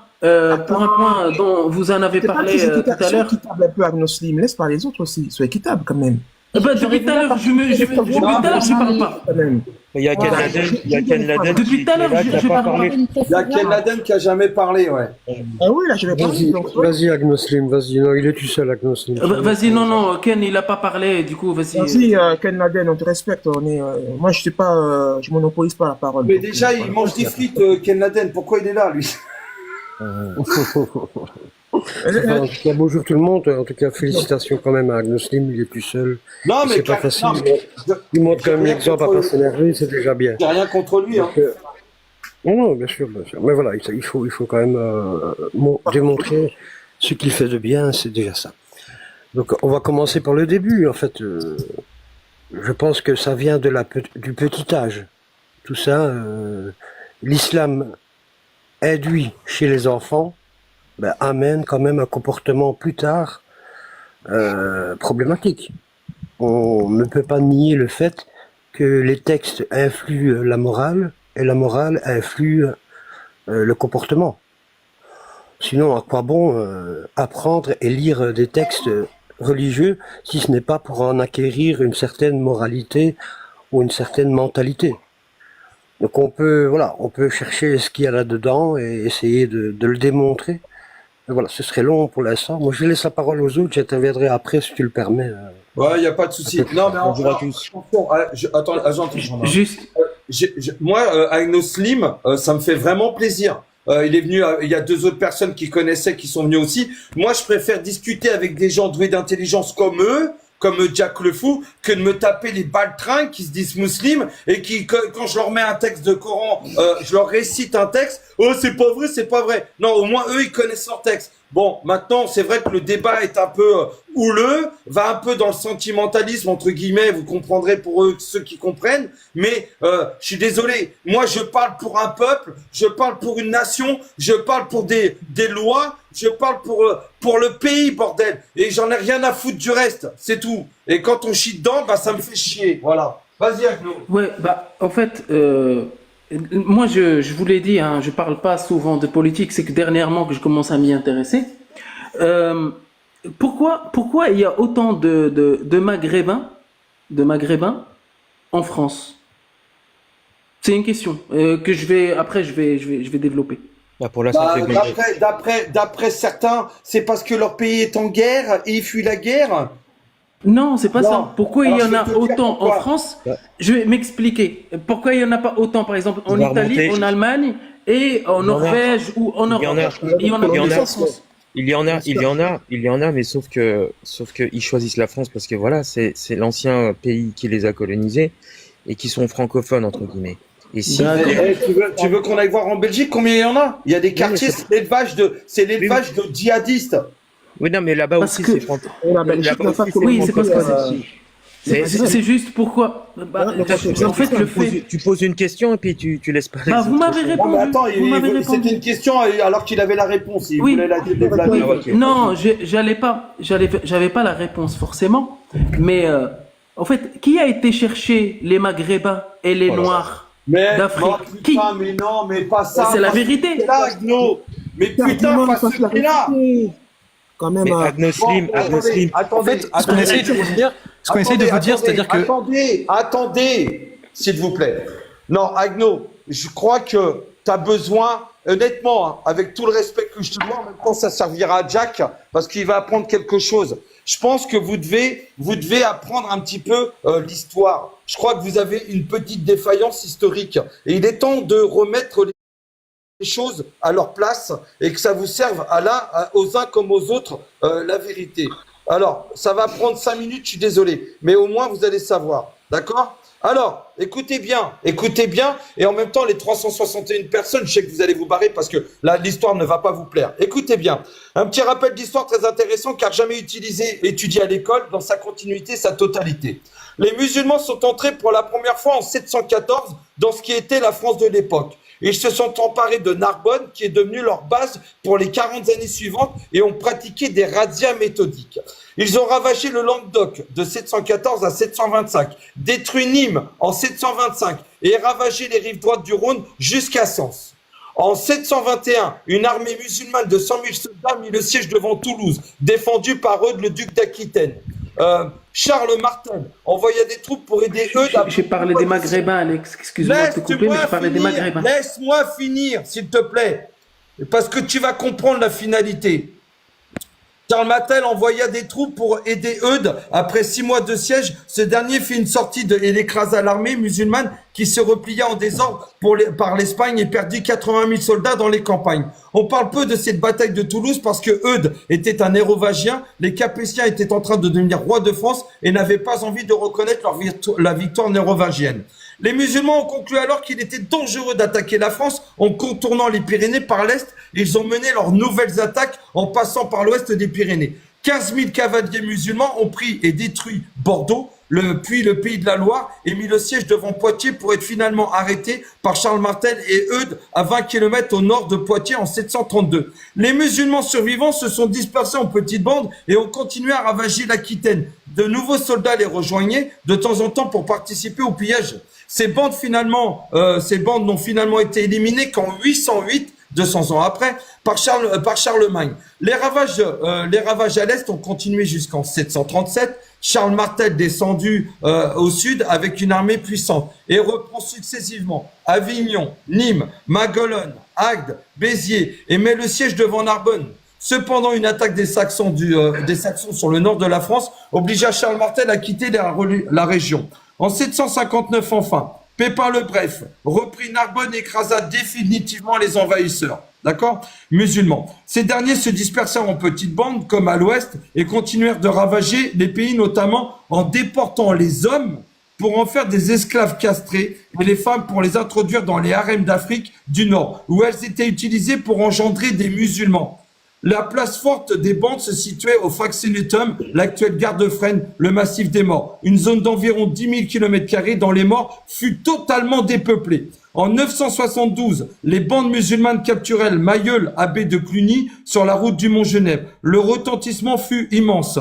dont vous en avez parlé tout à l'heure. Équitable un peu à nos slims. Laisse parler les autres aussi. Sois équitable quand même. Depuis tout à l'heure, je parle pas. Il y a Ken Laden. Depuis tout à l'heure, je parle pas. Il y a Ken Laden qui a jamais parlé, ouais. Ah oui, là, je vais parler. Vas-y, Agnoslim, vas-y. Non, il est tout seul, Agnoslim. Vas-y, non, Ken, il a pas parlé, du coup, vas-y. Vas-y, Ken Laden, on te respecte. Moi, je sais pas, je monopolise pas la parole. Mais déjà, il mange des frites, Ken Laden. Pourquoi il est là, lui? Enfin, en tout cas, bonjour tout le monde. En tout cas, félicitations quand même à Agnoslim, il est tout seul. Non, mais c'est pas facile. Il montre quand même l'exemple à pas s'énerver, c'est déjà bien. J'ai rien contre lui. Donc, non, bien sûr, bien sûr. Mais voilà, il faut quand même démontrer ce qu'il fait de bien, c'est déjà ça. Donc, on va commencer par le début. En fait, je pense que ça vient de du petit âge. Tout ça, l'islam induit chez les enfants amène quand même un comportement plus tard problématique. On ne peut pas nier le fait que les textes influent la morale et la morale influe le comportement. Sinon, à quoi bon apprendre et lire des textes religieux si ce n'est pas pour en acquérir une certaine moralité ou une certaine mentalité? Donc on peut chercher ce qu'il y a là-dedans et essayer de le démontrer. Mais voilà, ce serait long pour l'instant. Moi, je laisse la parole aux autres, j'interviendrai après si tu le permets. Ouais, il n'y a pas de souci. Non, mais bonjour à tous. Attends, j'entends. Juste. Moi, Agnoslim, ça me fait vraiment plaisir. Il est venu, il y a 2 autres personnes qui connaissaient, qui sont venues aussi. Moi, je préfère discuter avec des gens doués d'intelligence comme eux, comme Jack le Fou, que de me taper les baltringues qui se disent musulmans et qui, quand je leur mets un texte de Coran, je leur récite un texte. Oh, c'est pas vrai, c'est pas vrai. Non, au moins, eux, ils connaissent leur texte. Bon, maintenant, c'est vrai que le débat est un peu houleux, va un peu dans le sentimentalisme, entre guillemets, vous comprendrez pour eux, ceux qui comprennent, mais je suis désolé, moi je parle pour un peuple, je parle pour une nation, je parle pour des lois, je parle pour le pays, bordel, et j'en ai rien à foutre du reste, c'est tout. Et quand on chie dedans, ça me fait chier, voilà. Vas-y, Agno. Ouais, en fait... moi, je vous l'ai dit, hein, je parle pas souvent de politique, c'est que dernièrement que je commence à m'y intéresser. Pourquoi il y a autant de Maghrébins en France? C'est une question que je vais développer. D'après certains, c'est parce que leur pays est en guerre et ils fuient la guerre. Non, c'est pas ça. Pourquoi il y en a autant en France? Je vais m'expliquer. Pourquoi il y en a pas autant, par exemple, en Italie, en Allemagne et en Norvège ou en Europe? Il y en a plus en France. Il y en a, mais sauf que ils choisissent la France parce que voilà, c'est l'ancien pays qui les a colonisés et qui sont francophones entre guillemets. Et si tu veux qu'on aille voir en Belgique combien il y en a? Il y a des quartiers, c'est l'élevage de djihadistes. Oui, non, mais là-bas aussi, c'est oui, c'est parce que c'est juste pourquoi. En fait, le fait. Tu poses une question et puis tu laisses pas. Vous m'avez répondu. Attends, c'était une question alors qu'il avait la réponse. Il voulait la développer. Non, j'avais pas la réponse forcément, mais En fait, qui a été chercher les Maghrébins et les Noirs d'Afrique? Qui? Mais non, mais pas ça. C'est la vérité. Mais putain, pas ce prix-là. Quand même. Mais Agnoslim, Attendez, ce qu'on essaie de vous dire, c'est-à-dire que... Attendez, s'il vous plaît. Non, Agno, je crois que tu as besoin, honnêtement, hein, avec tout le respect que je te dois, en même temps, ça servira à Jack, parce qu'il va apprendre quelque chose. Je pense que vous devez apprendre un petit peu l'histoire. Je crois que vous avez une petite défaillance historique. Et il est temps de remettre les choses à leur place et que ça vous serve aux uns comme aux autres la vérité. Alors, ça va prendre 5 minutes, je suis désolé, mais au moins vous allez savoir, d'accord? Alors, écoutez bien, et en même temps, les 361 personnes, je sais que vous allez vous barrer parce que là, l'histoire ne va pas vous plaire. Écoutez bien, un petit rappel d'histoire très intéressant car jamais étudié à l'école dans sa continuité, sa totalité. Les musulmans sont entrés pour la première fois en 714 dans ce qui était la France de l'époque. Ils se sont emparés de Narbonne, qui est devenue leur base pour les 40 années suivantes, et ont pratiqué des razzias méthodiques. Ils ont ravagé le Languedoc de 714 à 725, détruit Nîmes en 725 et ravagé les rives droites du Rhône jusqu'à Sens. En 721, une armée musulmane de 100 000 soldats mit le siège devant Toulouse, défendu par Eudes, le duc d'Aquitaine. Charles Martel envoya des troupes pour aider Eudes. J'ai parlé des Maghrébins, Alex. Excuse-moi de te couper, mais je parlais des Maghrébins. Laisse-moi finir, s'il te plaît, parce que tu vas comprendre la finalité. Charles Martel envoya des troupes pour aider Eudes. Après 6 mois de siège, ce dernier fit une sortie et il écrasa l'armée musulmane qui se replia en désordre par l'Espagne et perdit 80 000 soldats dans les campagnes. On parle peu de cette bataille de Toulouse parce que Eudes était un Hérovagien, les Capétiens étaient en train de devenir rois de France et n'avaient pas envie de reconnaître la victoire nérovagienne. Les musulmans ont conclu alors qu'il était dangereux d'attaquer la France en contournant les Pyrénées par l'Est. Ils ont mené leurs nouvelles attaques en passant par l'ouest des Pyrénées. 15 000 cavaliers musulmans ont pris et détruit Bordeaux, puis le pays de la Loire, et mis le siège devant Poitiers pour être finalement arrêtés par Charles Martel et Eudes à 20 km au nord de Poitiers en 732. Les musulmans survivants se sont dispersés en petites bandes et ont continué à ravager l'Aquitaine. De nouveaux soldats les rejoignaient de temps en temps pour participer au pillage. Ces bandes n'ont finalement été éliminées qu'en 808, 200 ans après, par Charlemagne. Les ravages à l'est ont continué jusqu'en 737. Charles Martel descendu au sud avec une armée puissante et reprend successivement Avignon, Nîmes, Maguelone, Agde, Béziers et met le siège devant Narbonne. Cependant, une attaque des Saxons sur le nord de la France obligea Charles Martel à quitter la région. En 759 enfin, Pépin le Bref reprit Narbonne et écrasa définitivement les envahisseurs, d'accord, musulmans. Ces derniers se dispersèrent en petites bandes comme à l'ouest et continuèrent de ravager les pays, notamment en déportant les hommes pour en faire des esclaves castrés et les femmes pour les introduire dans les harems d'Afrique du Nord, où elles étaient utilisées pour engendrer des musulmans. La place forte des bandes se situait au Fraxinetum, l'actuelle gare de Fresnes, le massif des morts. Une zone d'environ 10 000 km² dont les morts fut totalement dépeuplée. En 972, les bandes musulmanes capturèrent Mailleul, abbé de Cluny, sur la route du Mont-Genève. Le retentissement fut immense.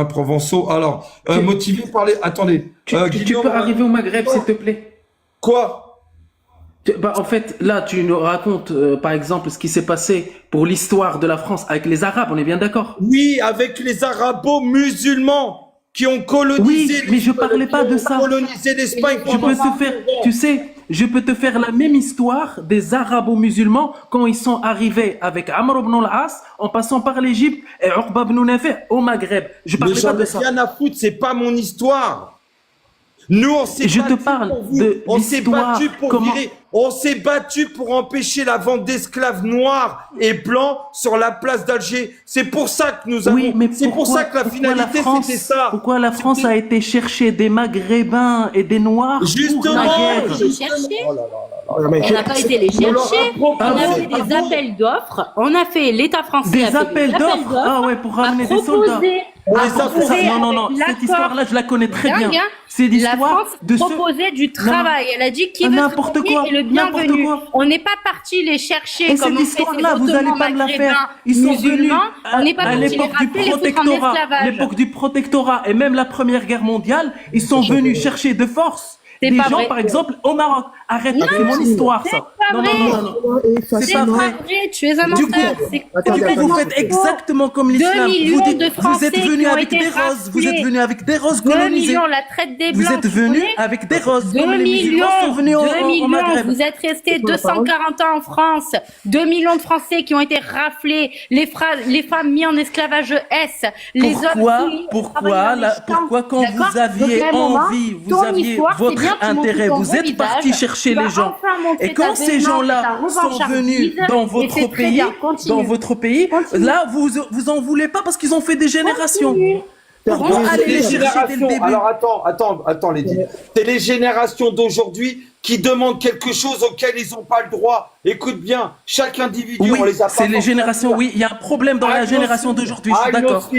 Provençaux. Alors, motivé par les... Attendez. Tu peux arriver au Maghreb, s'il te plaît? Quoi? En fait, là, tu nous racontes, par exemple, ce qui s'est passé pour l'histoire de la France avec les Arabes, on est bien d'accord? Oui, avec les Arabo-musulmans qui ont colonisé... Oui, mais je parlais pas de ça. Colonisé l'Espagne. Je peux te faire la même histoire des Arabo-musulmans quand ils sont arrivés avec Amr ibn al-As, en passant par l'Égypte et Uqba ibn Nafi' au Maghreb. Je parlais pas de ça. Rien à foutre, c'est pas mon histoire. Nous, on s'est battu pour empêcher la vente d'esclaves noirs et blancs sur la place d'Alger. C'est pour ça que nous avons. Oui, mais c'est pour ça que la finalité c'était ça. Pourquoi la France a été chercher des Maghrébins et des Noirs? Justement. On n'a pas été les chercher. On a fait des appels d'offres. On a fait l'État français. Des appels d'offres. Ah ouais, pour ramener des soldats. On les a proposé Non, avec cette l'accord histoire-là, je la connais très bien. dingue, hein. C'est La l'histoire France de ceux... proposait du travail. Elle a dit qui veut N'importe travailler quoi, est le n'importe bienvenu. quoi. On n'est pas parti les chercher Et comme cette on fait histoire-là, ces vous allez Ottomans pas me la maghrébins faire. Ils sont venus musulmans. On n'est pas à parti les l'époque du rappeler, les foutre en protectorat, esclavage. l'époque du protectorat et même la Première Guerre mondiale, ils sont venus chercher de force C'est des pas gens, vrai. par exemple, au Maroc. Arrête, Non, c'est mon histoire, c'est ça. pas Non, vrai. c'est pas vrai. Tu es un Du coup, menteur. C'est vous faites exactement comme 2 l'islam. millions Vous dites, de Français vous êtes qui venus ont avec été des roses, vous êtes raflés. venus avec des roses 2 colonisées. millions, la traite des Vous Blancs. êtes tu venus connais avec des roses, 2 comme les millions, musulmans sont venus 2 au millions, Maghreb. vous êtes restés 240 ans en France, 2 millions de Français qui ont été raflés, les femmes mises en esclavage S, les Pourquoi, hommes soumis, pourquoi quand vous aviez envie, vous aviez votre intérêt, vous êtes parti chercher les gens. Et quand ces gens-là sont venus dans votre pays, là, vous en voulez pas parce qu'ils ont fait des générations. Pourquoi aller les chercher dès le début? Alors attends, Lady. C'est les générations d'aujourd'hui qui demandent quelque chose auquel ils n'ont pas le droit. Écoute bien, chaque individu, Oui, on les a pas. c'est les générations, oui, il y a un problème dans la génération d'aujourd'hui, je suis d'accord.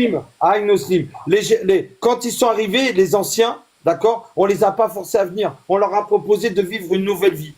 Quand ils sont arrivés, les anciens, d'accord, on les a pas forcés à venir. On leur a proposé de vivre une nouvelle vie.